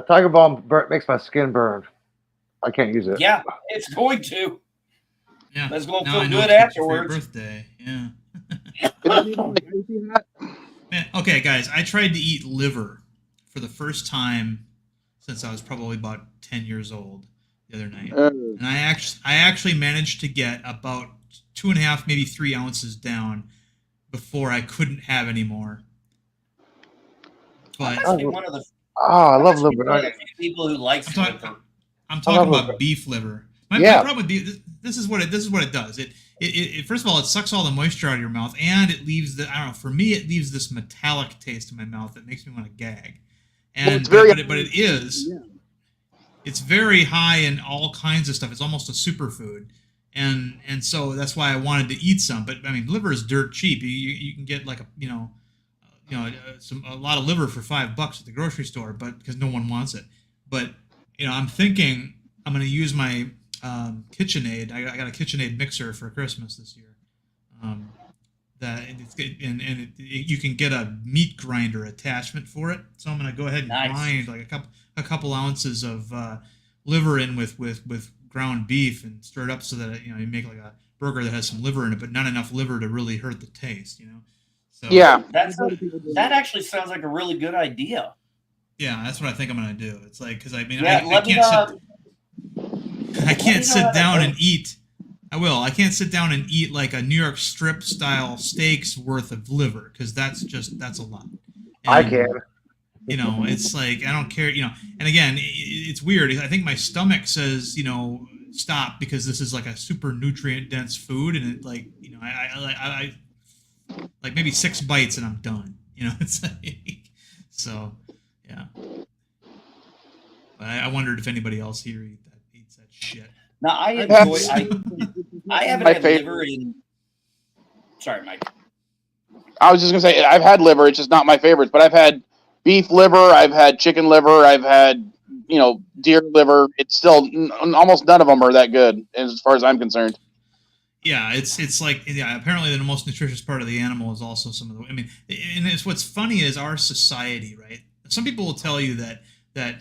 Tiger Balm makes my skin burn. I can't use it. Yeah, it's going to. Yeah. But it's going to Now I feel know good it's for your afterwards. birthday. Yeah. Man, okay, guys, I tried to eat liver for the first time since I was probably about 10 years old the other night, and I actually managed to get about 2.5, maybe 3 ounces down before I couldn't have any more. But I love liver. People who like liver. I'm talking about beef liver. My problem with beef, this is what it does. It first of all, it sucks all the moisture out of your mouth, and it leaves for me, it leaves this metallic taste in my mouth that makes me want to gag. And it's very high in all kinds of stuff. It's almost a superfood, and so that's why I wanted to eat some. But I mean, liver is dirt cheap. You can get like a lot of liver for $5 at the grocery store, but because no one wants it. But I'm thinking I'm going to use my KitchenAid. I got a KitchenAid mixer for Christmas this year. You can get a meat grinder attachment for it. So I'm going to go ahead and grind like a couple ounces of liver in with ground beef and stir it up so that you make like a burger that has some liver in it, but not enough liver to really hurt the taste. So yeah, that actually sounds like a really good idea. Yeah, that's what I think I'm going to do. It's like because I can't sit down and eat. I can't sit down and eat like a New York strip style steak's worth of liver because that's a lot. And, I can. It's like I don't care. And again, it's weird. I think my stomach says stop because this is like a super nutrient dense food, and it like I like maybe 6 bites and I'm done. It's like, so yeah. But I wondered if anybody else here eats that shit. Now I haven't had liver in. Sorry, Mike. I was just gonna say I've had liver. It's just not my favorite. But I've had beef liver. I've had chicken liver. I've had deer liver, it's still almost none of them are that good as far as I'm concerned. Yeah, it's like, yeah, apparently the most nutritious part of the animal is also some of the, I mean, and it's what's funny is our society, right? Some people will tell you that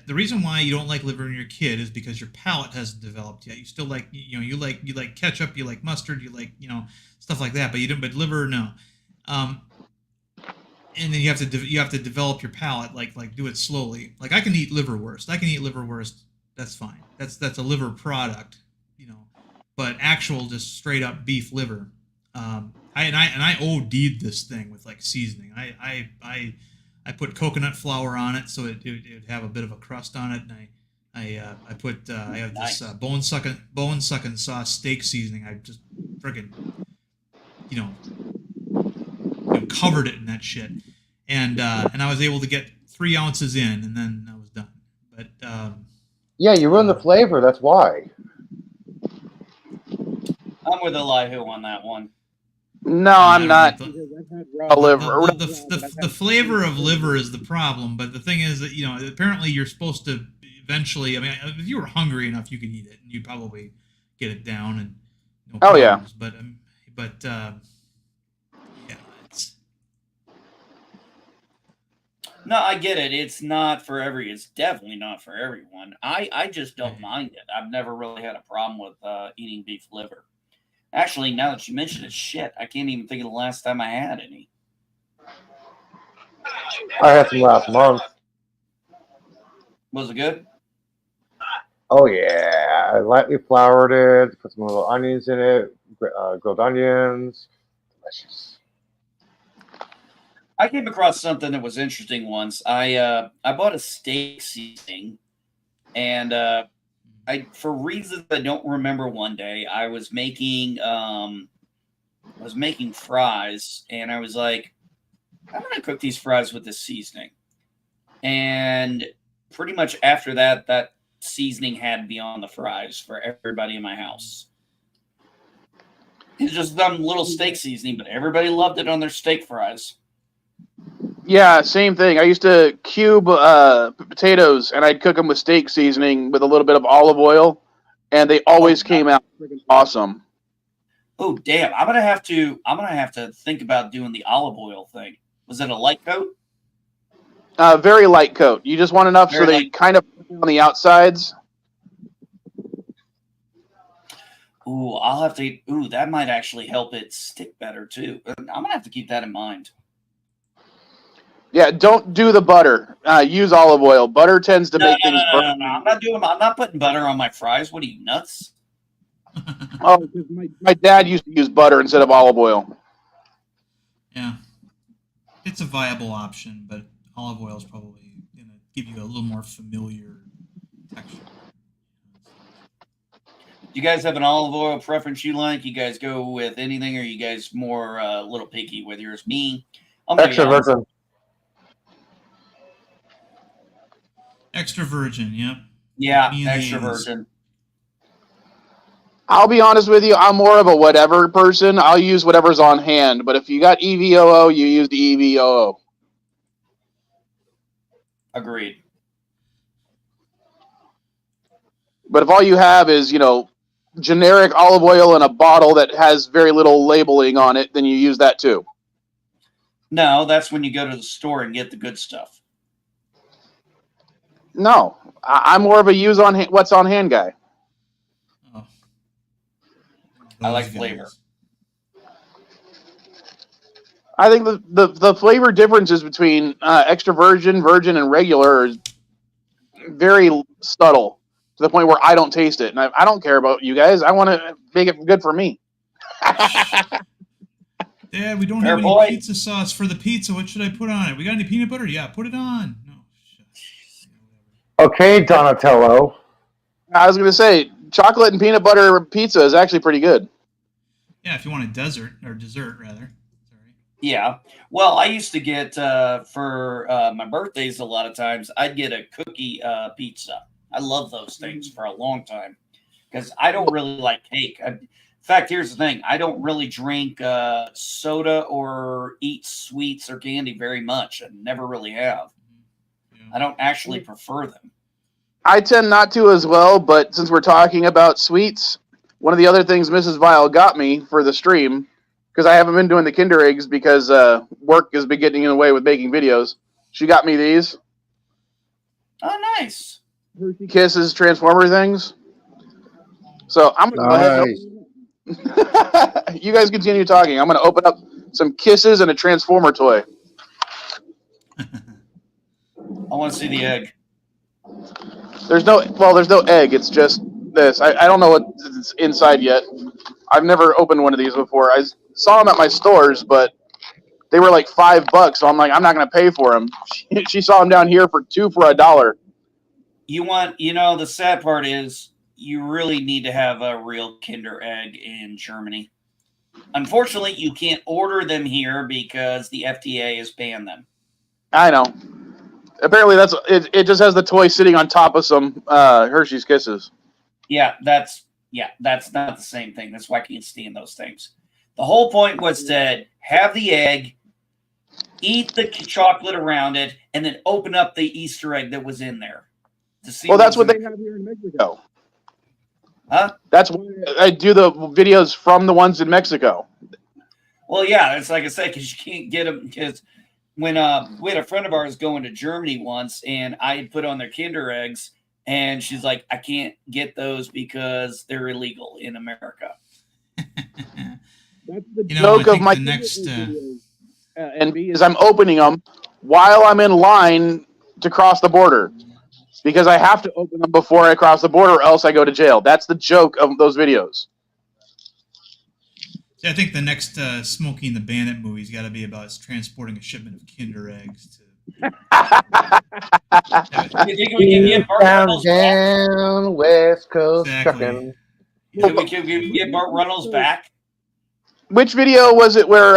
the reason why you don't like liver in your kid is because your palate hasn't developed yet. You still like, you like ketchup, you like mustard, you like, stuff like that, but you don't, but liver, no. And then you have to develop your palate, like do it slowly. Like I can eat liverwurst. That's fine. That's a liver product, but actual just straight up beef liver. I OD'd this thing with like seasoning. I put coconut flour on it so it would have a bit of a crust on it, and I have this bone sucking sauce steak seasoning. I just friggin' covered it in that shit, and I was able to get 3 ounces in, and then I was done. But yeah, you ruined the flavor. That's why. I'm with Elihu on that one. No, I'm not. The flavor of liver is the problem, but the thing is that apparently you're supposed to eventually. I mean, if you were hungry enough, you could eat it, and you'd probably get it down and no problems. Yeah. But yeah, it's. No, I get it. It's definitely not for everyone. I just don't mind it. I've never really had a problem with eating beef liver. Actually, now that you mention it, shit, I can't even think of the last time I had any. I had some last month. Was it good? Oh yeah, I lightly floured it, put some little onions in it, grilled onions. Delicious. I came across something that was interesting once. I bought a steak seasoning, and for reasons I don't remember, one day I was making fries, and I was like, I'm gonna cook these fries with this seasoning. And pretty much after that seasoning had to be on the fries for everybody in my house. It's just some little steak seasoning, but everybody loved it on their steak fries. Yeah, same thing. I used to cube potatoes, and I'd cook them with steak seasoning with a little bit of olive oil, and they always came out freaking awesome. Oh damn! I'm gonna have to think about doing the olive oil thing. Was it a light coat? Very light coat. You just want enough so they kind of on the outsides. Ooh, I'll have to. Ooh, that might actually help it stick better too. I'm gonna have to keep that in mind. Yeah, don't do the butter. Use olive oil. Butter tends to make things burn. No. I'm not putting butter on my fries. What are you, nuts? Oh, my dad used to use butter instead of olive oil. Yeah, it's a viable option, but olive oil is probably going to give you a little more familiar texture. Do you guys have an olive oil preference you like? You guys go with anything, or are you guys more a little picky with yours? Me, extra virgin. Extra virgin, yep. Yeah, extra virgin. I'll be honest with you, I'm more of a whatever person. I'll use whatever's on hand, but if you got EVOO, you use the EVOO. Agreed. But if all you have is, generic olive oil in a bottle that has very little labeling on it, then you use that too. No, that's when you go to the store and get the good stuff. No, I'm more of a use on what's on hand guy. Oh. I like flavor. I think the flavor differences between extra virgin, virgin, and regular is very subtle to the point where I don't taste it. And I don't care about you guys. I want to make it good for me. Dad, we don't have any pizza sauce for the pizza. What should I put on it? We got any peanut butter? Yeah, put it on. No. Okay, Donatello. I was going to say, chocolate and peanut butter pizza is actually pretty good. Yeah, if you want a dessert rather. Sorry. Yeah. Well, I used to get for my birthdays a lot of times, I'd get a cookie pizza. I love those things for a long time because I don't really like cake. In fact, here's the thing. I don't really drink soda or eat sweets or candy very much. I never really have. I don't actually prefer them. I tend not to as well, but since we're talking about sweets, one of the other things Mrs. Vile got me for the stream, because I haven't been doing the Kinder Eggs because work has been getting in the way with making videos. She got me these. Oh, nice. Hershey Kisses Transformer things. So I'm going to go ahead and you guys continue talking. I'm going to open up some Kisses and a Transformer toy. I want to see the egg. There's no egg. It's just this. I don't know what's inside yet. I've never opened one of these before. I saw them at my stores, but they were like $5. So I'm like, I'm not going to pay for them. She saw them down here for $2 for $1. The sad part is you really need to have a real Kinder Egg in Germany. Unfortunately, you can't order them here because the FDA has banned them. I know. Apparently, that's it. It just has the toy sitting on top of some Hershey's Kisses. Yeah, that's not the same thing. That's why I can't stand those things. The whole point was to have the egg, eat the chocolate around it, and then open up the Easter egg that was in there. To see Well, that's what they have here in Mexico. Huh? That's why I do the videos from the ones in Mexico. Well, yeah, it's like I said, because you can't get them. Because when we had a friend of ours going to Germany once, and I had put on their Kinder Eggs, and she's like, I can't get those because they're illegal in America. That's the joke of my next NB is I'm opening them while I'm in line to cross the border because I have to open them before I cross the border, or else I go to jail. That's the joke of those videos. I think the next Smokey and the Bandit movie's got to be about us transporting a shipment of Kinder Eggs to. You think we can get Burt Reynolds down West Coast Exactly. trucking. Can we get Burt Reynolds back? Which video was it where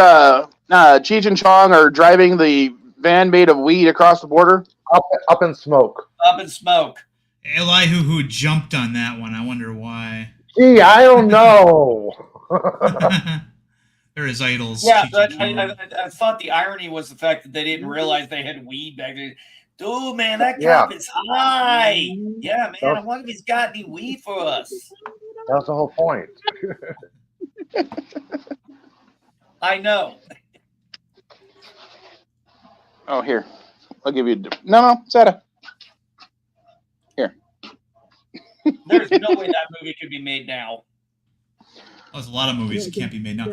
Cheech and Chong are driving the van made of weed across the border? Up in smoke. Up in smoke. Elihu who jumped on that one. I wonder why. Gee, I don't know. They're his idols. Yeah, Cheech but and Chong. I thought the irony was the fact that they didn't realize they had weed back there. Dude, man, that cop is high. Yeah, man, I wonder if he's got any weed for us. That's the whole point. I know. Oh, here. I'll give you... No, Sada. Here. There's no way that movie could be made now. There's a lot of movies that can't be made now.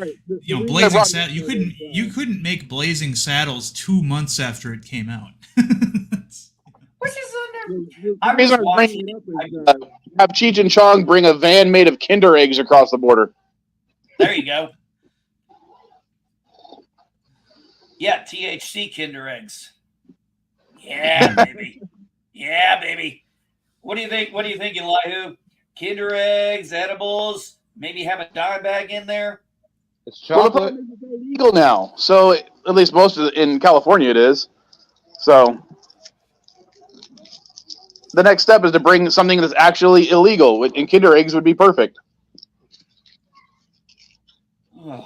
You know, Blazing Saddles. You couldn't make Blazing Saddles 2 months after it came out. Which is under. I was watching it. Have Cheech and Chong bring a van made of Kinder Eggs across the border. There you go. Yeah, THC Kinder Eggs. Yeah, baby. Yeah, baby. What do you think? What do you think, Elihu? Kinder Eggs, edibles. Maybe have a dime bag in there. It's chocolate. Well, it's illegal now. So at least most of in California it is. So the next step is to bring something that's actually illegal, and Kinder Eggs would be perfect. Ugh.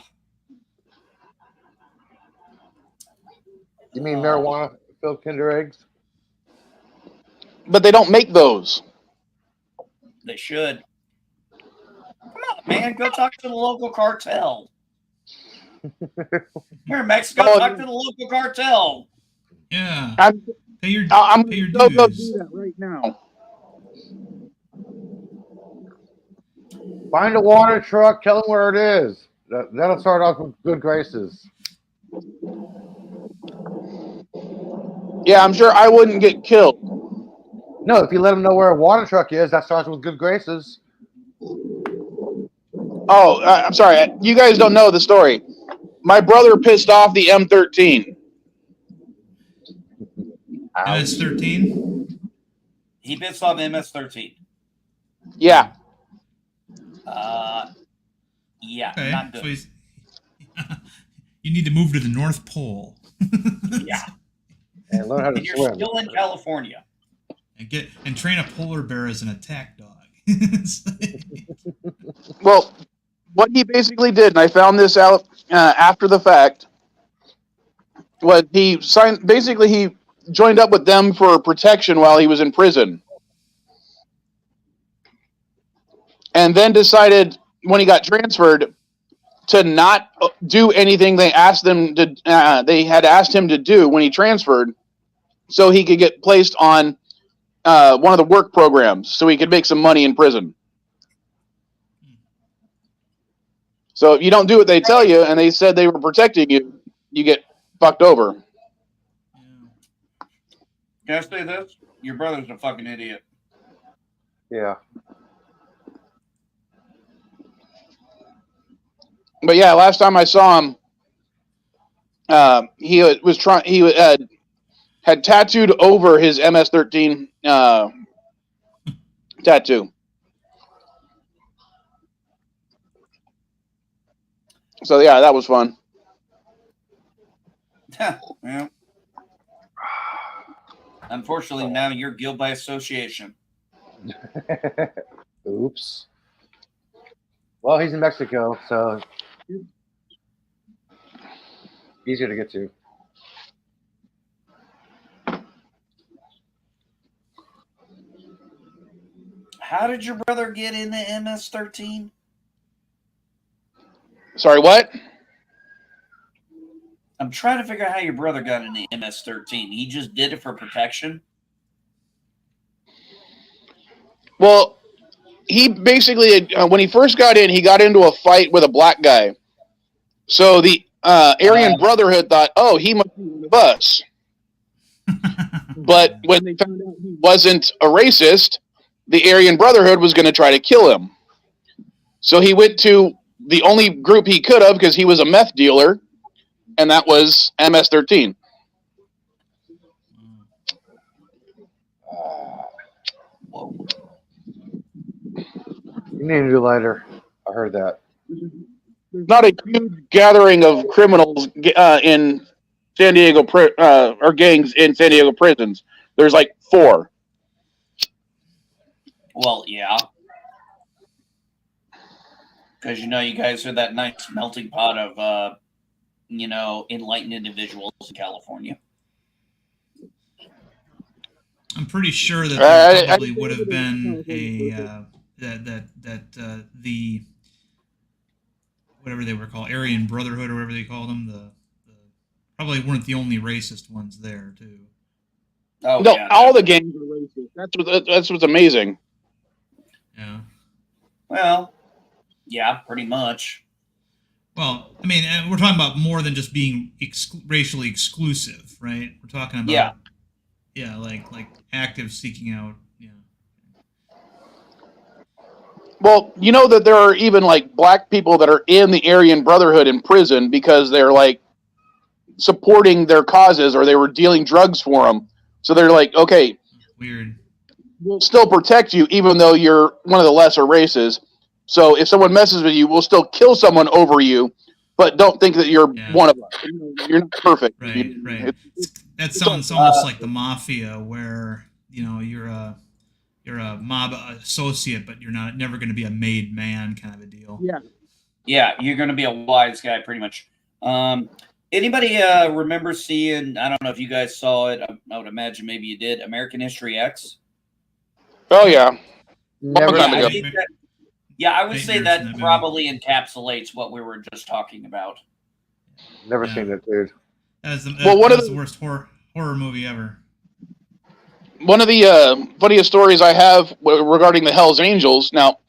You mean marijuana-filled Kinder Eggs? But they don't make those. They should. Come on, man. Go talk to the local cartel. Here in Mexico, talk to the local cartel. Yeah. I'm pay your going dues. to go do that right now. Find a water truck. Tell them where it is. That'll start off with good graces. Yeah, I'm sure I wouldn't get killed. No, if you let them know where a water truck is, that starts with good graces. Oh, I'm sorry. You guys don't know the story. My brother pissed off the M13. MS-13? He pissed off MS-13. Yeah. Yeah, Okay. not good. So you need to move to the North Pole. Yeah. And learn how to And you're swim. still in California. And train a polar bear as an attack dog. Well, what he basically did, and I found this out after the fact, was he joined up with them for protection while he was in prison. and then decided when he got transferred to not do anything they asked them to. They had asked him to do when he transferred, so he could get placed on one of the work programs, so he could make some money in prison. So if you don't do what they tell you, and they said they were protecting you, you get fucked over. Can I say this? Your brother's a fucking idiot. Yeah. But yeah, last time I saw him, he was trying. He had tattooed over his MS-13 tattoo. So yeah, that was fun. Well, unfortunately, now you're guilt by association. Oops. Well, he's in Mexico, so easier to get to. How did your brother get in the MS-13? Sorry, what? I'm trying to figure out how your brother got in the MS-13. He just did it for protection? Well, he basically, when he first got in, he got into a fight with a black guy. So the Aryan Brotherhood thought, oh, he must be one of us. But when they found out he wasn't a racist, the Aryan Brotherhood was going to try to kill him. So he went to the only group he could have, because he was a meth dealer, and that was MS-13. You need a new lighter. I heard that. There's not a huge gathering of criminals in San Diego, or gangs in San Diego prisons. There's like 4. Well, yeah. Because, you guys are that nice melting pot of, enlightened individuals in California. I'm pretty sure that there probably would have been the whatever they were called, Aryan Brotherhood or whatever they called them, the probably weren't the only racist ones there too. Oh, no, yeah, all the gangs are racist. That's what's amazing. Yeah. Well, yeah, pretty much. Well, I mean, we're talking about more than just being racially exclusive, right? We're talking about like active seeking out. Yeah. Well, you know that there are even like black people that are in the Aryan Brotherhood in prison because they're like supporting their causes, or they were dealing drugs for them. So they're like, okay, weird. We'll still protect you even though you're one of the lesser races. So if someone messes with you, we'll still kill someone over you, but don't think that you're one of us. You're not perfect. Right, right. That sounds almost like the mafia, where you're a mob associate, but you're never going to be a made man kind of a deal. Yeah, you're going to be a wise guy, pretty much. Anybody remember seeing? I don't know if you guys saw it. I would imagine maybe you did. American History X. Oh yeah. Never. I would say that probably encapsulates what we were just talking about. Never seen it, dude. That's the worst horror movie ever. One of the funniest stories I have regarding the Hells Angels. Now,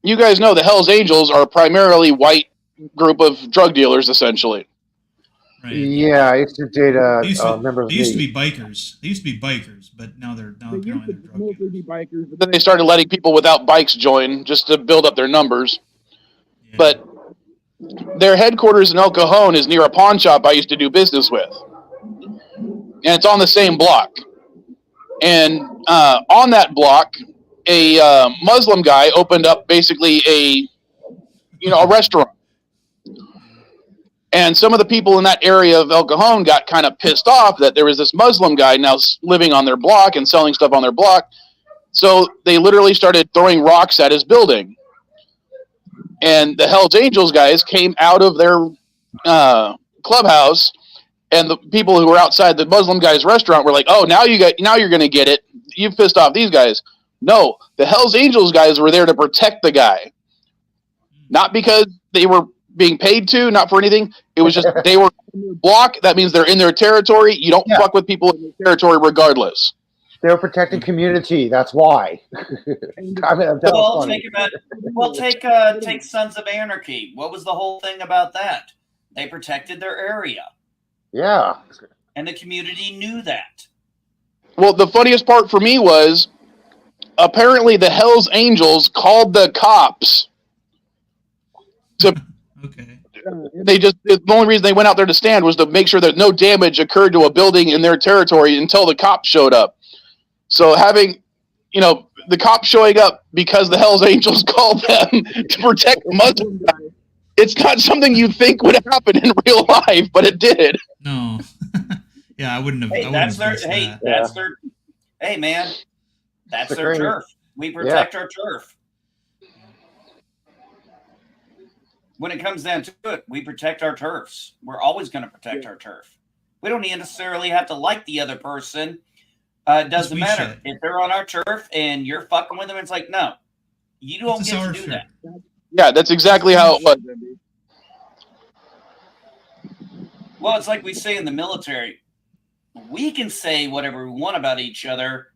you guys know the Hells Angels are a primarily white group of drug dealers, essentially. Right. Yeah, I used to date members. They used to be bikers. They used to be bikers, but now they're used to mostly be bikers. But then they started letting people without bikes join just to build up their numbers. Yeah. But their headquarters in El Cajon is near a pawn shop I used to do business with, and it's on the same block. And on that block, a Muslim guy opened up basically a restaurant. And some of the people in that area of El Cajon got kind of pissed off that there was this Muslim guy now living on their block and selling stuff on their block. So they literally started throwing rocks at his building. And the Hells Angels guys came out of their clubhouse, and the people who were outside the Muslim guy's restaurant were like, "Oh, now you're going to get it. You've pissed off these guys." No, the Hells Angels guys were there to protect the guy. Not because they were being paid to, not for anything. It was just they were in their block. That means they're in their territory. You don't fuck with people in their territory regardless. They were protecting community. That's why. I mean, that was funny. Take Sons of Anarchy. What was the whole thing about that? They protected their area. Yeah. And the community knew that. Well, the funniest part for me was apparently the Hells Angels called the cops to. Okay. The only reason they went out there to stand was to make sure that no damage occurred to a building in their territory until the cops showed up. So having, the cops showing up because the Hells Angels called them to protect Muslim guys, it's not something you think would happen in real life, but it did. No. Yeah, I wouldn't have. Hey, that's their turf. We protect our turf. When it comes down to it, we protect our turfs. We're always going to protect our turf. We don't necessarily have to like the other person. It doesn't matter. If they're on our turf and you're fucking with them, it's like, no, you don't get to do that. Yeah, that's exactly how it was. Well, it's like we say in the military. We can say whatever we want about each other.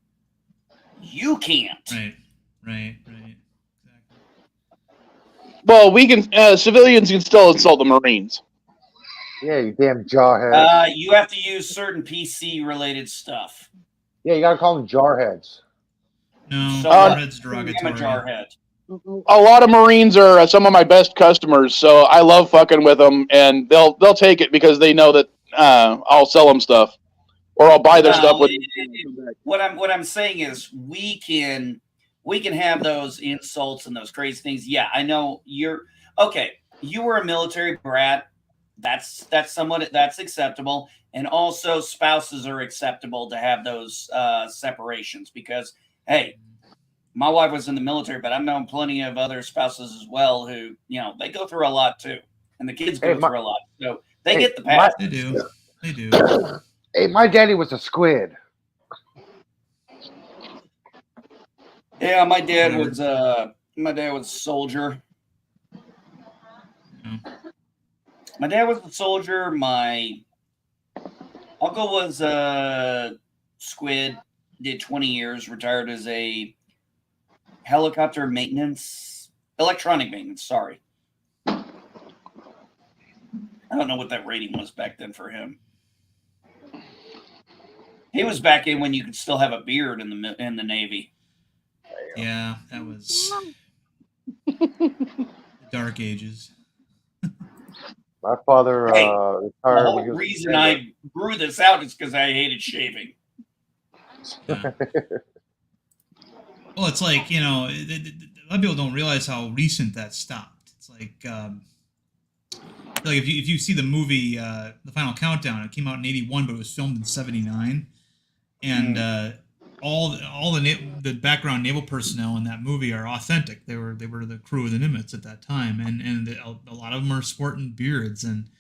You can't. Right. Well, we can. Civilians can still insult the Marines. Yeah, you damn jarhead. You have to use certain PC-related stuff. Yeah, you gotta call them jarheads. No, jarhead's derogatory. I'm a jarhead. A lot of Marines are some of my best customers, so I love fucking with them, and they'll take it because they know that I'll sell them stuff, or I'll buy their stuff. What I'm saying is we can have those insults and those crazy things. Yeah, I know you're okay. You were a military brat. That's acceptable, and also spouses are acceptable to have those separations because hey. My wife was in the military, but I've known plenty of other spouses as well who, they go through a lot too. And the kids go through a lot. So they get the pass. They do. Hey, my daddy was a squid. Yeah, my dad was a soldier. My dad was a soldier. My uncle was a squid, did 20 years, retired as a electronic maintenance, sorry. I don't know what that rating was back then for him. He was back in when you could still have a beard in the Navy. Yeah, that was the dark ages. My father retired. The whole reason I grew this out is because I hated shaving. Yeah. Well, it's like, a lot of people don't realize how recent that stopped. It's like if you see the movie The Final Countdown, it came out in 1981, but it was filmed in 1979, and all the background naval personnel in that movie are authentic. They were the crew of the Nimitz at that time, and a lot of them are sporting beards, and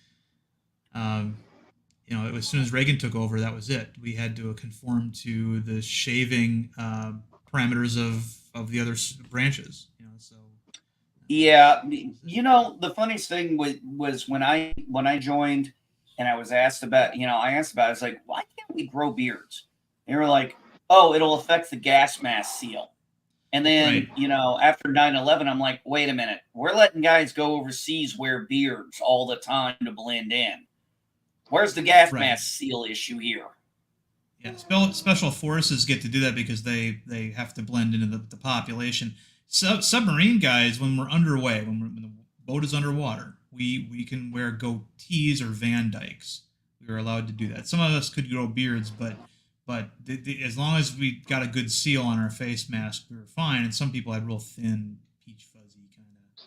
as soon as Reagan took over, that was it. We had to conform to the shaving parameters of the other branches, So yeah, the funniest thing was when I joined, and I was asked about, I was like, why can't we grow beards? They were like, oh, it'll affect the gas mask seal. And then, after 9/11, I'm like, wait a minute, we're letting guys go overseas wear beards all the time to blend in. Where's the gas mask seal issue here? Yeah, special forces get to do that because they have to blend into the population. Submarine guys, when we're underway, when the boat is underwater, we can wear goatees or Van Dykes. We were allowed to do that. Some of us could grow beards, but as long as we got a good seal on our face mask, we were fine. And some people had real thin, peach fuzzy kind of.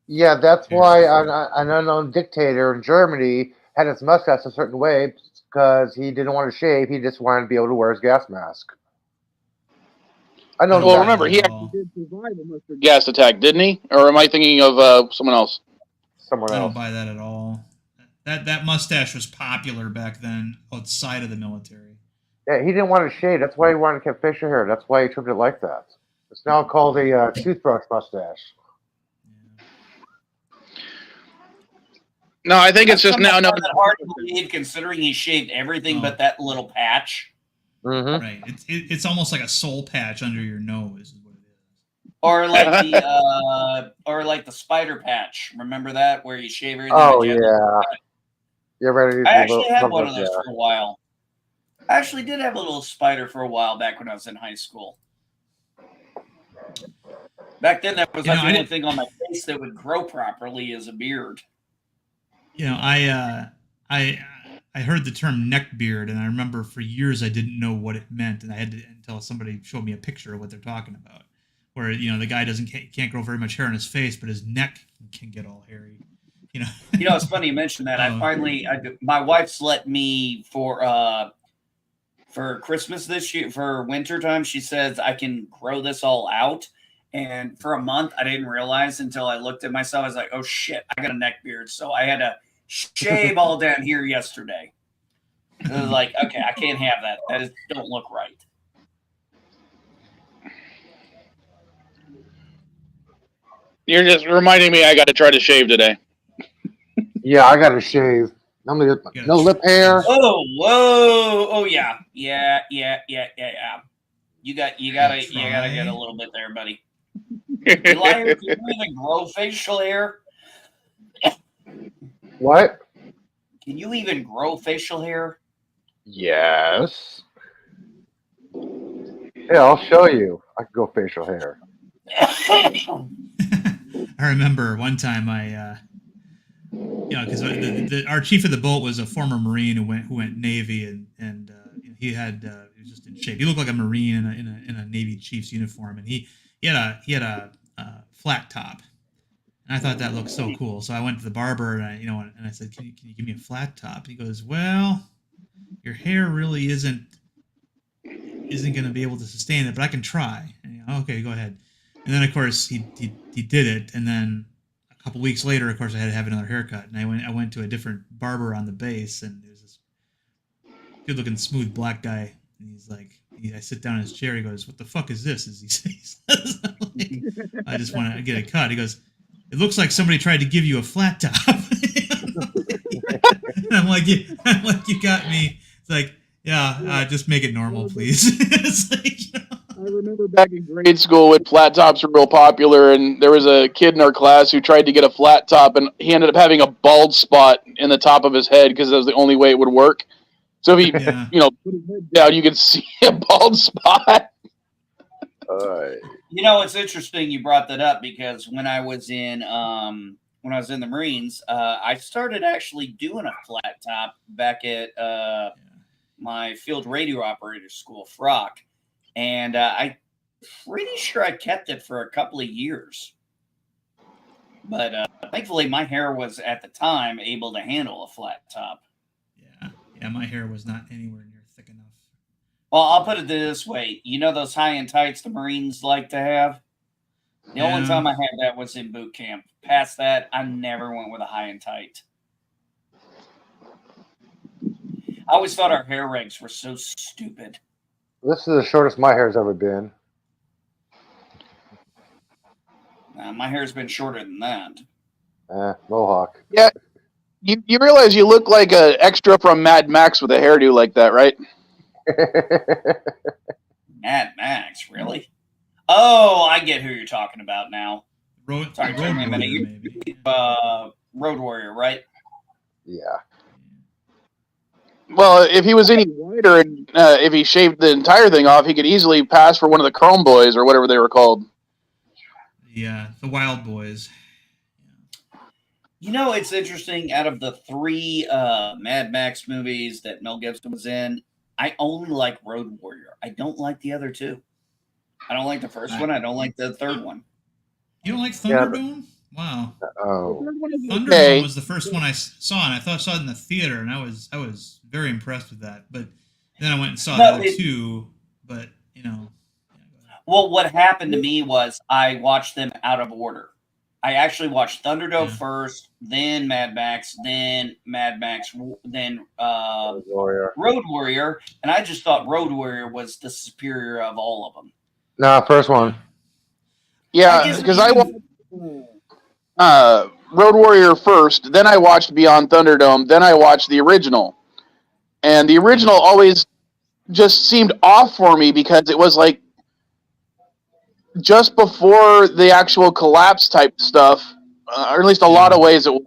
Yeah, that's why an unknown dictator in Germany had his mustache a certain way because he didn't want to shave. He just wanted to be able to wear his gas mask. I know. Well, remember, he actually did survive a mustard gas attack, didn't he? Or am I thinking of someone else? Someone else. I don't buy that at all. That mustache was popular back then outside of the military. Yeah, he didn't want it shaved. That's why he wanted to keep facial hair. That's why he trimmed it like that. It's now called a toothbrush mustache. No, I think I it's just somehow now. No, find that hard to believe, considering he shaved everything but that little patch. Mm-hmm. Right. It's almost like a soul patch under your nose is what it is. Or like the spider patch. Remember that, where you shave everything? Oh but you have yeah. You're ready to I actually had one of yeah. those for a while. I actually did have a little spider for a while back when I was in high school. Back then, that was like the only thing on my face that would grow properly as a beard. You know, I heard the term neck beard, and I remember for years I didn't know what it meant, and I had to until somebody showed me a picture of what they're talking about. Where the guy can't grow very much hair on his face, but his neck can get all hairy. It's funny you mentioned that. My wife's let me for Christmas this year, for winter time, she says I can grow this all out. And for a month, I didn't realize until I looked at myself. I was like, oh shit, I got a neck beard. So I had to shave all down here yesterday. It was like, okay, I can't have that. That don't look right. You're just reminding me I got to try to shave today. Yeah, I got to shave. No lip hair. Oh, whoa. Oh, yeah. Yeah. You gotta get a little bit there, buddy. Eli, can you even grow facial hair? What? Can you even grow facial hair? Yes. Yeah, I'll show you. I can go facial hair. I remember one time because our chief of the boat was a former Marine who went Navy, and he was just in shape. He looked like a Marine in a Navy chief's uniform, and he had a flat top, and I thought that looked so cool. So I went to the barber and I said, "Can you give me a flat top?" He goes, "Well, your hair really isn't going to be able to sustain it, but I can try." And, okay, go ahead. And then of course he did it, and then a couple weeks later, of course, I had to have another haircut, and I went to a different barber on the base, and there's this good-looking, smooth black guy, and he's like, I sit down in his chair. He goes, "What the fuck is this?" As he says, "I just want to get a cut." He goes, "It looks like somebody tried to give you a flat top." And I'm like, you got me. It's like, yeah, just make it normal, please. It's like, I remember back in grade school when flat tops were real popular, and there was a kid in our class who tried to get a flat top, and he ended up having a bald spot in the top of his head because that was the only way it would work. So if he, put his head down, you could see a bald spot. It's interesting you brought that up, because when I was in the Marines, I started actually doing a flat top back at my field radio operator school, Frock. And I'm pretty sure I kept it for a couple of years. But thankfully, my hair was, at the time, able to handle a flat top. Yeah, my hair was not anywhere near thick enough. Well, I'll put it this way. You know those high-end tights the Marines like to have? The only time I had that was in boot camp. Past that, I never went with a high-end tight. I always thought our hair regs were so stupid. This is the shortest my hair's ever been. My hair's been shorter than that. Mohawk. Yeah, you realize you look like an extra from Mad Max with a hairdo like that, right? Mad Max, really? Oh, I get who you're talking about now. Sorry, Road Warrior, maybe. Road Warrior, right? Yeah. Well, if he was any whiter and if he shaved the entire thing off, he could easily pass for one of the Chrome Boys or whatever they were called. Yeah, the Wild Boys. It's interesting. Out of the 3 Mad Max movies that Mel Gibson was in, I only like Road Warrior. I don't like the other 2. I don't like the first one. I don't like the third one. You don't like Thunderdome? Wow. Oh. Thunderdome was the first one I saw, and I saw it in the theater, and I was very impressed with that. But then I went and saw the other 2. But Well, what happened to me was I watched them out of order. I actually watched Thunderdome Yeah. first, then Mad Max, then Road Warrior. Road Warrior, and I just thought Road Warrior was the superior of all of them. Nah, first one. Yeah, because I watched Road Warrior first, then I watched Beyond Thunderdome, then I watched the original. And the original always just seemed off for me because it was like just before the actual collapse type stuff, or at least a lot of ways it was.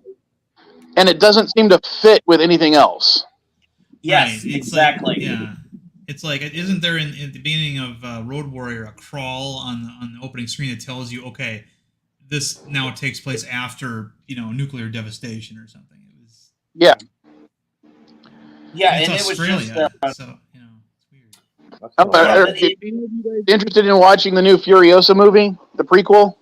And it doesn't seem to fit with anything else. Yes, Right. exactly. It's like, isn't there in the beginning of Road Warrior a crawl on the opening screen that tells you, okay, this now takes place after, nuclear devastation or something? It was. Yeah. Yeah, It's and Australia, it was just so it's weird. Are you guys interested in watching the new Furiosa movie, the prequel?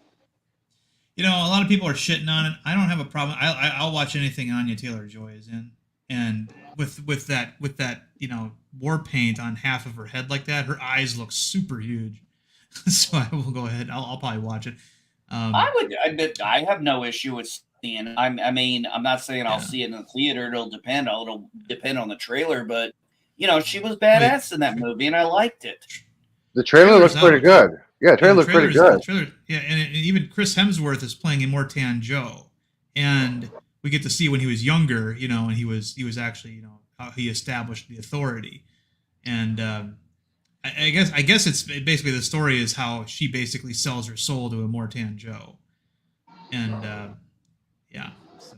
A lot of people are shitting on it. I don't have a problem. I'll watch anything Anya Taylor-Joy is in, and with that war paint on half of her head like that, her eyes look super huge. So I will go ahead. I'll probably watch it. I have no issue with seeing it. I'm not saying I'll see it in the theater. It'll depend on the trailer, but she was badass in that movie, and I liked it. The trailer looks pretty good. Yeah, the trailer looks pretty good. And even Chris Hemsworth is playing Immortan Joe, and we get to see when he was younger, and he was actually, how he established the Authority, and I guess it's basically the story is how she basically sells her soul to Immortan Joe, and so.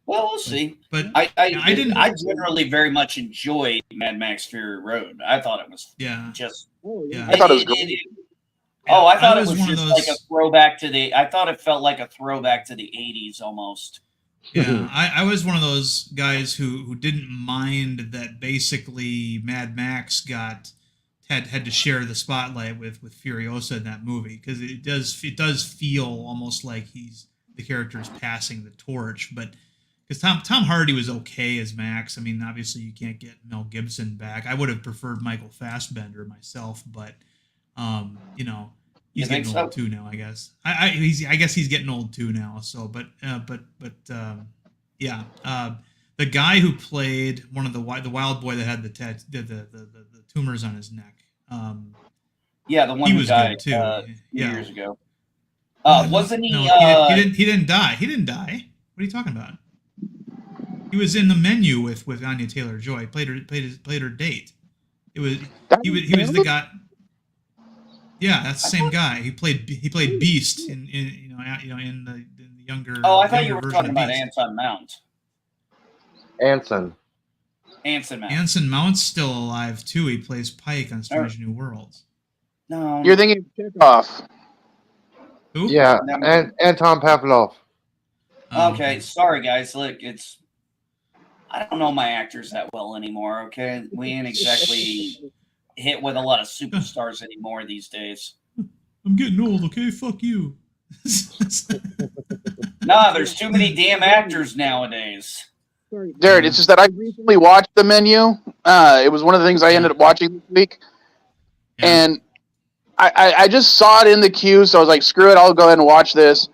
Well, we'll see. But I generally very much enjoyed Mad Max Fury Road. I thought it was just. I thought it was great. I thought it was one of just those, like a throwback to the. I thought it felt like a throwback to the '80s almost. Yeah, I was one of those guys who didn't mind that basically Mad Max had to share the spotlight with Furiosa in that movie, because it does feel almost like the character is passing the torch, but because Tom Hardy was okay as Max. I mean, obviously you can't get Mel Gibson back. I would have preferred Michael Fassbender myself, but he's getting old too now, I guess. I guess he's getting old too now. So, but the guy who played one of the wild boy that had the tumors on his neck. The one he who was died good too. years ago. Wasn't he? No, he didn't die. He didn't die. What are you talking about? He was in The Menu with Anya Taylor-Joy. Played her date. He was the guy. Yeah, that's the same guy. He played Beast in the younger. Oh, I thought you were version talking of about Beast. Anson Mount. Anson Mount. Anson Mount's still alive too. He plays Pike on Strange New Worlds. No, You're thinking Chekhov. Who? Yeah, and Anton Pavlov. Okay, sorry guys. Look, I don't know my actors that well anymore. Okay, we ain't exactly hit with a lot of superstars anymore these days. I'm getting old. Okay, fuck you. Nah, there's too many damn actors nowadays. Jared, it's just that I recently watched The Menu. It was one of the things I ended up watching this week. Yeah. And I just saw it in the queue, so I was like, screw it, I'll go ahead and watch this.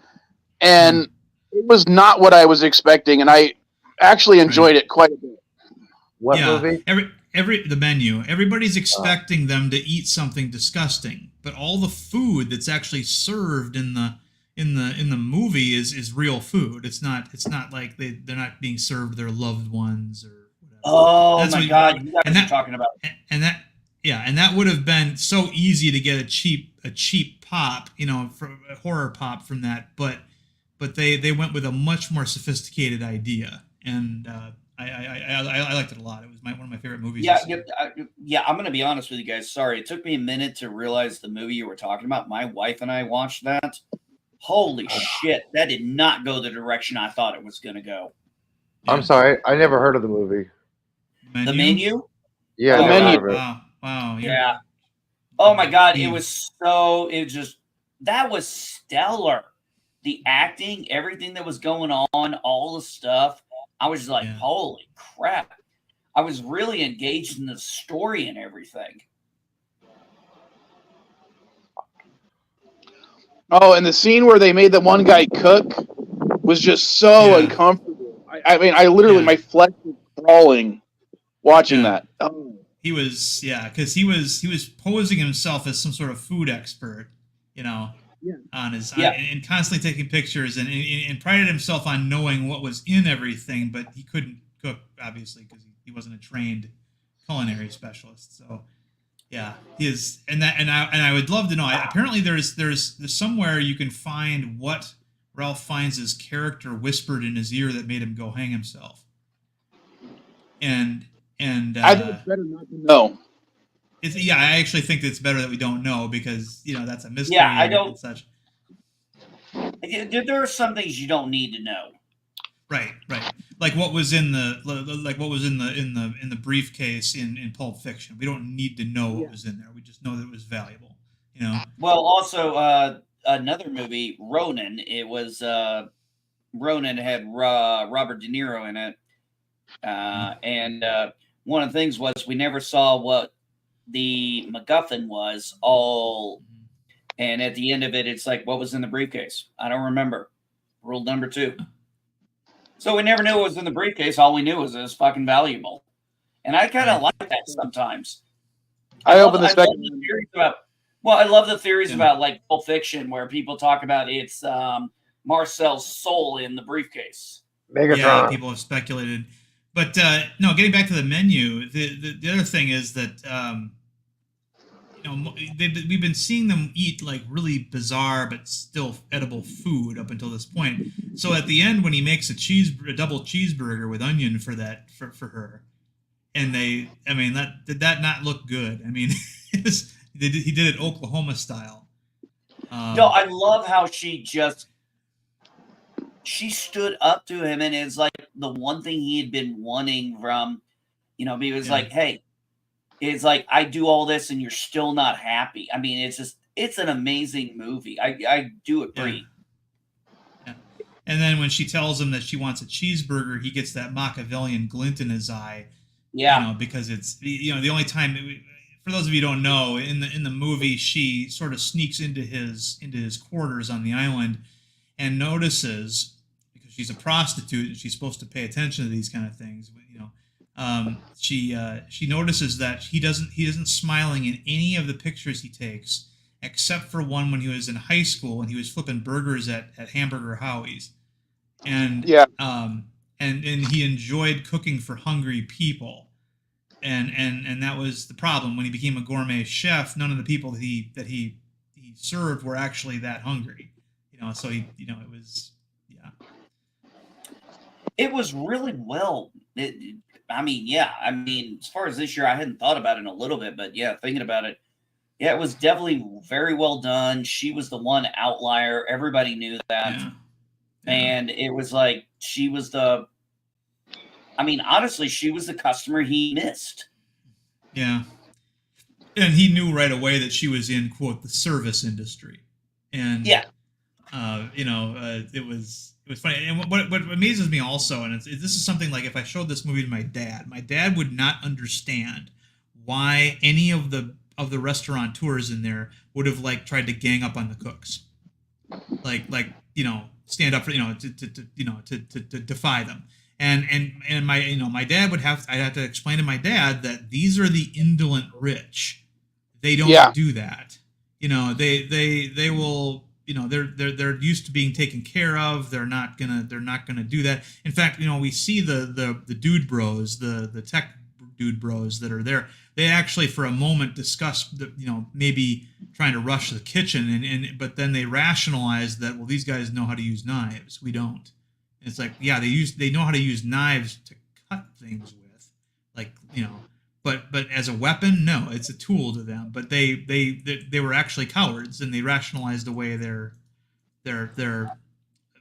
And it was not what I was expecting, and I actually enjoyed it quite a bit. What movie? The Menu. Everybody's expecting them to eat something disgusting, but all the food that's actually served in the movie is real food. It's not like they're not being served their loved ones or whatever. Oh my God, you guys are talking about and that would have been so easy to get a cheap pop, for a horror pop from that, but they went with a much more sophisticated idea, and I liked it a lot. It was one of my favorite movies. Yeah. I'm gonna be honest with you guys. Sorry, it took me a minute to realize the movie you were talking about. My wife and I watched that. Holy shit, that did not go the direction I thought it was gonna go. Yeah. I'm sorry, I never heard of the movie. The Menu? Yeah, The Menu. Wow. Yeah. Oh my God, that was stellar. The acting, everything that was going on, all the stuff. I was like, holy crap. I was really engaged in the story and everything. Oh, and the scene where they made the one guy cook was just so uncomfortable. I mean, I literally, my flesh was crawling watching that. Oh. He was, because he was posing himself as some sort of food expert, on his and constantly taking pictures and prided himself on knowing what was in everything, but he couldn't cook, obviously, because he wasn't a trained culinary specialist. So he is, and I would love to know. Apparently, there's somewhere you can find what Ralph Fiennes' character whispered in his ear that made him go hang himself. And I think it's better not to know. I actually think it's better that we don't know because that's a mystery. Yeah, I don't. And such. There are some things you don't need to know. Right. Like what was in the in the briefcase in Pulp Fiction. We don't need to know what was in there. We just know that it was valuable. Well, also another movie, Ronin. It was Ronin had Robert De Niro in it, and one of the things was we never saw what the MacGuffin was all, and at the end of it, it's like, what was in the briefcase? I don't remember. Rule number 2. So we never knew what was in the briefcase. All we knew was it was fucking valuable, and I kind of like that sometimes. I love the theories about like Pulp Fiction, where people talk about it's Marcel's soul in the briefcase. Yeah, people have speculated. But no, getting back to the menu, the other thing is that we've been seeing them eat like really bizarre but still edible food up until this point. So at the end, when he makes a double cheeseburger with onion for her, and did that not look good? I mean, he did it Oklahoma style. No, I love how she stood up to him, and it's like the one thing he had been wanting from, he was like, hey, it's like, I do all this and you're still not happy. I mean, it's an amazing movie. I do agree. Yeah. And then when she tells him that she wants a cheeseburger, he gets that Machiavellian glint in his eye. Yeah. Because it's, the only time, for those of you who don't know, in the movie, she sort of sneaks into his quarters on the island and notices, because she's a prostitute and she's supposed to pay attention to these kind of things, she notices that he isn't smiling in any of the pictures he takes, except for one when he was in high school and he was flipping burgers at Hamburger Howie's, and and he enjoyed cooking for hungry people, and that was the problem. When he became a gourmet chef, none of the people that he served were actually that hungry. So it was, It was really well. As far as this year, I hadn't thought about it in a little bit, but thinking about it, it was definitely very well done. She was the one outlier. Everybody knew that. Yeah. And it was like, she was honestly, she was the customer he missed. Yeah. And he knew right away that she was in, quote, the service industry. And it was funny. And what amazes me also, and this is something like, if I showed this movie to my dad would not understand why any of the restaurateurs in there would have like tried to gang up on the cooks, like stand up for to defy them. And my dad I'd have to explain to my dad that these are the indolent rich. They don't do that. They will. They're used to being taken care of. They're not gonna do that. In fact, we see the dude bros, the tech dude bros that are there. They actually for a moment discuss maybe trying to rush the kitchen, but then they rationalize that, well, these guys know how to use knives. We don't. And it's like, they know how to use knives to cut things with, But as a weapon, no, it's a tool to them. But they were actually cowards, and they rationalized away their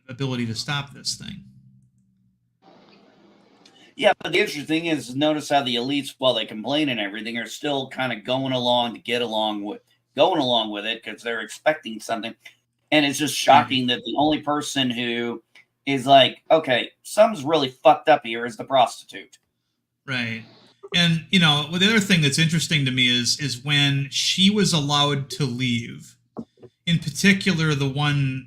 ability to stop this thing. Yeah, but the interesting thing is, notice how the elites, while they complain and everything, are still kind of going along with it because they're expecting something. And it's just shocking that the only person who is like, okay, something's really fucked up here is the prostitute. Right. And, the other thing that's interesting to me is when she was allowed to leave, in particular, the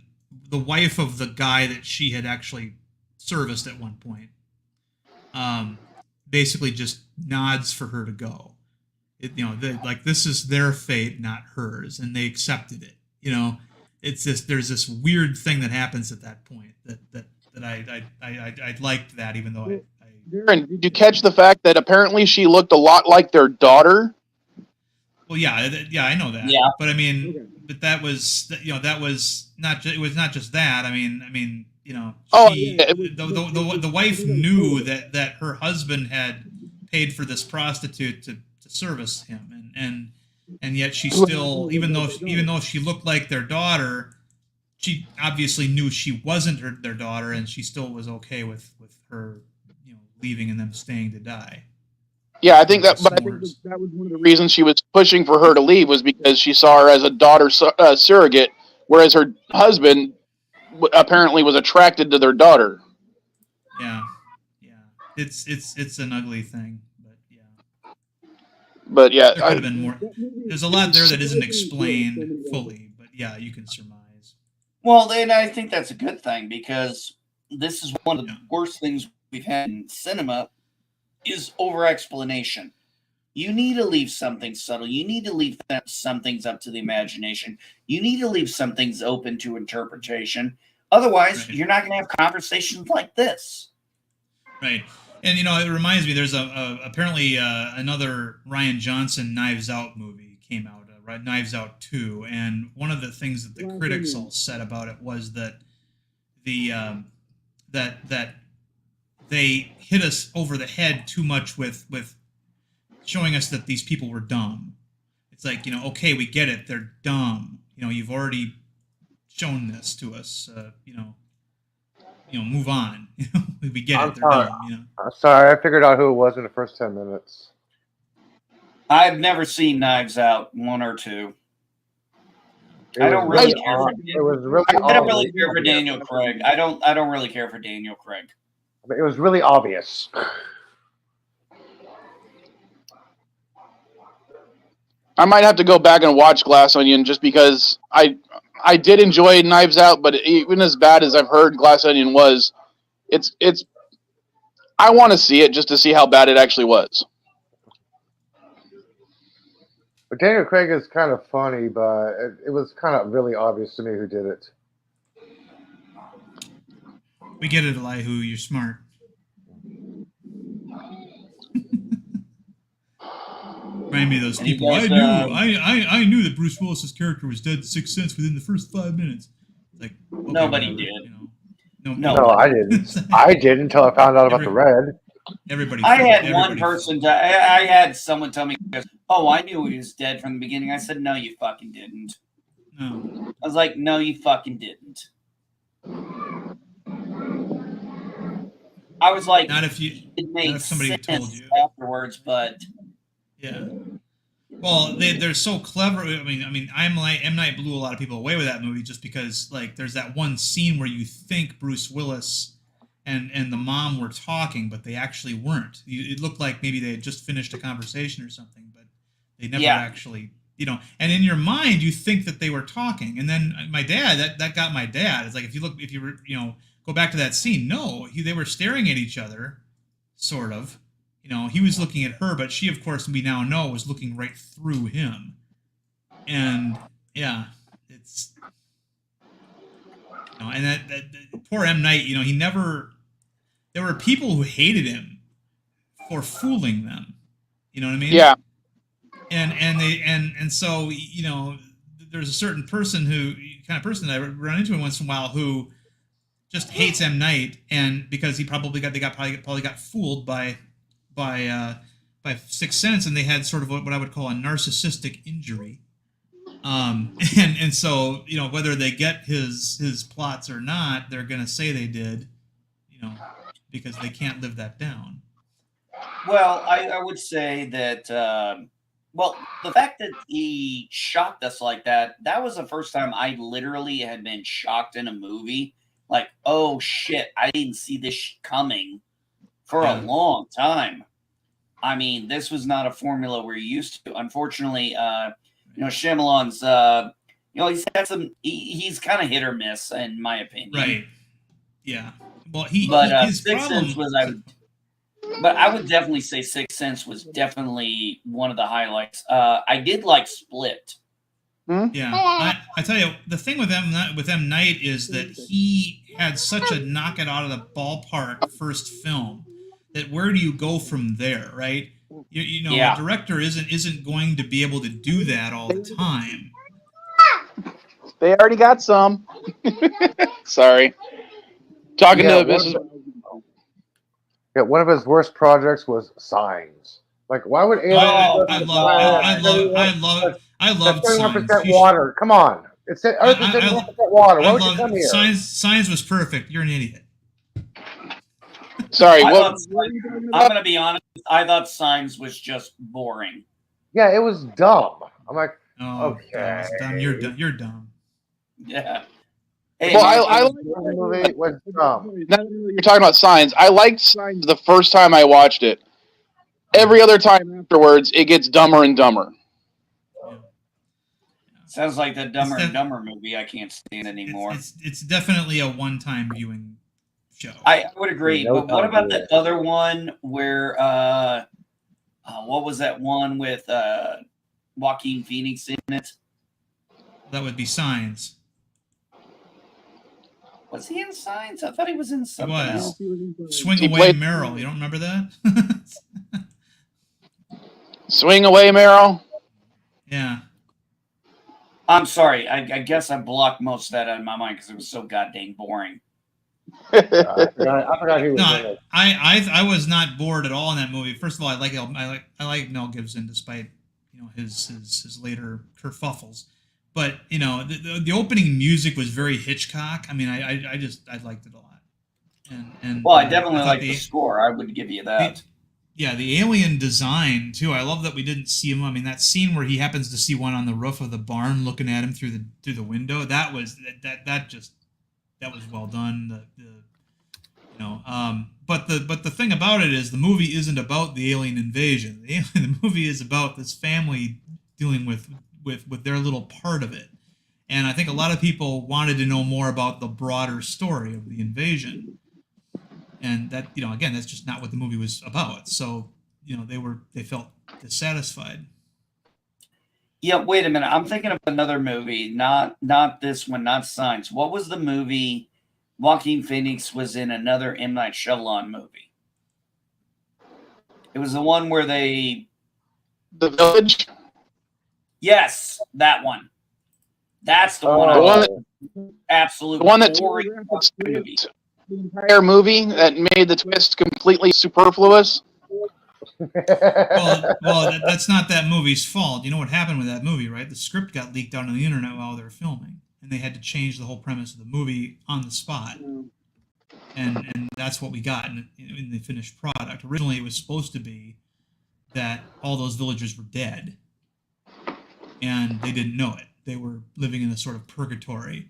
wife of the guy that she had actually serviced at one point, basically just nods for her to go. Like this is their fate, not hers, and they accepted it. It's just there's this weird thing that happens at that point that I liked that, even though Darren, did you catch the fact that apparently she looked a lot like their daughter? Well, yeah, I know that. Yeah. But I mean, but that was that was not. It was not just that. I mean, the wife knew that her husband had paid for this prostitute to service him, and yet she still, even though she looked like their daughter, she obviously knew she wasn't their daughter, and she still was okay with her leaving and them staying to die. Yeah, I think that was one of the reasons she was pushing for her to leave, was because she saw her as a daughter surrogate, whereas her husband apparently was attracted to their daughter. Yeah, it's an ugly thing, but yeah, there could have been more. There's a lot there that isn't explained fully, but yeah, you can surmise. Well, then I think that's a good thing, because this is one of the worst things we've had in cinema is over-explanation. You need to leave something subtle. You need to leave some things up to the imagination. You need to leave some things open to interpretation. Otherwise, you're not going to have conversations like this. Right. And, it reminds me, there's apparently another Rian Johnson Knives Out movie came out, Knives Out 2. And one of the things that the critics all said about it was that that they hit us over the head too much with showing us that these people were dumb. It's like, okay, we get it. They're dumb. You've already shown this to us. Move on. We get it. They're dumb. I'm sorry. I figured out who it was in the first 10 minutes. I've never seen Knives Out 1 or 2. I don't really care for Daniel Craig. I don't really care for Daniel Craig. It was really obvious. I might have to go back and watch Glass Onion, just because I did enjoy Knives Out, but even as bad as I've heard Glass Onion was, it's I want to see it just to see how bad it actually was. But Daniel Craig is kind of funny, but it was kind of really obvious to me who did it. We get it, Elihu. You're smart. Remind me of those people. I knew that Bruce Willis's character was dead in Sixth Sense within the first 5 minutes. Like, okay, nobody did. No, I didn't. I did until I found out about the red. Everybody. I had someone tell me, "Oh, I knew he was dead from the beginning." I said, "No, you fucking didn't." No. I was like, "No, you fucking didn't." I was like, not if somebody sense told you afterwards, but yeah. Well, they're so clever. I mean, M. Night blew a lot of people away with that movie, just because there's that one scene where you think Bruce Willis and the mom were talking, but they actually weren't. It looked like maybe they had just finished a conversation or something, but they never actually. And in your mind, you think that they were talking. And then my dad, that got my dad. It's like, if you go back to that scene, no, they were staring at each other, sort of. He was looking at her, but she, of course, we now know, was looking right through him. And yeah, it's, and that poor M. Night, he never, there were people who hated him for fooling them. You know what I mean? Yeah. And so, there's a certain person kind of person that I run into once in a while who just hates M. Night, and because they probably got fooled by Sixth Sense, and they had sort of what I would call a narcissistic injury. And so, whether they get his plots or not, they're going to say they did, because they can't live that down. Well, I would say that, the fact that he shocked us like that was the first time I literally had been shocked in a movie. Like, oh shit, I didn't see this coming for a long time. I mean, this was not a formula we're used to. Unfortunately, Shyamalan's You know, he's had some. He's kind of hit or miss, in my opinion. Right. Yeah. Well, his Sixth problem. Sense was I would definitely say Sixth Sense was definitely one of the highlights. I did like Split. Yeah, I tell you, the thing with M. Night is that he had such a knock it out of the ballpark first film that where do you go from there, right? You know, Yeah. a director isn't going to be able to do that all the time. They already got some. Sorry. Talking to Mrs. Yeah, one of his worst projects was Signs. Like, why would I loved 21% Signs. water. Come on. It's Earth is 21% water. Why would you come here? Signs was perfect. You're an idiot. Sorry, I'm going to be honest. I thought Signs was just boring. Yeah, it was dumb. I'm like, oh, okay. Dumb. You're dumb. Yeah. Hey, well, I like the movie was dumb. You're talking about Signs. I liked Signs the first time I watched it. Every other time afterwards, it gets dumber and dumber. Yeah. Sounds like the Dumber and Dumber movie. I can't stand anymore. It's definitely a one-time viewing show. I would agree. But what about the other one where what was that one with Joaquin Phoenix in it? That would be Signs. Was he in Signs? I thought he was in something else. Swing Away Meryl. You don't remember that? Swing Away Meryl? Yeah. I'm sorry. I guess I blocked most of that out of my mind because it was so goddamn boring. I forgot he was in it. I was not bored at all in that movie. First of all, I like Mel Gibson despite his later kerfuffles. But the opening music was very Hitchcock. I mean, I liked it a lot. And well, I definitely like the score. I would give you that. The alien design too. I love that we didn't see him. I mean, that scene where he happens to see one on the roof of the barn looking at him through the window. That was well done. But the thing about it is the movie isn't about the alien invasion. The movie is about this family dealing with their little part of it. And I think a lot of people wanted to know more about the broader story of the invasion. And that, again, that's just not what the movie was about. So, they felt dissatisfied. Yeah, wait a minute. I'm thinking of another movie, not this one, not Signs. What was the movie Joaquin Phoenix was in another M. Night Shyamalan movie? It was the one where they... The Village? Yes, that one. That's the one. Absolutely. The one that boring movie. The entire movie that made the twist completely superfluous. well, that's not that movie's fault. You know what happened with that movie, right? The script got leaked out on the internet while they were filming, and they had to change the whole premise of the movie on the spot. And that's what we got in the finished product. Originally, it was supposed to be that all those villagers were dead, and they didn't know it. They were living in a sort of purgatory,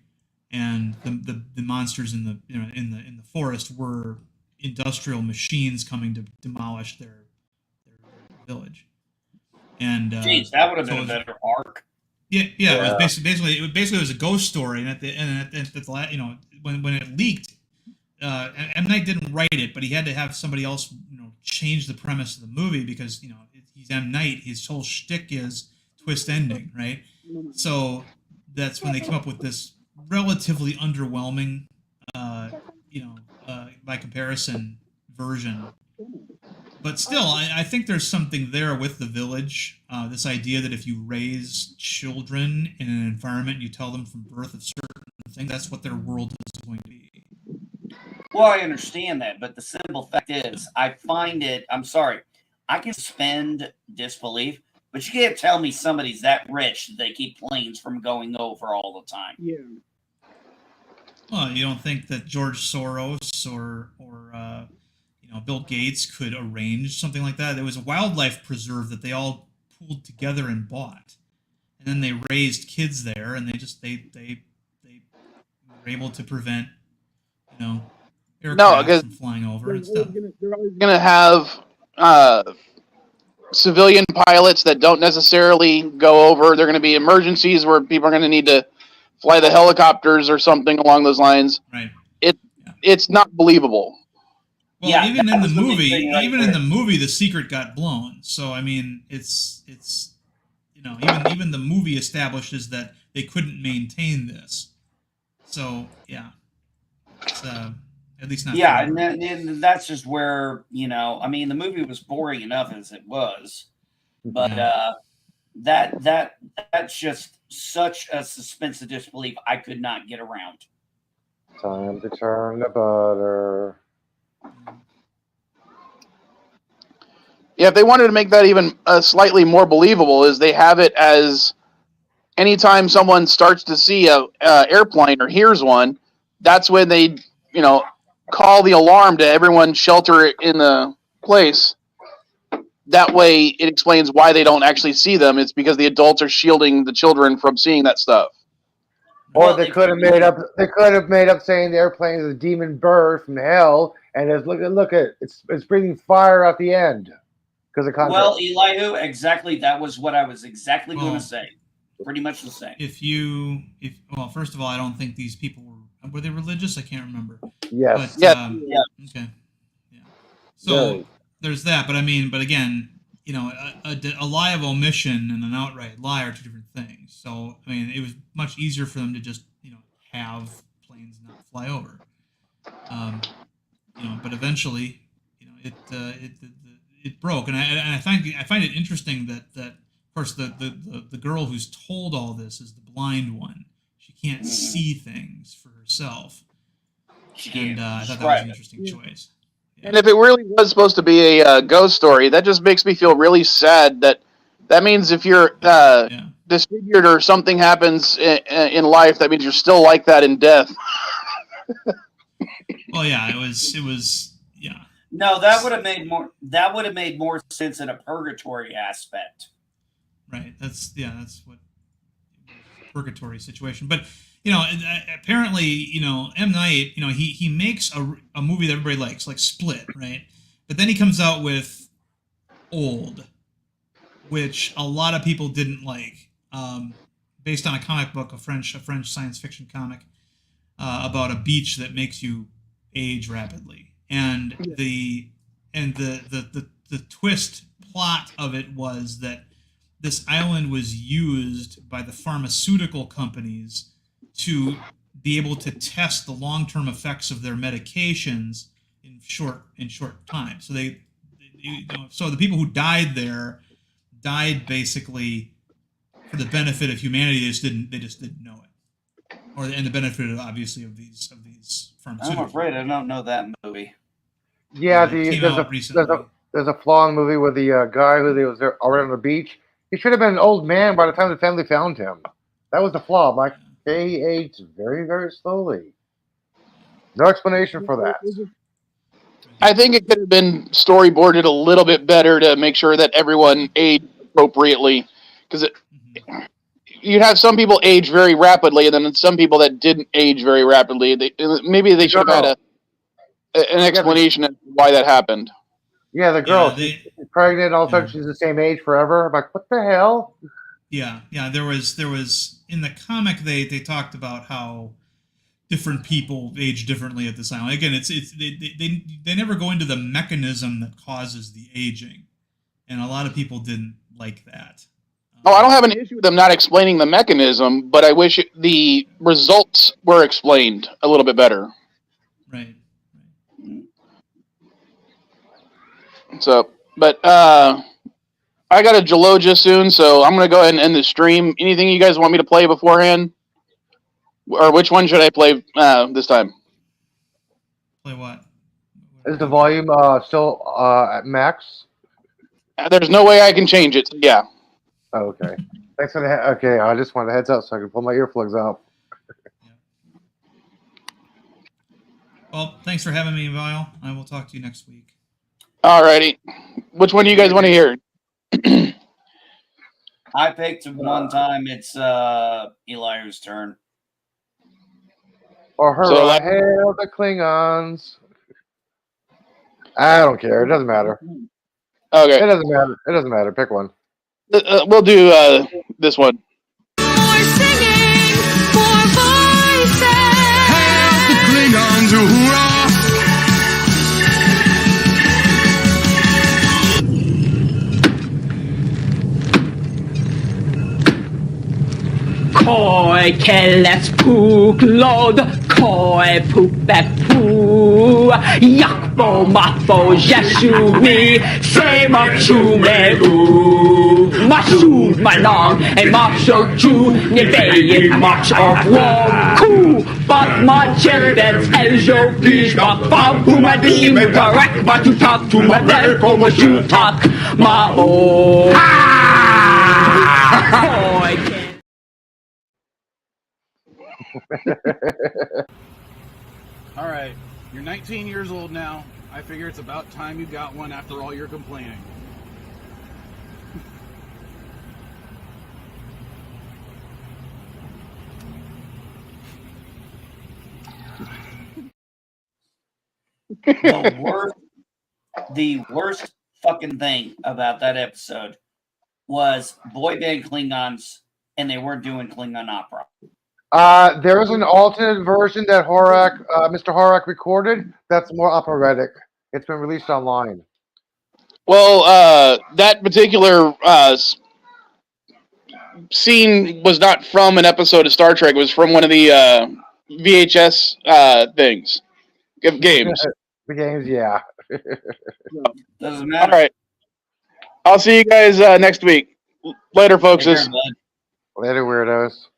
and the monsters in the forest were industrial machines coming to demolish their village. And Jeez, that would have been a better arc. Yeah. It was basically it was a ghost story, and at the when it leaked, M. Night didn't write it, but he had to have somebody else change the premise of the movie because he's M. Night. His whole shtick is twist ending, right? So that's when they came up with this relatively underwhelming, by comparison, version. But still, I think there's something there with the village. This idea that if you raise children in an environment, you tell them from birth of certain things, that's what their world is going to be. Well, I understand that, but the simple fact is, I find it, I'm sorry, I can suspend disbelief, but you can't tell me somebody's that rich that they keep planes from going over all the time. Yeah. Well, you don't think that George Soros or Bill Gates could arrange something like that? There was a wildlife preserve that they all pooled together and bought, and then they raised kids there, and they were able to prevent aircraft from flying over and stuff. They're always going to have civilian pilots that don't necessarily go over. They're going to be emergencies where people are going to need to fly the helicopters or something along those lines. Right. It's not believable. Well, Yeah, even that in the was the big movie, thing right even there. in the movie, the secret got blown. So I mean, it's even the movie establishes that they couldn't maintain this. So yeah, it's at least not. Yeah, forever. and that's just where I mean, the movie was boring enough as it was, but Yeah. that's just such a suspense of disbelief I could not get around. Time to turn the butter. Yeah, if they wanted to make that even slightly more believable, is they have it as anytime someone starts to see a airplane or hears one, that's when they, call the alarm to everyone shelter in the place. That way, it explains why they don't actually see them. It's because the adults are shielding the children from seeing that stuff. Or Well, they if could have you- made up. They could have made up saying the airplane is a demon bird from hell, and look at it's breathing fire at the end because of contrast. Well, Elihu, exactly. That was what I was exactly going Well, to say. Pretty much the same. Well, first of all, I don't think these people were they religious? I can't remember. Yes. But, Yeah. Okay. Yeah. So Very. there's that, but I mean, but again, a lie of omission and an outright lie are two different things. So I mean, it was much easier for them to just have planes not fly over. But eventually, it broke, and I find it interesting that of course the girl who's told all this is the blind one. She can't see things for herself, and I thought that was an interesting choice. Yeah. And if it really was supposed to be a ghost story, that just makes me feel really sad. That means if you're Yeah. disfigured or something happens in life, that means you're still like that in death. Well, yeah, it was yeah. No, that would have made more. That would have made more sense in a purgatory aspect. Right. That's what purgatory situation. But apparently, M. Night, he makes a movie that everybody likes, like Split, right? But then he comes out with Old, which a lot of people didn't like, based on a comic book, a French science fiction comic about a beach that makes you age rapidly, and the twist plot of it was that this island was used by the pharmaceutical companies to be able to test the long-term effects of their medications in short time. So so the people who died there died basically for the benefit of humanity. They just didn't know it, and the benefit obviously of these pharmaceuticals. I'm afraid I don't know that movie. Yeah, It came out recently. there's a flaw in the movie with the guy who was there already on the beach. He should have been an old man by the time the family found him. That was the flaw. Like, he aged very, very slowly. No explanation for that. I think it could have been storyboarded a little bit better to make sure that everyone aged appropriately, because you'd have some people age very rapidly, and then some people that didn't age very rapidly. Maybe they should have had an explanation as to why that happened. Yeah, the girl, she's pregnant, all of a sudden she's the same age forever. I'm like, what the hell? Yeah. There was in the comic they talked about how different people age differently at this island. Again, they never go into the mechanism that causes the aging, and a lot of people didn't like that. Oh, I don't have an issue with them not explaining the mechanism, but I wish the results were explained a little bit better. Right. So, but I got a Gelogia soon, so I'm going to go ahead and end the stream. Anything you guys want me to play beforehand? Or which one should I play this time? Play what? Is the volume still at max? There's no way I can change it. So yeah. Oh, okay. Thanks for the okay. I just wanted a heads up so I can pull my earplugs out. Well, thanks for having me, Vile. I will talk to you next week. Alrighty. Which one do you guys want to hear? I picked one time. It's Elihu's turn. Or her, So, hail the Klingons. I don't care. It doesn't matter. Okay. It doesn't matter. It doesn't matter. Pick one. We'll do this one. More singing, more voices. Hail the Klingons, hoorah! Koi kelles puklod, koi pupet pu, yakbo matbo jesumi, se machume u, masud manong, and macho chu, nebeyin much of wong ku, but my children's eljo please ma fam who my dim correct, but to talk to my del como you talk, ma o. Koi All right, you're 19 years old now. I figure it's about time you got one after all your complaining. The worst fucking thing about that episode was boy band Klingons, and they weren't doing Klingon opera. There is an alternate version that Mr. Horak recorded that's more operatic. It's been released online. Well, that particular scene was not from an episode of Star Trek. It was from one of the VHS things, games. The games, yeah. Doesn't matter. All right. I'll see you guys next week. Later, folks. Take care, bud. Later, weirdos.